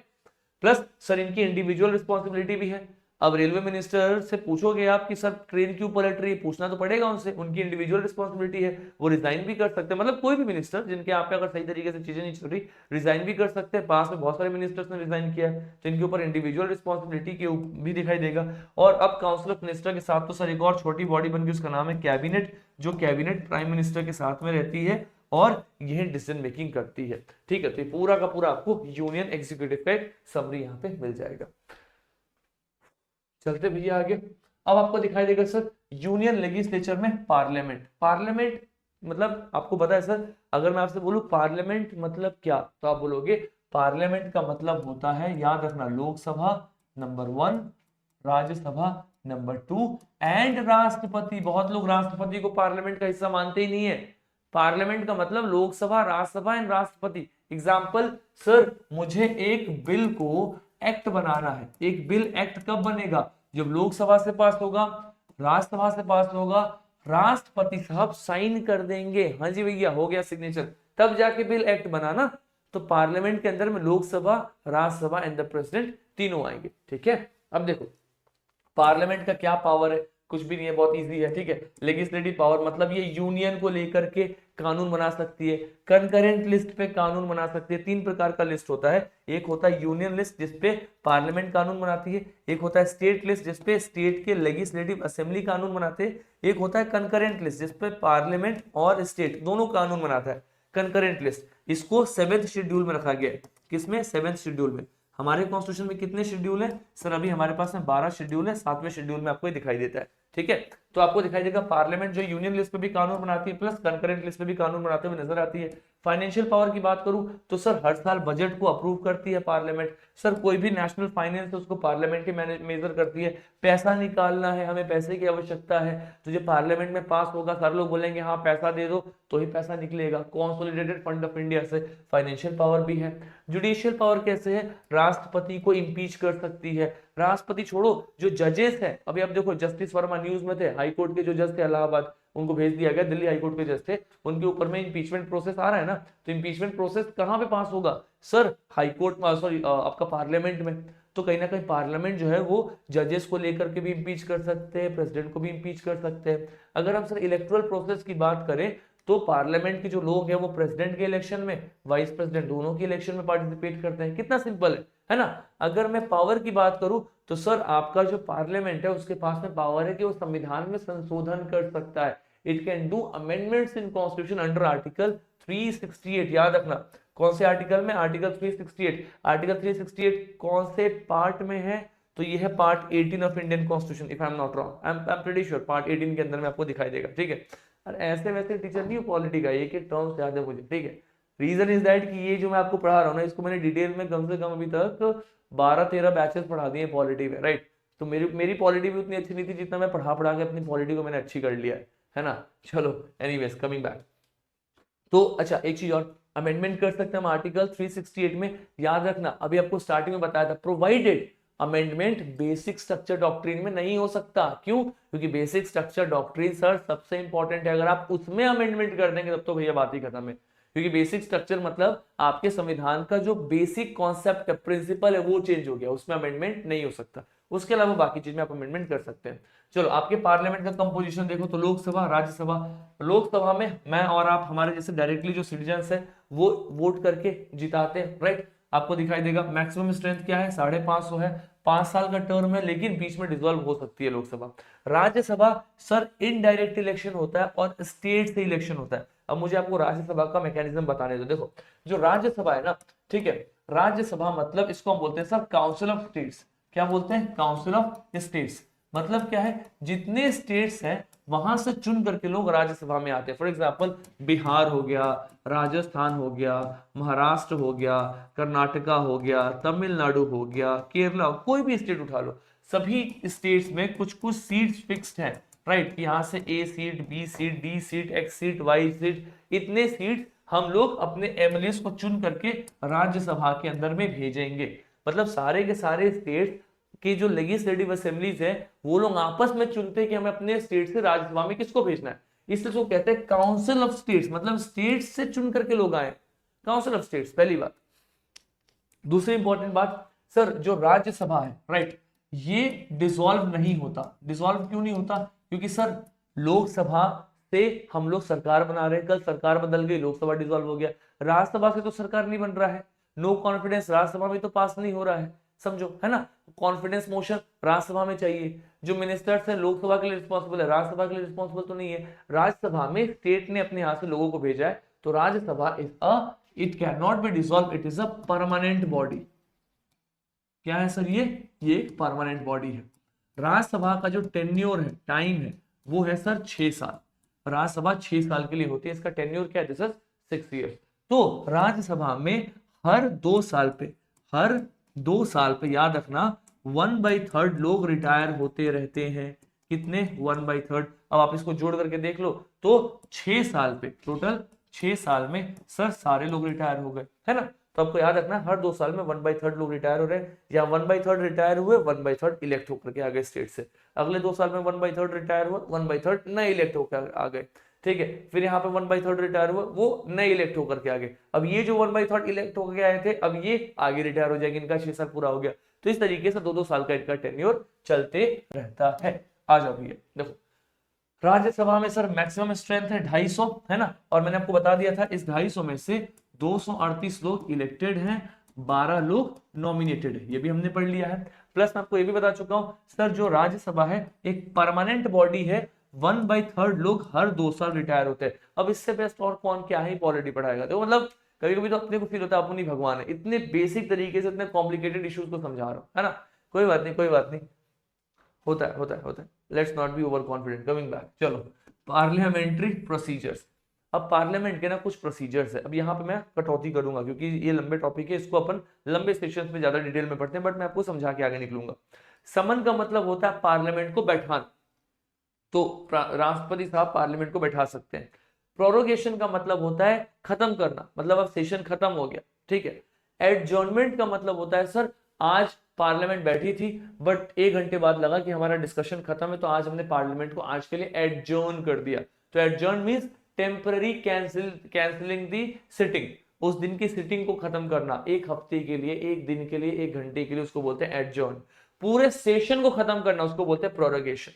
प्लस सर इनकी इंडिविजुअल रिस्पॉन्सिबिलिटी भी है। अब रेलवे मिनिस्टर से पूछोगे आप कि सर ट्रेन क्यों पलट रही है, पूछना तो पड़ेगा उनसे, उनकी इंडिविजुअल रिस्पॉन्सिबिलिटी है, वो रिजाइन भी कर सकते हैं। मतलब कोई भी मिनिस्टर जिनके यहाँ पे अगर सही तरीके से चीजें नहीं चल रही रिजाइन भी कर सकते हैं। पास में बहुत सारे मिनिस्टर्स ने रिजाइन किया है, तो इनके ऊपर इंडिविजुअल रिस्पॉन्सिबिलिटी के भी दिखाई देगा। और अब काउंसिल ऑफ मिनिस्टर के साथ तो सर एक और छोटी बॉडी बन गई, उसका नाम है कैबिनेट, जो कैबिनेट प्राइम मिनिस्टर के साथ में रहती है और यह डिसीजन मेकिंग करती है। ठीक है, तो ये पूरा का पूरा आपको यूनियन एग्जीक्यूटिव का एक समरी यहाँ पे मिल जाएगा। चलते भैया आगे। अब आपको दिखाई देगा सर यूनियन लेजिस्लेचर में पार्लियामेंट। पार्लियामेंट मतलब आपको पता है सर, अगर मैं आपसे बोलूं पार्लियामेंट मतलब क्या, तो आप बोलोगे पार्लियामेंट का मतलब होता है, याद रखना, Lok Sabha number 1, Rajya Sabha number 2 and राष्ट्रपति। बहुत लोग राष्ट्रपति को पार्लियामेंट का हिस्सा मानते ही नहीं है। पार्लियामेंट का मतलब लोकसभा, राज्यसभा एंड राष्ट्रपति। एग्जाम्पल, सर मुझे एक बिल को एक्ट बनाना है। एक बिल एक्ट कब बनेगा? जब लोकसभा से पास होगा, राज्यसभा से पास होगा, राष्ट्रपति साहब साइन कर देंगे, हाँ जी भैया हो गया सिग्नेचर, तब जाके बिल एक्ट बना ना। तो पार्लियामेंट के अंदर में Lok Sabha, Rajya Sabha and the president तीनों आएंगे। ठीक है, अब देखो पार्लियामेंट का क्या पावर है, कुछ भी नहीं है, बहुत इजी है। ठीक है, लेजिस्लेटिव पावर मतलब ये यूनियन को लेकर के कानून बना सकती है, कंकरेंट लिस्ट पे कानून बना सकती है। 3 प्रकार का लिस्ट होता है, एक होता है यूनियन लिस्ट जिसपे पार्लियामेंट कानून बनाती है, एक होता है स्टेट लिस्ट जिसपे स्टेट के लेजिस्लेटिव असेंबली कानून बनाते हैं, एक होता है कंकरेंट लिस्ट जिसपे पार्लियामेंट और स्टेट दोनों कानून बनाता है। कंकरेंट लिस्ट इसको 7th शेड्यूल में रखा गया है। किसमें? 7th शेड्यूल में। हमारे कॉन्स्टिट्यूशन में कितने शेड्यूल है सर? अभी हमारे पास में 12 शेड्यूल है, 7वें शेड्यूल में आपको ये दिखाई देता है। ठीक है, तो आपको दिखाई देगा पार्लियामेंट जो यूनियन लिस्ट पे भी कानून बनाती है प्लस कंकरेंट लिस्ट पे भी कानून बनाते हुए नजर आती है। फाइनेंशियल पावर की बात करूं तो सर हर साल बजट को अप्रूव करती है पार्लियामेंट। सर कोई भी नेशनल फाइनेंस है उसको पार्लियामेंट के मेजर करती है। पैसा निकालना है, हमें पैसे की आवश्यकता है, तो जो पार्लियामेंट में पास होगा सारे लोग बोलेंगे हाँ पैसा दे दो तो ही पैसा निकलेगा। कॉन्सोलिडेटेड फंड ऑफ इंडिया से फाइनेंशियल पावर भी है। जुडिशियल पावर कैसे है? राष्ट्रपति को इम्पीच कर सकती है। राष्ट्रपति छोड़ो, जो जजेस है, अभी आप देखो जस्टिस वर्मा न्यूज में थे, हाई कोर्ट के जो जज थे इलाहाबाद, उनको भेज दिया गया, दिल्ली हाई कोर्ट के जज थे, उनके ऊपर में इंपीचमेंट प्रोसेस आ रहा है ना। तो इंपीचमेंट प्रोसेस कहां पे पास होगा सर? हाई कोर्ट, सॉरी आपका पार्लियामेंट में। तो कहीं ना कहीं पार्लियामेंट जो है वो जजेस को लेकर के भी इंपीच कर सकते हैं, प्रेसिडेंट को भी इंपीच कर सकते हैं। अगर हम सर इलेक्टोरल प्रोसेस की बात करें तो पार्लियामेंट के जो लोग हैं वो प्रेसिडेंट के इलेक्शन में, वाइस प्रेसिडेंट दोनों के इलेक्शन में पार्टिसिपेट करते हैं। कितना सिंपल है ना। अगर मैं पावर की बात करूं तो सर आपका जो पार्लियामेंट है उसके पास में पावर है कि वो संविधान में संशोधन कर सकता है। It can do amendments in constitution under article 368। याद रखना कौन से आर्टिकल में? आर्टिकल 368। आर्टिकल 368 कौन से पार्ट में है? तो ये है part 18 of Indian constitution, if I am not wrong, I am pretty sure part 18 के अंदर में आपको दिखाई देगा। ठीक है, और ऐसे वैसे टीचर नहीं हो पॉलिटी का, एक एक टर्म्स याद है मुझे। ठीक है, रीजन इज दैट कि ये जो मैं आपको पढ़ा रहा हूँ ना इसको मैंने डिटेल में कम से कम अभी तक 12-13 बैचेस पढ़ा दिए पॉलिटी में, राइट। तो मेरी पॉलिटी भी उतनी अच्छी नहीं थी जितना मैं पढ़ा के अपनी पॉलिटी को मैंने अच्छी कर लिया है ना। चलो एनीवेज कमिंग बैक। तो अच्छा एक चीज और, अमेंडमेंट कर सकते हैं हम आर्टिकल 368 में। याद रखना अभी आपको स्टार्टिंग में बताया था, provided amendment basic structure doctrine में नहीं हो सकता। क्यों? क्योंकि बेसिक स्ट्रक्चर डॉक्ट्रिन सर सबसे इंपॉर्टेंट है। अगर आप उसमें अमेंडमेंट कर देंगे तब तो भैया बात ही खत्म है। क्योंकि बेसिक स्ट्रक्चर मतलब आपके संविधान का जो बेसिक कॉन्सेप्ट है, प्रिंसिपल है, वो चेंज हो गया, उसमें अमेंडमेंट नहीं हो सकता। उसके अलावा बाकी चीज में आप अमेंडमेंट कर सकते हैं। चलो आपके पार्लियामेंट का कंपोजिशन देखो तो लोकसभा, राज्यसभा। लोकसभा में मैं और आप हमारे जैसे डायरेक्टली जो सिटीजन्स है वो वोट करके जिताते हैं, राइट। आपको दिखाई देगा मैक्सिमम स्ट्रेंथ क्या है? 550 है। 5 साल का टर्म है लेकिन बीच में डिसॉल्व हो सकती है Lok Sabha. Rajya Sabha sir indirect election होता है और स्टेट से इलेक्शन होता है। अब मुझे आपको राज्यसभा का मैकेनिज्म बताने दो। देखो जो राज्यसभा है ना, ठीक है, राज्यसभा मतलब इसको हम बोलते हैं सर काउंसिल ऑफ स्टेट्स। क्या बोलते हैं? Council of states. मतलब क्या है? जितने स्टेट्स हैं वहां से चुन करके लोग राज्यसभा में आते हैं। फॉर एग्जाम्पल बिहार हो गया, राजस्थान हो गया, महाराष्ट्र हो गया, कर्नाटका हो गया, तमिलनाडु हो गया, केरला, कोई भी स्टेट उठा लो, सभी स्टेट्स में कुछ कुछ सीट्स फिक्स्ड हैं, राइट। यहाँ से A seat, B seat, D seat, X seat, Y seat, इतने सीट हम लोग अपने एमएलए को चुन करके राज्यसभा के अंदर में भेजेंगे। मतलब सारे के सारे स्टेट कि जो लेजिस्लेटिव असेंबलीज है वो लोग आपस में चुनते हैं कि हमें अपने स्टेट से राज्यसभा में किसको भेजना है। इसलिए उसको कहते हैं काउंसिल ऑफ स्टेट्स, मतलब स्टेट्स से चुन करके लोग आए, काउंसिल ऑफ स्टेट्स, पहली बात। दूसरी इंपॉर्टेंट बात सर, जो राज्यसभा है, राइट, ये डिसॉल्व नहीं होता। डिसॉल्व क्यों नहीं होता? क्योंकि सर लोकसभा से हम लोग सरकार बना रहे हैं, कल सरकार बदल गई, लोकसभा डिसॉल्व हो गया। राज्यसभा से तो सरकार नहीं बन रहा है, नो कॉन्फिडेंस राज्यसभा में तो पास नहीं हो रहा है, समझो, है ना। कॉन्फिडेंस मोशन राज्यसभा में चाहिए। जो मिनिस्टर्स है लोकसभा के लिए रिस्पॉन्सिबल है, राज्यसभा के लिए रिस्पॉन्सिबल तो नहीं है। राज्यसभा में स्टेट ने अपने हाथ से लोगों को भेजा है, तो Rajya Sabha is a, it can not B dissolve, it is a permanent body. क्या है सर? ये एक परमानेंट बॉडी है। राज्यसभा का जो टेन्योर है, टाइम है, वो है सर 6 साल। राज्यसभा 6 साल के लिए होती है, इसका टेन्योर क्या है? This is 6 years. तो राज्यसभा में हर 2 साल पे याद रखना 1/3 लोग रिटायर होते रहते हैं। कितने? 1/3। अब आप इसको जोड़ करके देख लो तो 6 साल पे, टोटल 6 साल में सर सारे लोग रिटायर हो गए, है ना। तो आपको याद रखना हर 2 साल में 1/3 लोग रिटायर हो रहे हैं, या 1/3 रिटायर हुए, 1/3 इलेक्ट होकर के आ गए स्टेट से। अगले 2 साल में 1/3 रिटायर हुआ, 1/3 नए इलेक्ट होकर आ गए, ठीक है। फिर यहाँ पे 1/3 रिटायर हुआ, वो नए इलेक्ट होकर के आ गए। अब ये जो 1/3 इलेक्ट होकर आए थे, अब ये आगे रिटायर हो जाएंगे, इनका 6 साल पूरा हो गया। तो इस तरीके से 2-2 साल का इनका टेन्योर चलते रहता है। आ जाओ भैया देखो, राज्यसभा में सर मैक्सिमम स्ट्रेंथ है 250, है ना। और मैंने आपको बता दिया था इस 250 में से 238 लोग इलेक्टेड हैं, 12 लोग नॉमिनेटेड है, ये भी हमने पढ़ लिया है। प्लस मैं आपको ये भी बता चुका हूं सर, जो राज्यसभा है एक परमानेंट बॉडी है, 1/3 लोग हर 2 साल रिटायर होते हैं। अब इससे बेस्ट और कौन क्या ही पॉलिटी पढ़ाएगा। देखो मतलब कभी कभी तो अपने को फील होता है अपन ही भगवान है, इतने बेसिक तरीके से इतने कॉम्प्लिकेटेड इश्यूज को समझा रहा हूं, है ना। कोई बात नहीं, कोई बात नहीं, होता है होता है होता है। Let's not be over confident. Coming back, चलो पार्लियामेंट्री प्रोसीजर्स। अब पार्लियामेंट के ना कुछ प्रोसीजर्स है। अब यहाँ पे मैं कटौती करूंगा क्योंकि ये लंबे टॉपिक है, इसको अपन लंबे सेशंस में ज्यादा डिटेल में पढ़ते हैं, बट मैं आपको समझा के आगे निकलूंगा। समन का मतलब होता है पार्लियामेंट को बैठाना, तो राष्ट्रपति साहब पार्लियामेंट को बैठा सकते हैं। प्रोरोगेशन का मतलब होता है खत्म करना, मतलब अब सेशन खत्म हो गया, ठीक है। एडजॉर्नमेंट का मतलब होता है सर आज पार्लियामेंट बैठी थी बट 1 घंटे बाद लगा कि हमारा डिस्कशन खत्म है, तो आज हमने पार्लियामेंट को आज के लिए एडजॉर्न कर दिया। तो एडजॉर्न मींस टेम्पररी कैंसिलिंग दी सिटिंग, उस दिन की सिटिंग को खत्म करना, 1 हफ्ते के लिए, 1 दिन के लिए, 1 घंटे के लिए, उसको बोलते हैं एडजॉर्न। पूरे सेशन को खत्म करना उसको बोलते हैं प्रोरोगेशन,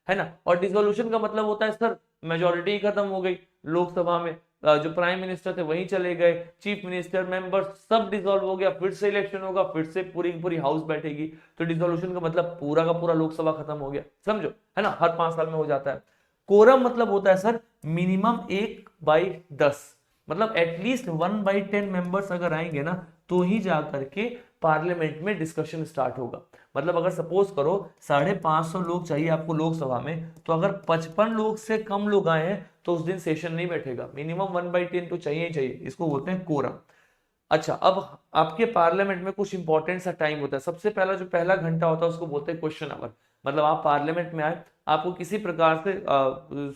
है ना। और डिसोल्यूशन का मतलब होता है सर मेजोरिटी खत्म हो गई लोकसभा में, जो प्राइम मिनिस्टर थे वहीं चले गए, चीफ मिनिस्टर, मेंबर सब डिसॉल्व हो गया, फिर से इलेक्शन होगा, फिर से पूरी पूरी हाउस बैठेगी। तो डिसोल्यूशन का मतलब पूरा का पूरा लोकसभा खत्म हो गया, समझो, है ना। हर 5 साल में हो जाता है। कोरम मतलब होता है सर मिनिमम 1/10, मतलब एटलीस्ट 1/10 मेंबर्स अगर आएंगे ना तो ही जाकर के पार्लियामेंट में डिस्कशन स्टार्ट होगा। मतलब अगर सपोज करो 550 लोग चाहिए आपको लोकसभा में, तो अगर 55 लोग से कम लोग आए हैं तो उस दिन सेशन नहीं बैठेगा, मिनिमम 1/10 तो चाहिए ही चाहिए, इसको बोलते हैं कोरम। अच्छा, अब आपके पार्लियामेंट में कुछ इंपॉर्टेंट सा टाइम होता है। सबसे पहला जो पहला घंटा होता है उसको बोलते हैं क्वेश्चन आवर। मतलब आप पार्लियामेंट में आए, आपको किसी प्रकार से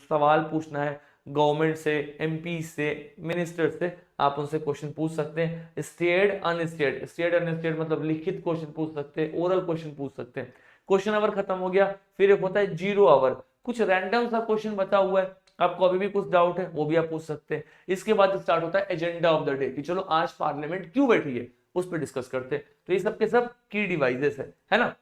सवाल पूछना है गवर्नमेंट से, एमपी से, मिनिस्टर से, आप उनसे क्वेश्चन पूछ सकते हैं। स्टेड अनस्टेड, स्टेड अनस्टेड मतलब लिखित क्वेश्चन पूछ सकते हैं, ओरल क्वेश्चन पूछ सकते हैं। क्वेश्चन आवर खत्म हो गया, फिर एक होता है 0 आवर, कुछ रैंडम सा क्वेश्चन बचा हुआ है, आपको अभी भी कुछ डाउट है वो भी आप पूछ सकते हैं। इसके बाद स्टार्ट होता है एजेंडा ऑफ द डे, कि चलो आज पार्लियामेंट क्यों बैठी है उस पर डिस्कस करते हैं। तो ये सब के सब की डिवाइसेस है ना।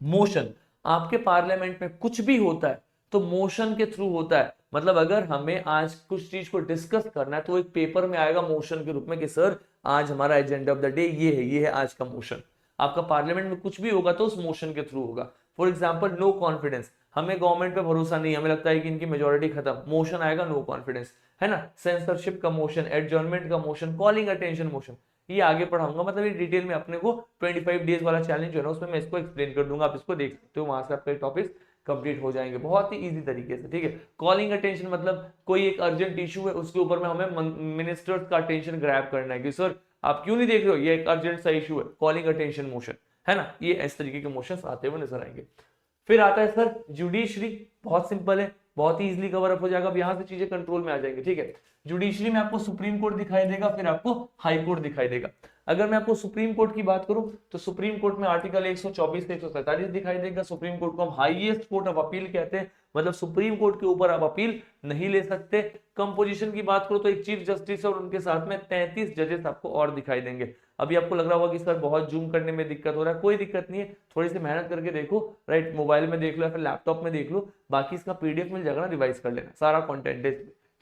मोशन, आपके पार्लियामेंट में कुछ भी होता है तो मोशन के थ्रू होता है। मतलब अगर हमें आज कुछ चीज को डिस्कस करना है तो एक पेपर में आएगा मोशन के रूप में कि सर आज हमारा एजेंडा ऑफ द डे ये है आज का मोशन। आपका पार्लियामेंट में कुछ भी होगा तो उस मोशन के थ्रू होगा। फॉर एग्जाम्पल नो कॉन्फिडेंस, हमें गवर्नमेंट पे भरोसा नहीं, हमें लगता है कि इनकी मेजोरिटी खत्म, मोशन आएगा नो कॉन्फिडेंस, है ना। सेंसरशिप का मोशन, एडजॉर्नमेंट का मोशन, कॉलिंग अटेंशन मोशन, ये आगे पढ़ाऊंगा। मतलब ये डिटेल में अपने को 25 डेज वाला चैलेंज है ना, उसमें मैं इसको एक्सप्लेन कर दूंगा, आप इसको देख सकते हो, वहां से आपके टॉपिक्स कंप्लीट हो जाएंगे बहुत ही इजी तरीके से, ठीक है। कॉलिंग अटेंशन मतलब कोई एक अर्जेंट इशू है उसके ऊपर में हमें मिनिस्टर्स का अटेंशन ग्रैब करना है कि सर आप क्यों नहीं देख रहे हो, ये एक अर्जेंट सा इशू है, कॉलिंग अटेंशन मोशन, है ना। ये इस तरीके के मोशंस आते हुए नजर आएंगे। फिर आता है सर जुडिशरी, बहुत सिंपल है, बहुत ही इजीली कवर अप हो जाएगा। अब यहां से चीजें कंट्रोल में आ जाएंगी, ठीक है। जुडिशरी में आपको सुप्रीम कोर्ट दिखाई देगा, फिर आपको हाई कोर्ट दिखाई देगा। अगर मैं आपको सुप्रीम कोर्ट की बात करूं तो सुप्रीम कोर्ट में आर्टिकल 124 से 147 दिखाई देगा। सुप्रीम कोर्ट को हम हाईएस्ट कोर्ट ऑफ अपील कहते हैं, मतलब सुप्रीम कोर्ट के ऊपर आप अपील नहीं ले सकते। कंपोजिशन की बात करो तो एक चीफ जस्टिस और उनके साथ में 33 जजेस आपको और दिखाई देंगे। अभी आपको लग रहा होगा कि सर बहुत जूम करने में दिक्कत हो रहा है, कोई दिक्कत नहीं है, थोड़ी सी मेहनत करके देखो, राइट, मोबाइल में देख लो या फिर लैपटॉप में देख लो, बाकी इसका पीडीएफ मिल जाएगा ना, रिवाइज कर लेना, सारा कंटेंट है,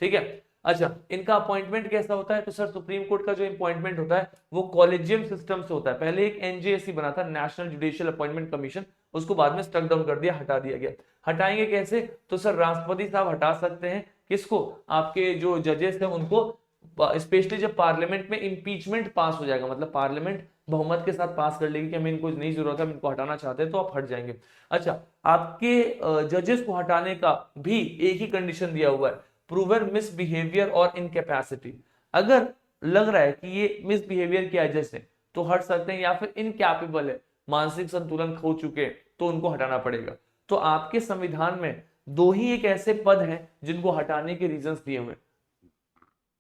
ठीक है। अच्छा, इनका अपॉइंटमेंट कैसा होता है, तो सर सुप्रीम कोर्ट का जो अपॉइंटमेंट होता है वो कॉलेजियम सिस्टम से होता है। पहले एक एनजेएसी बना था, नेशनल जुडिशियल अपॉइंटमेंट कमीशन, उसको बाद में स्टक डाउन कर दिया, हटा दिया गया। हटाएंगे कैसे, तो सर राष्ट्रपति साहब हटा सकते हैं, किसको, आपके जो जजेस हैं उनको, स्पेशली जब पार्लियामेंट में इंपीचमेंट पास हो जाएगा, मतलब पार्लियामेंट बहुमत के साथ पास कर लेगी कि हमें इनको नहीं जरूरत है, हम इनको हटाना चाहते हैं, तो आप हट जाएंगे। अच्छा, आपके जजेस को हटाने का भी एक ही कंडीशन दिया हुआ है, प्रूवन मिसबिहेवियर और इनकैपेसिटी। अगर लग रहा है कि ये मिसबिहेवियर किया जज ने तो हट सकते हैं, या फिर इनकैपेबल है, मानसिक संतुलन खो चुके हैं तो उनको हटाना पड़ेगा। तो आपके संविधान में दो ही एक ऐसे पद हैं जिनको हटाने के रीजंस दिए हुए।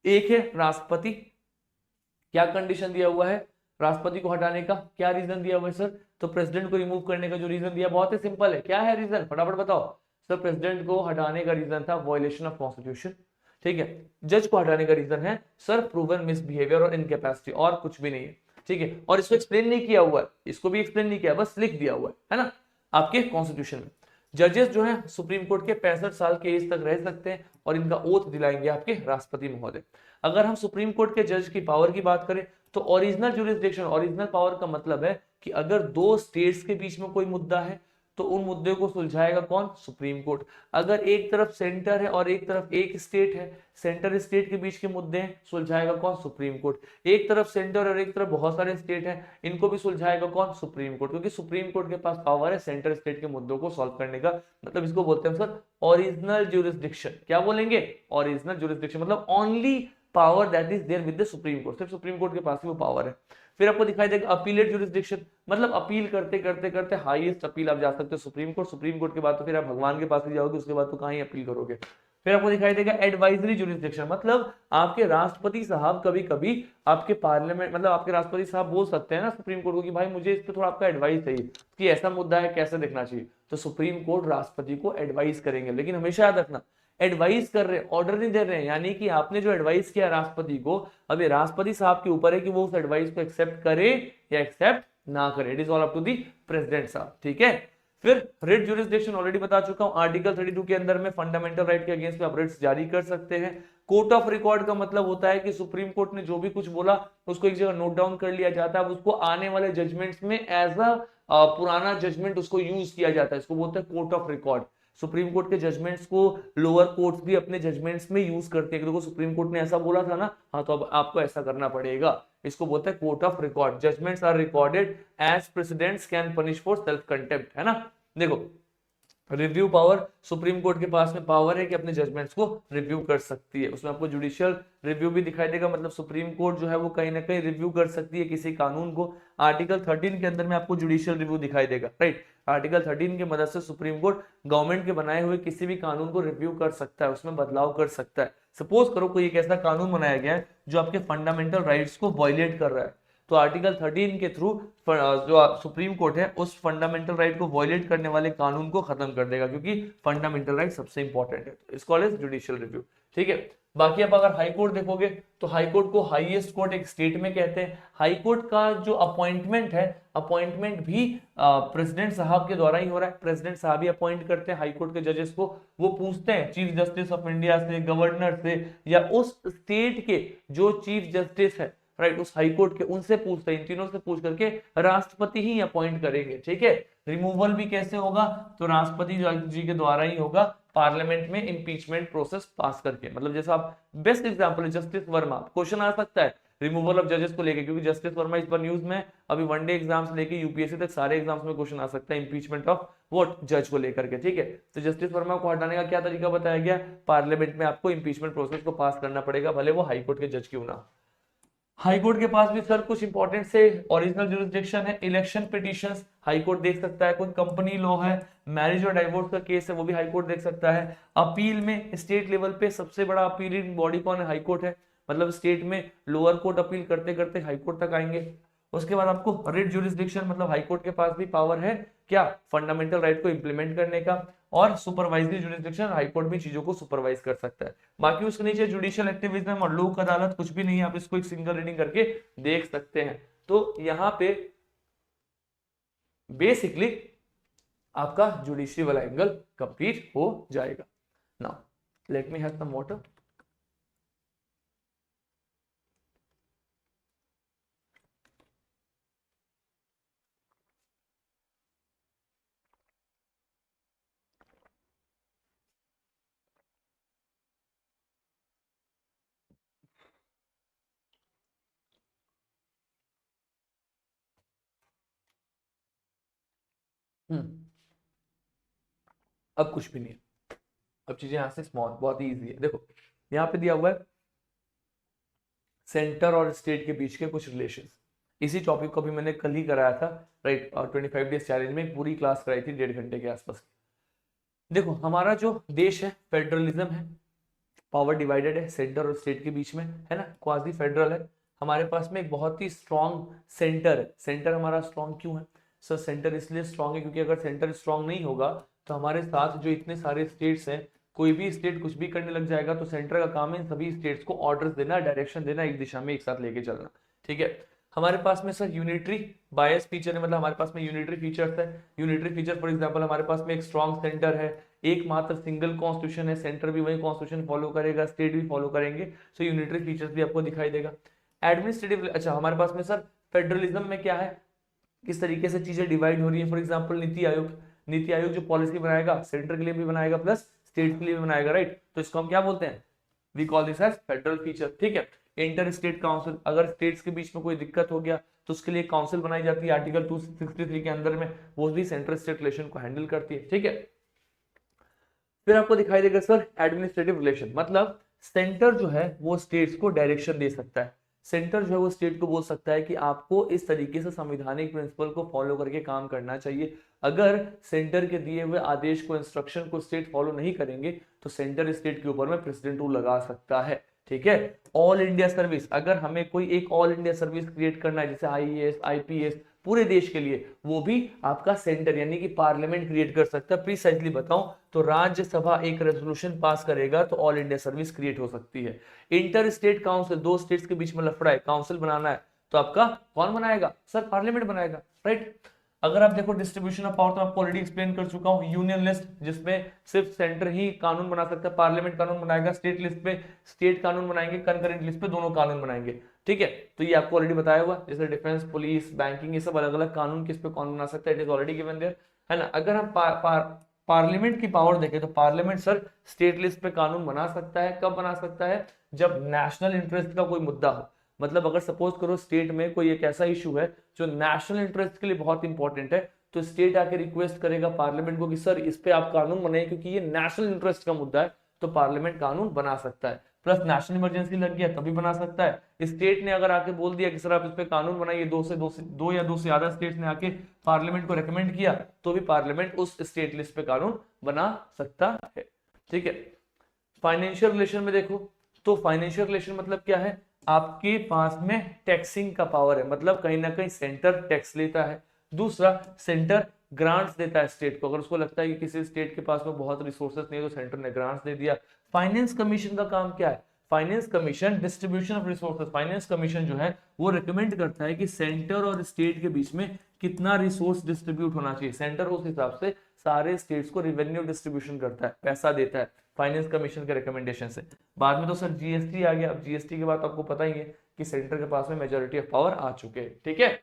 एक है राष्ट्रपति, क्या कंडीशन दिया हुआ है राष्ट्रपति को हटाने का, क्या रीजन दिया हुआ है सर? तो प्रेसिडेंट को रिमूव करने का जो रीजन दिया बहुत ही सिंपल है, क्या है रीजन फटाफट बताओ सर? प्रेसिडेंट को हटाने का रीजन था वायलेशन ऑफ कॉन्स्टिट्यूशन, ठीक है। जज को हटाने का रीजन है सर प्रूवन मिसबिहेवियर और इनकैपेसिटी, और कुछ भी नहीं है, ठीक है। और इसको एक्सप्लेन नहीं किया हुआ है, इसको भी एक्सप्लेन नहीं किया, बस लिख दिया हुआ है ना आपके कॉन्स्टिट्यूशन में। जजेस जो है सुप्रीम कोर्ट के 65 साल के एज तक रह सकते हैं और इनका ओथ दिलाएंगे आपके राष्ट्रपति महोदय। अगर हम सुप्रीम कोर्ट के जज की पावर की बात करें तो ओरिजिनल जुरिस्डिक्शन, ओरिजिनल पावर का मतलब है कि अगर दो स्टेट्स के बीच में कोई मुद्दा है तो उन मुद्दे को सुलझाएगा कौन? Supreme court. अगर एक तरफ सेंटर है और एक तरफ एक स्टेट है, सेंटर स्टेट के बीच के मुद्दे हैं, सुलझाएगा कौन? Supreme court. एक तरफ सेंटर और एक तरफ बहुत सारे स्टेट हैं, इनको भी सुलझाएगा कौन? सुप्रीम कोर्ट, क्योंकि सुप्रीम कोर्ट के पास पावर है सेंटर स्टेट के मुद्दों को सॉल्व करने का। मतलब इसको बोलते हैं सर ओरिजिनल जुरिस्डिक्शन। क्या बोलेंगे? ओरिजिनल जुरिस्डिक्शन मतलब only power that is there with the supreme court, सिर्फ सुप्रीम कोर्ट के पास ही वो पावर है। फिर आपको दिखाई देगा अपीलेट जुरिस्डिक्शन, मतलब अपील करते करते करते हाईएस्ट अपील आप जा सकते हो सुप्रीम कोर्ट, सुप्रीम कोर्ट के बाद तो फिर आप भगवान के पास ही जाओगे, उसके बाद तो कहां ही अपील करोगे। फिर आपको दिखाई देगा एडवाइजरी जुरिस्डिक्शन, मतलब आपके राष्ट्रपति साहब कभी कभी आपके पार्लियामेंट, मतलब आपके राष्ट्रपति साहब बोल सकते हैं ना सुप्रीम कोर्ट को कि भाई मुझे इस पर थोड़ा आपका एडवाइस चाहिए कि ऐसा मुद्दा है कैसे देखना चाहिए, तो सुप्रीम कोर्ट राष्ट्रपति को एडवाइस करेंगे। लेकिन हमेशा याद रखना एडवाइस कर रहे हैं, ऑर्डर नहीं दे रहे हैं, यानी कि आपने जो एडवाइस किया राष्ट्रपति को, अभी राष्ट्रपति साहब के ऊपर है कि वो उस एडवाइस को एक्सेप्ट करे या एक्सेप्ट ना करे। It is all up to the president साहब, ठीक है। फिर रिट जुरिस्डिक्शन ऑलरेडी बता चुका हूं, आर्टिकल 32 के अंदर में फंडामेंटल राइट के अगेंस्ट में आप रिट्स जारी कर सकते हैं। कोर्ट ऑफ रिकॉर्ड का मतलब होता है कि सुप्रीम कोर्ट ने जो भी कुछ बोला उसको एक जगह नोट डाउन कर लिया जाता है, अब उसको आने वाले जजमेंट्स में एज अ पुराना जजमेंट उसको यूज किया जाता है, इसको बोलते हैं court of record. Supreme court के जजमेंट्स को लोअर कोर्ट्स भी अपने जजमेंट्स में यूज करते हैं, देखो सुप्रीम कोर्ट ने ऐसा बोला था ना, हाँ तो अब आपको ऐसा करना पड़ेगा। इसको बोलते हैं court of record. Judgments are recorded as presidents can punish for self contempt, है ना। देखो रिव्यू पावर, सुप्रीम कोर्ट के पास में पावर है कि अपने जजमेंट्स को रिव्यू कर सकती है, उसमें आपको जुडिशियल रिव्यू भी दिखाई देगा, मतलब सुप्रीम कोर्ट जो है वो कहीं ना कहीं रिव्यू कर सकती है किसी कानून को। आर्टिकल 13 के अंदर में आपको जुडिशियल रिव्यू दिखाई देगा, राइट। आर्टिकल 13 की मदद से सुप्रीम कोर्ट गवर्नमेंट के बनाए हुए किसी भी कानून को रिव्यू कर सकता है, उसमें बदलाव कर सकता है। सपोज करो कोई एक ऐसा कानून बनाया गया है जो आपके फंडामेंटल राइट्स को वायलेट कर रहा है, तो आर्टिकल 13 के थ्रू जो सुप्रीम कोर्ट है उस फंडामेंटल राइट को वायलेट करने वाले कानून को खत्म कर देगा, क्योंकि फंडामेंटल राइट सबसे इंपॉर्टेंट है। तो इसको जुडिशियल रिव्यू, ठीक है। बाकी आप अगर हाई कोर्ट देखोगे तो हाई कोर्ट को हाईएस्ट कोर्ट एक स्टेट में कहते हैं। हाई कोर्ट का जो अपॉइंटमेंट है, अपॉइंटमेंट भी प्रेसिडेंट साहब के द्वारा ही हो रहा है, प्रेसिडेंट साहब ही अपॉइंट करते हैं हाई कोर्ट के जजेस को। वो पूछते हैं चीफ जस्टिस ऑफ इंडिया से, गवर्नर से, या उस स्टेट के जो चीफ जस्टिस है, राइट, उस हाई कोर्ट के, उनसे पूछते हैं, इन तीनों से पूछ करके राष्ट्रपति ही अपॉइंट करेंगे, ठीक है। रिमूवल भी कैसे होगा? तो राष्ट्रपति जी के द्वारा ही होगा, पार्लियामेंट में इंपीचमेंट प्रोसेस पास करके। मतलब जैसा आप, बेस्ट एग्जांपल है जस्टिस वर्मा, क्वेश्चन आ सकता है रिमूवल ऑफ जजेस को लेके, क्योंकि जस्टिस वर्मा इस पर न्यूज में, अभी वनडे एग्जाम से लेके यूपीएससी तक सारे एग्जाम्स में क्वेश्चन आ सकता है इंपीचमेंट ऑफ व्हाट, जज को लेकर के, ठीक है। तो जस्टिस वर्मा को हटाने का क्या तरीका बताया गया? पार्लियामेंट में आपको इंपीचमेंट प्रोसेस को पास करना पड़ेगा, भले वो हाईकोर्ट के जज क्यों ना। हाई कोर्ट के पास भी सर कुछ इंपॉर्टेंट से ओरिजिनल जुरिस्डिक्शन है। इलेक्शन पिटीशंस हाई कोर्ट देख सकता है, कोई कंपनी लॉ है, मैरिज और डाइवोर्स का केस है, वो भी हाई कोर्ट देख सकता है। अपील में स्टेट लेवल पे सबसे बड़ा अपीलिंग बॉडी कौन है? हाई कोर्ट है, मतलब स्टेट में लोअर कोर्ट अपील करते करते हाई कोर्ट तक आएंगे। उसके बाद आपको रिट जुरिस्डिक्शन, मतलब हाई कोर्ट के पास भी पावर है क्या? फंडामेंटल राइट को इंप्लीमेंट करने का। और सुपरवाइजरी जुरिस्डिक्शन, हाई कोर्ट भी चीजों को सुपरवाइज कर सकता है। बाकी उसके नीचे जुडिशियल एक्टिविज्म और लोक अदालत कुछ भी नहीं है, आप इसको एक सिंगल रीडिंग करके देख सकते हैं। तो यहाँ पे बेसिकली आपका जुडिशरी वाला एंगल कंप्लीट हो जाएगा। Now let me have some water. अब कुछ भी नहीं है, अब चीजें यहां से स्मॉल, बहुत ही इजी है। देखो यहाँ पे दिया हुआ है सेंटर और स्टेट के बीच के कुछ रिलेशन। इसी टॉपिक को भी मैंने कल ही कराया था, राइट, और 25 डेज चैलेंज में पूरी क्लास कराई थी 1.5 घंटे के आसपास। देखो हमारा जो देश है फेडरलिज्म है, पावर डिवाइडेड है सेंटर और स्टेट के बीच में, है ना, क्वासी फेडरल है। हमारे पास में एक बहुत ही स्ट्रॉन्ग सेंटर है। सेंटर हमारा स्ट्रॉन्ग क्यों है सर? सेंटर इसलिए स्ट्रॉन्ग है क्योंकि अगर सेंटर स्ट्रॉन्ग नहीं होगा तो हमारे साथ जो इतने सारे स्टेट्स हैं, कोई भी स्टेट कुछ भी करने लग जाएगा तो सेंटर का काम है इन सभी स्टेट्स को ऑर्डर्स देना, डायरेक्शन देना, एक दिशा में एक साथ लेके चलना। ठीक है, हमारे पास में सर यूनिटरी बायस फीचर है, मतलब हमारे पास में यूनिटरी फीचर्स है। यूनिटरी फीचर फॉर एग्जांपल हमारे पास में एक स्ट्रॉन्ग सेंटर है, एकमात्र सिंगल कॉन्स्टिट्यूशन है, सेंटर भी वही कॉन्स्टिट्यूशन फॉलो करेगा, स्टेट भी फॉलो करेंगे, सो यूनिटरी फीचर्स भी आपको दिखाई देगा। एडमिनिस्ट्रेटिव, अच्छा हमारे पास में सर फेडरलिज्म में क्या है, किस तरीके से चीजें डिवाइड हो रही है। फॉर एग्जांपल नीति आयोग, नीति आयोग जो पॉलिसी बनाएगा सेंटर के लिए भी बनाएगा प्लस स्टेट के लिए भी बनाएगा, राइट, तो इसको हम क्या बोलते हैं, we call this as federal feature. ठीक है, इंटर स्टेट काउंसिल, अगर स्टेट्स के बीच में कोई दिक्कत हो गया तो उसके लिए काउंसिल बनाई जाती है आर्टिकल 263 के अंदर में, वो भी सेंट्रल स्टेट रिलेशन को हैंडल करती है। ठीक है, फिर आपको दिखाई देगा सर एडमिनिस्ट्रेटिव रिलेशन, मतलब सेंटर जो है वो स्टेट्स को डायरेक्शन दे सकता है। सेंटर जो है वो स्टेट को बोल सकता है कि आपको इस तरीके से संवैधानिक प्रिंसिपल को फॉलो करके काम करना चाहिए। अगर सेंटर के दिए हुए आदेश को, इंस्ट्रक्शन को स्टेट फॉलो नहीं करेंगे तो सेंटर स्टेट के ऊपर में प्रेसिडेंट रूल लगा सकता है। ठीक है, ऑल इंडिया सर्विस, अगर हमें कोई एक ऑल इंडिया सर्विस क्रिएट करना है जैसे आईएएस आईपीएस पूरे देश के लिए, वो भी आपका सेंटर यानी कि पार्लियामेंट क्रिएट कर सकता है। प्रीसाइजली बताऊं तो राज्यसभा एक रेजोल्यूशन पास करेगा तो ऑल इंडिया सर्विस क्रिएट हो सकती है। इंटर स्टेट काउंसिल, दो स्टेट्स के बीच में लफड़ा है, काउंसिल बनाना है तो आपका कौन बनाएगा सर? पार्लियामेंट बनाएगा, राइट। अगर आप देखो डिस्ट्रीब्यूशन ऑफ पावर तो आपको ऑलरेडी एक्सप्लेन कर चुका हूं। यूनियन लिस्ट जिसमें सिर्फ सेंटर ही कानून बना सकता है, पार्लियामेंट कानून बनाएगा। स्टेट लिस्ट पे स्टेट कानून बनाएंगे, कंकरेंट लिस्ट पे दोनों कानून बनाएंगे। ठीक है, तो ये आपको ऑलरेडी बताया हुआ, जैसे डिफेंस, पुलिस, बैंकिंग, ये सब अलग अलग कानून किस पे कौन बना सकता है, it is already given there, है ना। अगर हम पार्लियामेंट की पावर देखें तो पार्लियामेंट सर स्टेट लिस्ट पे कानून बना सकता है। कब बना सकता है? जब नेशनल इंटरेस्ट का कोई मुद्दा हो, मतलब अगर सपोज करो स्टेट में कोई एक ऐसा इशू है जो नेशनल इंटरेस्ट के लिए बहुत इंपॉर्टेंट है, तो स्टेट आके रिक्वेस्ट करेगा पार्लियामेंट को कि सर इस पे आप कानून बनाइए क्योंकि ये नेशनल इंटरेस्ट का मुद्दा है, तो पार्लियामेंट कानून बना सकता है। प्लस नेशनल इमरजेंसी लग गया तभी बना सकता है। स्टेट ने अगर आके बोल दिया कि सर आप इस पे कानून बनाइए, दो या दो से ज्यादा स्टेट ने आके पार्लियामेंट को रेकमेंड किया तो भी पार्लियामेंट उस स्टेट लिस्ट पे कानून बना सकता है। ठीक है, फाइनेंशियल रिलेशन में देखो तो फाइनेंशियल रिलेशन मतलब क्या है, आपके पास में टैक्सिंग का पावर है, मतलब कहीं ना कहीं सेंटर टैक्स लेता है। दूसरा, सेंटर ग्रांट्स देता है स्टेट को, अगर उसको लगता है कि किसी स्टेट के पास में बहुत रिसोर्सेस नहीं है तो सेंटर ने ग्रांट्स दे दिया। फाइनेंस कमीशन का काम क्या है? Finance commission distribution of resources, finance commission जो है वो रिकमेंड करता है कि सेंटर और स्टेट के बीच में कितना रिसोर्स डिस्ट्रीब्यूट होना चाहिए। सेंटर उस हिसाब से सारे स्टेट्स को रेवेन्यू डिस्ट्रीब्यूशन करता है, पैसा देता है फाइनेंस कमीशन के रिकमेंडेशन से। बाद में तो सर जीएसटी आ गया। अब जीएसटी के बाद आपको पता ही है कि सेंटर के पास में मेजोरिटी ऑफ पावर आ चुके हैं। ठीक है,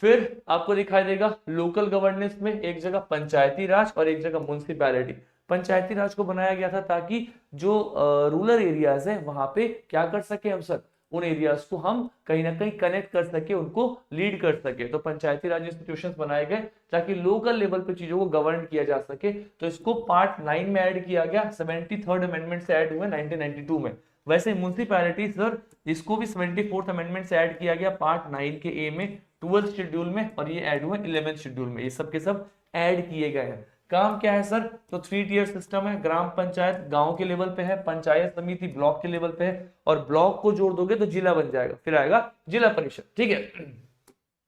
फिर आपको दिखाई देगा लोकल गवर्नेंस में एक जगह पंचायती राज और एक जगह म्युनिसिपैलिटी। पंचायती राज को बनाया गया था ताकि जो रूरल एरियाज है वहां पे क्या कर सके हम सर, उन एरियाज को हम कहीं ना कहीं कनेक्ट कर सके, उनको लीड कर सके। तो पंचायती राज इंस्टीट्यूशंस बनाए गए ताकि लोकल लेवल पे चीजों को गवर्न किया जा सके। तो इसको पार्ट 9 में ऐड किया गया, 73rd अमेंडमेंट से ऐड हुए 1992 में। वैसे म्युनिसिपैलिटी सर इसको भी 74th अमेंडमेंट से ऐड किया गया पार्ट 9 के ए में, 12th शेड्यूल में, और ये ऐड हुए 11th शेड्यूल में। ये सब के सब ऐड किए गए हैं। काम क्या है सर? तो 3 टियर सिस्टम है। ग्राम पंचायत गांव के लेवल पे है, पंचायत समिति ब्लॉक के लेवल पे है, और ब्लॉक को जोड़ दोगे तो जिला बन जाएगा, फिर आएगा जिला परिषद। ठीक है,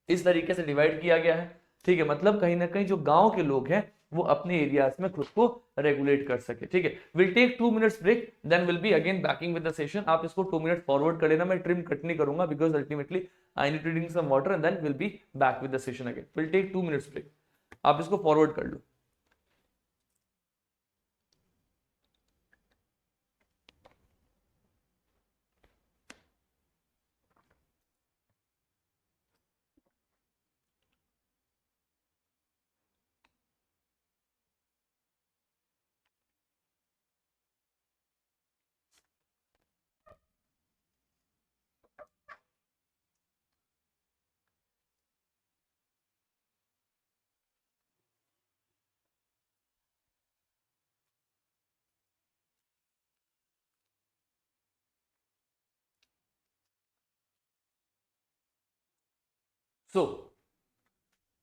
इस तरीके से डिवाइड किया गया है। ठीक है, मतलब कहीं ना कहीं जो गांव के लोग हैं वो अपने एरियाज में खुद को रेगुलेट कर सके। ठीक है, will take 2 minutes break, then will be again backing with the session. आप इसको 2 मिनट फॉरवर्ड कर लेना, मैं ट्रिम कट नहीं करूंगा because ultimately I need to drink some water and then will be back with the session again. Will take 2 minutes break, आप इसको फॉरवर्ड कर लो। So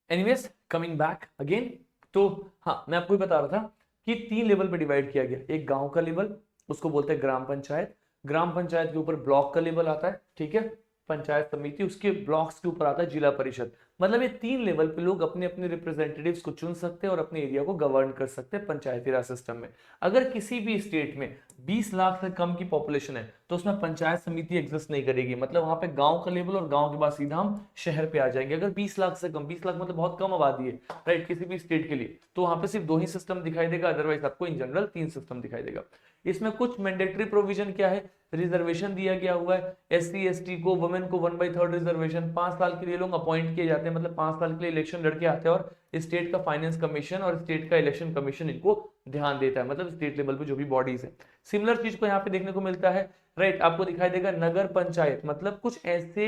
anyways coming back again, तो हाँ मैं आपको बता रहा था कि 3 लेवल पे डिवाइड किया गया। एक गांव का लेवल, उसको बोलते हैं ग्राम पंचायत। ग्राम पंचायत के ऊपर ब्लॉक का लेवल आता है, ठीक है, पंचायत समिति, उसके ब्लॉक्स के ऊपर आता है जिला परिषद। मतलब ये 3 लेवल पे लोग अपने अपने रिप्रेजेंटेटिव्स को चुन सकते हैं और अपने एरिया को गवर्न कर सकते हैं पंचायती राज सिस्टम में। अगर किसी भी स्टेट में 20 लाख से कम की पॉपुलेशन है तो उसमें पंचायत समिति एग्जिस्ट नहीं करेगी, मतलब वहां पे गांव का लेवल और गांव के बाद सीधा हम शहर पे आ जाएंगे। अगर 20 लाख से कम, 20 लाख मतलब बहुत कम आबादी है, राइट, किसी भी स्टेट के लिए, तो वहां पे सिर्फ 2 ही सिस्टम दिखाई देगा, अदरवाइज आपको इन जनरल 3 सिस्टम दिखाई देगा। इसमें कुछ मैंडेटरी प्रोविजन क्या है, रिजर्वेशन दिया गया हुआ है, एससी एसटी को, वुमेन को 1/3 रिजर्वेशन, 5 साल के लिए लोग अपॉइंट किए जाते हैं, मतलब 5 साल के लिए इलेक्शन लड़के आते हैं, और स्टेट का फाइनेंस कमीशन और स्टेट का इलेक्शन कमीशन इनको ध्यान देता है, मतलब स्टेट लेवल पे जो भी बॉडीज है। सिमिलर चीज को यहाँ पे देखने को मिलता है, राइट, आपको दिखाई देगा नगर पंचायत, मतलब कुछ ऐसे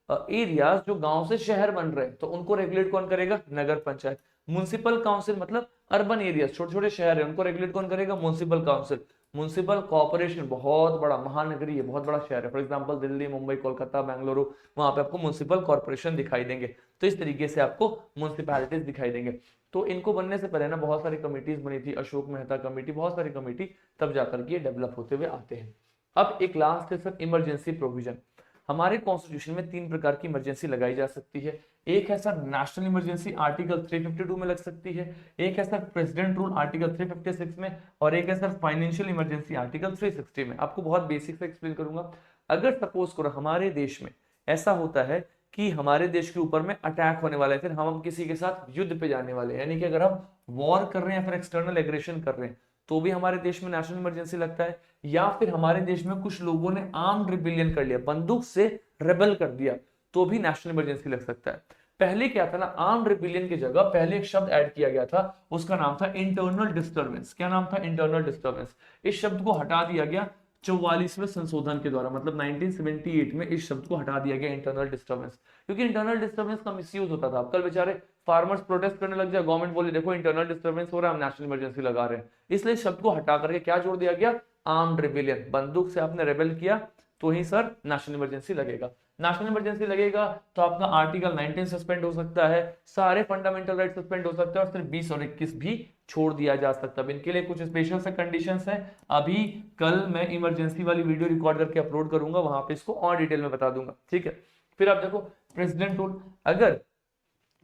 एरियाज जो गांव से शहर बन रहे हैं तो उनको रेगुलेट कौन करेगा, नगर पंचायत। म्युनिसिपल काउंसिल मतलब अर्बन एरिया, छोटे छोटे शहर है, उनको रेगुलेट कौन करेगा, म्युनिसिपल काउंसिल। म्युनिसिपल कॉर्पोरेशन बहुत बड़ा महानगरी है, बहुत बड़ा शहर है, फॉर एग्जांपल दिल्ली, मुंबई, कोलकाता, बेंगलुरु, वहां पे आपको म्युनिसिपल कॉर्पोरेशन दिखाई देंगे। तो इस तरीके से आपको म्युनिसिपैलिटीज दिखाई देंगे। तो इनको बनने से पहले ना बहुत सारी कमिटीज बनी थी, अशोक मेहता कमेटी, बहुत सारी कमेटी, तब जाकर के डेवलप होते हुए आते हैं। अब एक लास्ट है सर इमरजेंसी प्रोविजन। हमारे कॉन्स्टिट्यूशन में 3 प्रकार की इमरजेंसी लगाई जा सकती है। एक है सर नेशनल इमरजेंसी, आर्टिकल 352 में लग सकती है। एक है सर प्रेसिडेंट रूल, आर्टिकल 356 में। और एक है सर फाइनेंशियल इमरजेंसी, आर्टिकल 360 में। आपको बहुत बेसिक से एक्सप्लेन करूंगा। अगर सपोज करो हमारे देश में ऐसा होता है कि हमारे देश के ऊपर में अटैक होने वाला है, फिर हम किसी के साथ युद्ध पे जाने वाले हैं, यानी कि अगर हम वॉर कर रहे हैं या फिर एक्सटर्नल एग्रेशन कर रहे हैं, तो भी हमारे देश में नेशनल इमरजेंसी लगता है। या फिर हमारे देश में कुछ लोगों ने आर्म्ड रिबेलियन कर लिया, बंदूक से रेबल कर दिया, तो भी नेशनल इमरजेंसी लग सकता है। पहले क्या था ना, आर्म्ड रिबेलियन की जगह पहले एक शब्द ऐड किया गया था, उसका नाम था इंटरनल डिस्टर्बेंस। क्या नाम था, इंटरनल डिस्टर्बेंस। इस शब्द को हटा दिया गया 44वें संशोधन के द्वारा, मतलब 1978 में इस शब्द को हटा दिया गया, इंटरनल डिस्टर्बेंस। क्योंकि इंटरनल डिस्टर्बेंस का मिसयूज होता था। कल बेचारे फार्मर्स प्रोटेस्ट करने लग जाए, गवर्नमेंट बोले देखो इंटरनल डिस्टर्बेंस हो रहा है, हम नेशनल इमरजेंसी लगा रहे हैं, इसलिए शब्द को हटा करके क्या जोड़ दिया गया, आर्म्ड रिबेलियन। बंदूक से आपने रेबेल किया तो ही सर नेशनल इमरजेंसी लगेगा। नेशनल इमरजेंसी लगेगा तो आपका आर्टिकल 19 सस्पेंड हो सकता है, सारे फंडामेंटल राइट सस्पेंड हो सकते हैं, और सिर्फ 20 और 21 भी छोड़ दिया जा सकता है। इनके लिए कुछ स्पेशल से कंडीशंस हैं, अभी कल मैं इमरजेंसी वाली वीडियो रिकॉर्ड करके अपलोड करूंगा, वहां पे इसको और डिटेल में बता दूंगा, ठीक है। फिर आप देखो प्रेसिडेंट रूल, अगर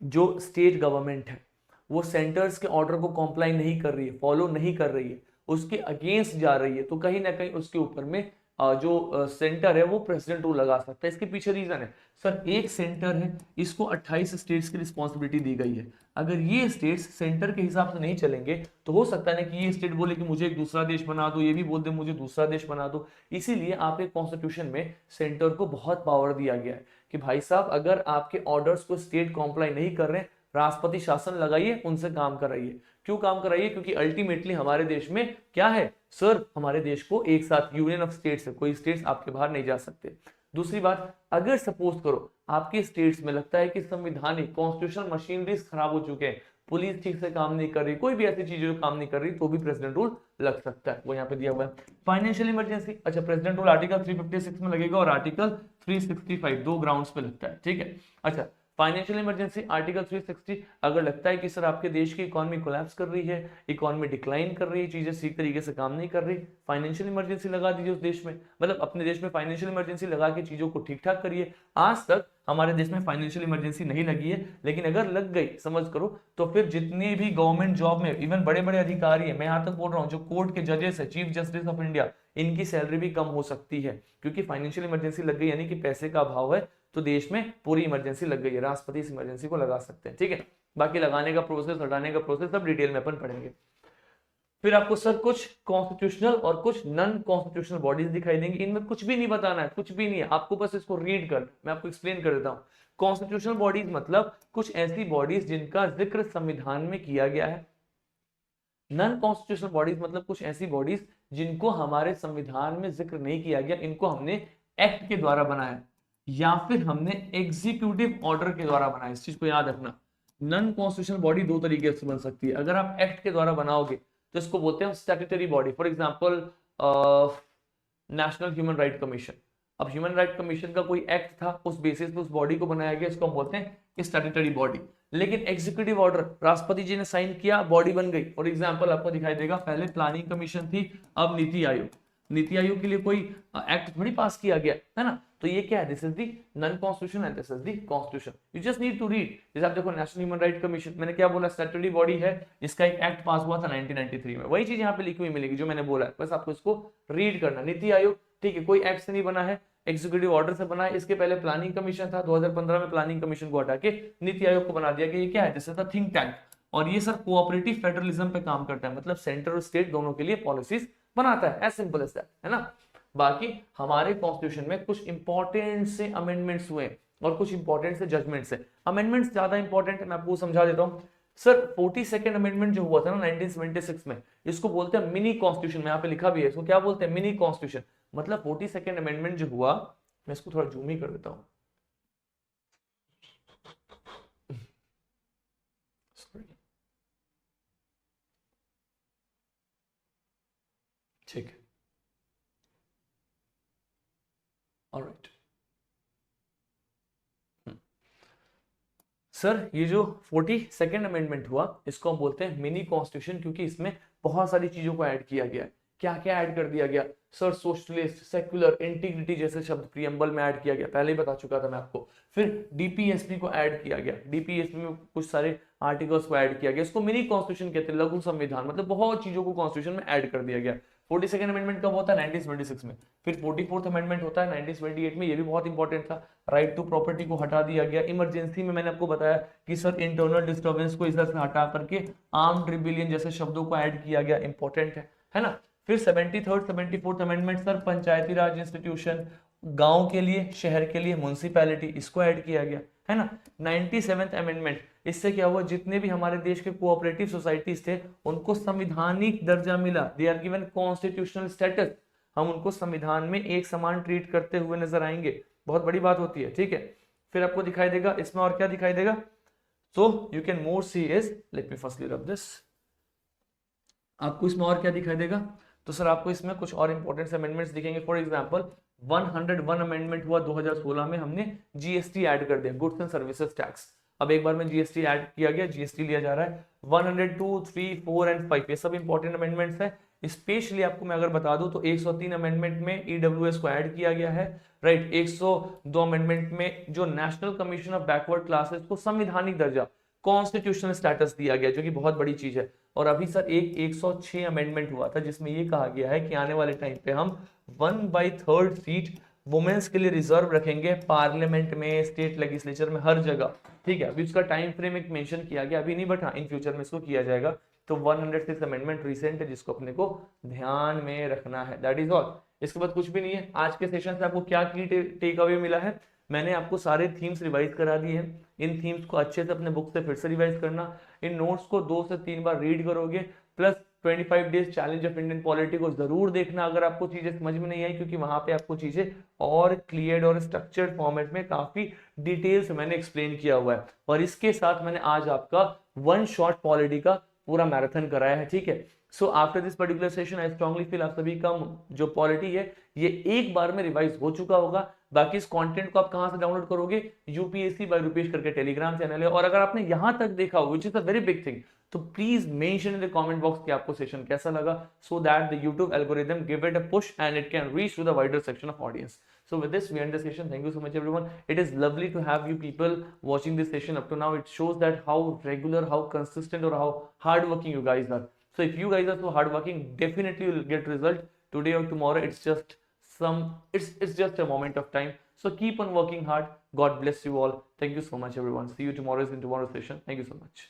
जो स्टेट गवर्नमेंट है वो सेंटर्स के ऑर्डर को कॉम्प्लाई नहीं कर रही है, फॉलो नहीं कर रही है, उसके अगेंस्ट जा रही है, तो कहीं ना कहीं उसके ऊपर में जो सेंटर है वो प्रेसिडेंट रूल लगा सकता है। इसके पीछे रीजन है सर, एक सेंटर है, इसको 28 स्टेट्स की रिस्पॉन्सिबिलिटी दी गई है। अगर ये स्टेट्स सेंटर के हिसाब से नहीं चलेंगे तो हो सकता है ना कि ये स्टेट बोले कि मुझे एक दूसरा देश बना दो, ये भी बोल दे मुझे दूसरा देश बना दो। इसीलिए आपके कॉन्स्टिट्यूशन में सेंटर को बहुत पावर दिया गया है कि भाई साहब अगर आपके ऑर्डर्स को स्टेट कॉम्प्लाई नहीं कर रहे, राष्ट्रपति शासन लगाइए, उनसे काम कराइए। क्यों काम कराइए, क्योंकि अल्टीमेटली हमारे देश में क्या है सर, हमारे देश को एक साथ यूनियन ऑफ स्टेट्स है, कोई स्टेट्स आपके बाहर नहीं जा सकते। दूसरी बात, अगर सपोज करो आपके स्टेट्स में लगता है कि संवैधानिक कॉन्स्टिट्यूशनल मशीनरीज खराब हो चुके हैं, पुलिस ठीक से काम नहीं कर रही, कोई भी ऐसी चीज जो काम नहीं कर रही, तो भी प्रेसिडेंट रूल लग सकता है, वो यहाँ पे दिया हुआ है। फाइनेंशियल इमरजेंसी, अच्छा प्रेसिडेंट रूल आर्टिकल 356 में लगेगा और आर्टिकल 365, 2 ग्राउंड्स पे लगता है, ठीक है। अच्छा फाइनेंशियल इमरजेंसी आर्टिकल 360, अगर लगता है कि सर आपके देश की इकोनॉमी कोलैप्स कर रही है, इकोनॉमी डिक्लाइन कर रही है, चीजें ठीक तरीके से काम नहीं कर रही, फाइनेंशियल इमरजेंसी लगा दीजिए उस देश में, मतलब अपने देश में फाइनेंशियल इमरजेंसी लगा के चीजों को ठीक ठाक करिए। आज तक हमारे देश में फाइनेंशियल इमरजेंसी नहीं लगी है, लेकिन अगर लग गई समझ करो तो फिर जितने भी गवर्नमेंट जॉब में इवन बड़े बड़े अधिकारी है, मैं यहां तक बोल रहा हूँ जो कोर्ट के जजेस है, चीफ जस्टिस ऑफ इंडिया, इनकी सैलरी भी कम हो सकती है, क्योंकि फाइनेंशियल इमरजेंसी लग गई, यानी कि पैसे का अभाव है, तो देश में पूरी इमरजेंसी लग गई है, राष्ट्रपति इस इमरजेंसी को लगा सकते हैं, ठीक है। बाकी लगाने का प्रोसेस, हटाने का प्रोसेस सब डिटेल में अपन पढ़ेंगे। फिर आपको सर कुछ कॉन्स्टिट्यूशनल और कुछ नॉन कॉन्स्टिट्यूशनल बॉडीज दिखाई देंगी, इनमें कुछ भी नहीं बताना है, कुछ भी नहीं है, आपको बस इसको रीड कर, मैं आपको एक्सप्लेन कर देता हूँ। कॉन्स्टिट्यूशनल बॉडीज मतलब कुछ ऐसी बॉडीज जिनका जिक्र संविधान में किया गया है। नॉन कॉन्स्टिट्यूशनल बॉडीज मतलब कुछ ऐसी बॉडीज जिनको हमारे संविधान में जिक्र नहीं किया गया, इनको हमने एक्ट के द्वारा बनाया या फिर हमने एग्जीक्यूटिव ऑर्डर के द्वारा बनाया। इस चीज को याद रखना, नॉन कॉन्स्टिट्यूशनल बॉडी 2 तरीके से बन सकती है। अगर आप एक्ट के द्वारा बनाओगे तो इसको बोलते हैं statutory body, for example national human right commission. अब ह्यूमन राइट कमीशन का कोई एक्ट था, उस बेसिस पे उस बॉडी को बनाया गया, इसको हम बोलते हैं स्टैट्यूटरी बॉडी। लेकिन एग्जीक्यूटिव ऑर्डर राष्ट्रपति जी ने साइन किया, बॉडी बन गई। फॉर एग्जांपल आपको दिखाई देगा, पहले प्लानिंग कमीशन थी, अब नीति आयोग। नीति आयोग के लिए कोई एक्ट थोड़ी पास किया गया है ना, तो ये क्या है, this is the non constitution and this is the constitution. You just need to read. जैसे आप देखो नेशनल ह्यूमन राइट कमीशन, मैंने क्या बोला, स्टैट्यूटरी बॉडी है, इसका एक एक्ट पास हुआ था 1993 में, वही चीज यहाँ पे लिखी हुई मिलेगी जो मैंने बोला है, बस आपको इसको रीड करना। नीति आयोग, ठीक है, कोई एक्ट से नहीं बना है, एग्जीक्यूटिव ऑर्डर से बना है। इसके पहले प्लानिंग कमीशन था, 2015 में प्लानिंग कमीशन को हटा के नीति आयोग को बना दिया कि ये क्या है, जैसे था थिंक टैंक। और ये सर कोऑपरेटिव फेडरलिज्म पे काम करता है, मतलब सेंटर और स्टेट दोनों के लिए पॉलिसीज बनाता है, एज सिंपल एज दैट, है ना। बाकी हमारे कॉन्स्टिट्यूशन में कुछ इंपॉर्टेंट से अमेंडमेंट्स हुए और कुछ इंपॉर्टेंट से जजमेंट्स है। अमेंडमेंट्स ज्यादा इंपॉर्टेंट है, मैं आपको समझा देता हूं। सर 42nd अमेंडमेंट जो हुआ था ना 1976 में, इसको बोलते हैं मिनी कॉन्स्टिट्यूशन, में यहाँ पे लिखा भी है, इसको क्या बोलते हैं, मिनी कॉन्स्टिट्यूशन। मतलब 42nd अमेंडमेंट जो हुआ, मैं इसको थोड़ा जूम ही कर देता हूं, ठीक है, ऑलराइट। सर ये जो 42nd अमेंडमेंट हुआ, इसको हम बोलते हैं मिनी कॉन्स्टिट्यूशन, क्योंकि इसमें बहुत सारी चीजों को ऐड किया गया है। क्या क्या ऐड कर दिया गया सर, सोशलिस्ट, सेक्युलर, इंटीग्रिटी जैसे शब्द प्रियम्बल में ऐड किया गया, पहले ही बता चुका था मैं आपको। फिर डीपीएसपी को ऐड किया गया, डीपीएसपी में कुछ सारे आर्टिकल्स को ऐड किया गया, इसको मिनी कॉन्स्टिट्यूशन कहते हैं, लघु संविधान, मतलब बहुत चीजों को कॉन्स्टिट्यूशन में ऐड कर दिया गया। 42nd अमेंडमेंट कब होता है, 1976 में। फिर 44th अमेंडमेंट होता है 1928 में, ये भी बहुत इंपॉर्टेंट था। राइट टू प्रॉपर्टी को हटा दिया गया। इमरजेंसी में मैंने आपको बताया कि सर इंटरनल डिस्टर्बेंस को इधर से हटा करके आर्म्ड रिबेलियन जैसे शब्दों को ऐड किया गया, इंपॉर्टेंट है ना। फिर 73rd 74th अमेंडमेंट सर पंचायती राज इंस्टीट्यूशन, गांव के लिए, शहर के लिए म्युनिसिपैलिटी, इसको ऐड किया गया, है ना। 97th अमेंडमेंट, इससे क्या हुआ, जितने भी हमारे देश के कोऑपरेटिव सोसाइटीज थे उनको संविधानिक दर्जा मिला, they are given constitutional status. हम उनको संविधान में एक समान ट्रीट करते हुए नजर आएंगे, बहुत बड़ी बात होती है, ठीक है। फिर आपको दिखाई देगा इसमें और क्या दिखाई देगा, so you can more see is, let me firstly rub this, आपको इसमें और क्या दिखाई देगा, तो सर आपको इसमें कुछ और इंपॉर्टेंट अमेंडमेंट्स दिखेंगे। फॉर एग्जांपल 101 अमेंडमेंट हुआ 2016 में, हमने जीएसटी ऐड कर दिया, गुड्स एंड सर्विसेज टैक्स। अब एक बार में जीएसटी ऐड किया गया, जीएसटी लिया जा रहा है। 102, 3, 4 एंड 5 ये सब इंपॉर्टेंट अमेंडमेंट्स है। स्पेशली आपको मैं अगर बता दूं तो 103 अमेंडमेंट में ईडब्ल्यूएस को ऐड किया गया है, राइट। 102 अमेंडमेंट में जो national commission of backward classes को संवैधानिक दर्जा, कॉन्स्टिट्यूशनल स्टेटस दिया गया, जो कि बहुत बड़ी चीज है। और अभी सर एक 106 अमेंडमेंट हुआ था जिसमें ये कहा गया है कि आने वाले टाइम पे हम 1/3 सीट वुमेन्स के लिए रिजर्व रखेंगे, पार्लियामेंट में, स्टेट लेजिस्लेचर में, हर जगह, ठीक है। अभी उसका टाइम फ्रेम एक मेंशन किया गया, अभी नहीं, बट हाँ इन फ्यूचर में इसको किया जाएगा। तो 106 अमेंडमेंट रिसेंट है जिसको अपने को ध्यान में रखना है, दैट इज ऑल। इसके बाद कुछ भी नहीं है। आज के सेशन से आपको क्या की टेक अवे मिला है, मैंने आपको सारे थीम्स रिवाइज करा दिए हैं। इन थीम्स को अच्छे से अपने बुक से फिर से रिवाइज करना, इन नोट्स को 2 से 3 बार रीड करोगे, plus 25 days challenge of Indian polity को जरूर देखना अगर आपको चीजें समझ में नहीं आई, क्योंकि वहां पे आपको चीजें और क्लियर और स्ट्रक्चर्ड फॉर्मेट में काफी डिटेल से मैंने एक्सप्लेन किया हुआ है। और इसके साथ मैंने आज आपका वन शॉट पॉलिटी का पूरा मैराथन कराया है, ठीक है। So after this particular session I strongly feel आप सभी का जो पॉलिटी है ये एक बार में रिवाइज हो चुका होगा। बाकी इस कंटेंट को आप कहां से डाउनलोड करोगे, यूपीएससी बाय रुपेश करके टेलीग्राम चैनल है। और अगर आपने यहां तक देखा which is a very big thing, तो please mention in the comment box कि आपको सेशन कैसा लगा, so that the YouTube algorithm give it a push and it can reach to the wider section of audience. So with this, we end the session. Thank you so much, everyone. It is lovely to have you people watching this session up to now. It shows that how regular, how consistent, or how hardworking you guys are. So if you guys are so hardworking, definitely you'll get result today or tomorrow. It's just a moment of time. So keep on working hard. God bless you all. Thank you so much, everyone. See you tomorrow in tomorrow's session. Thank you so much.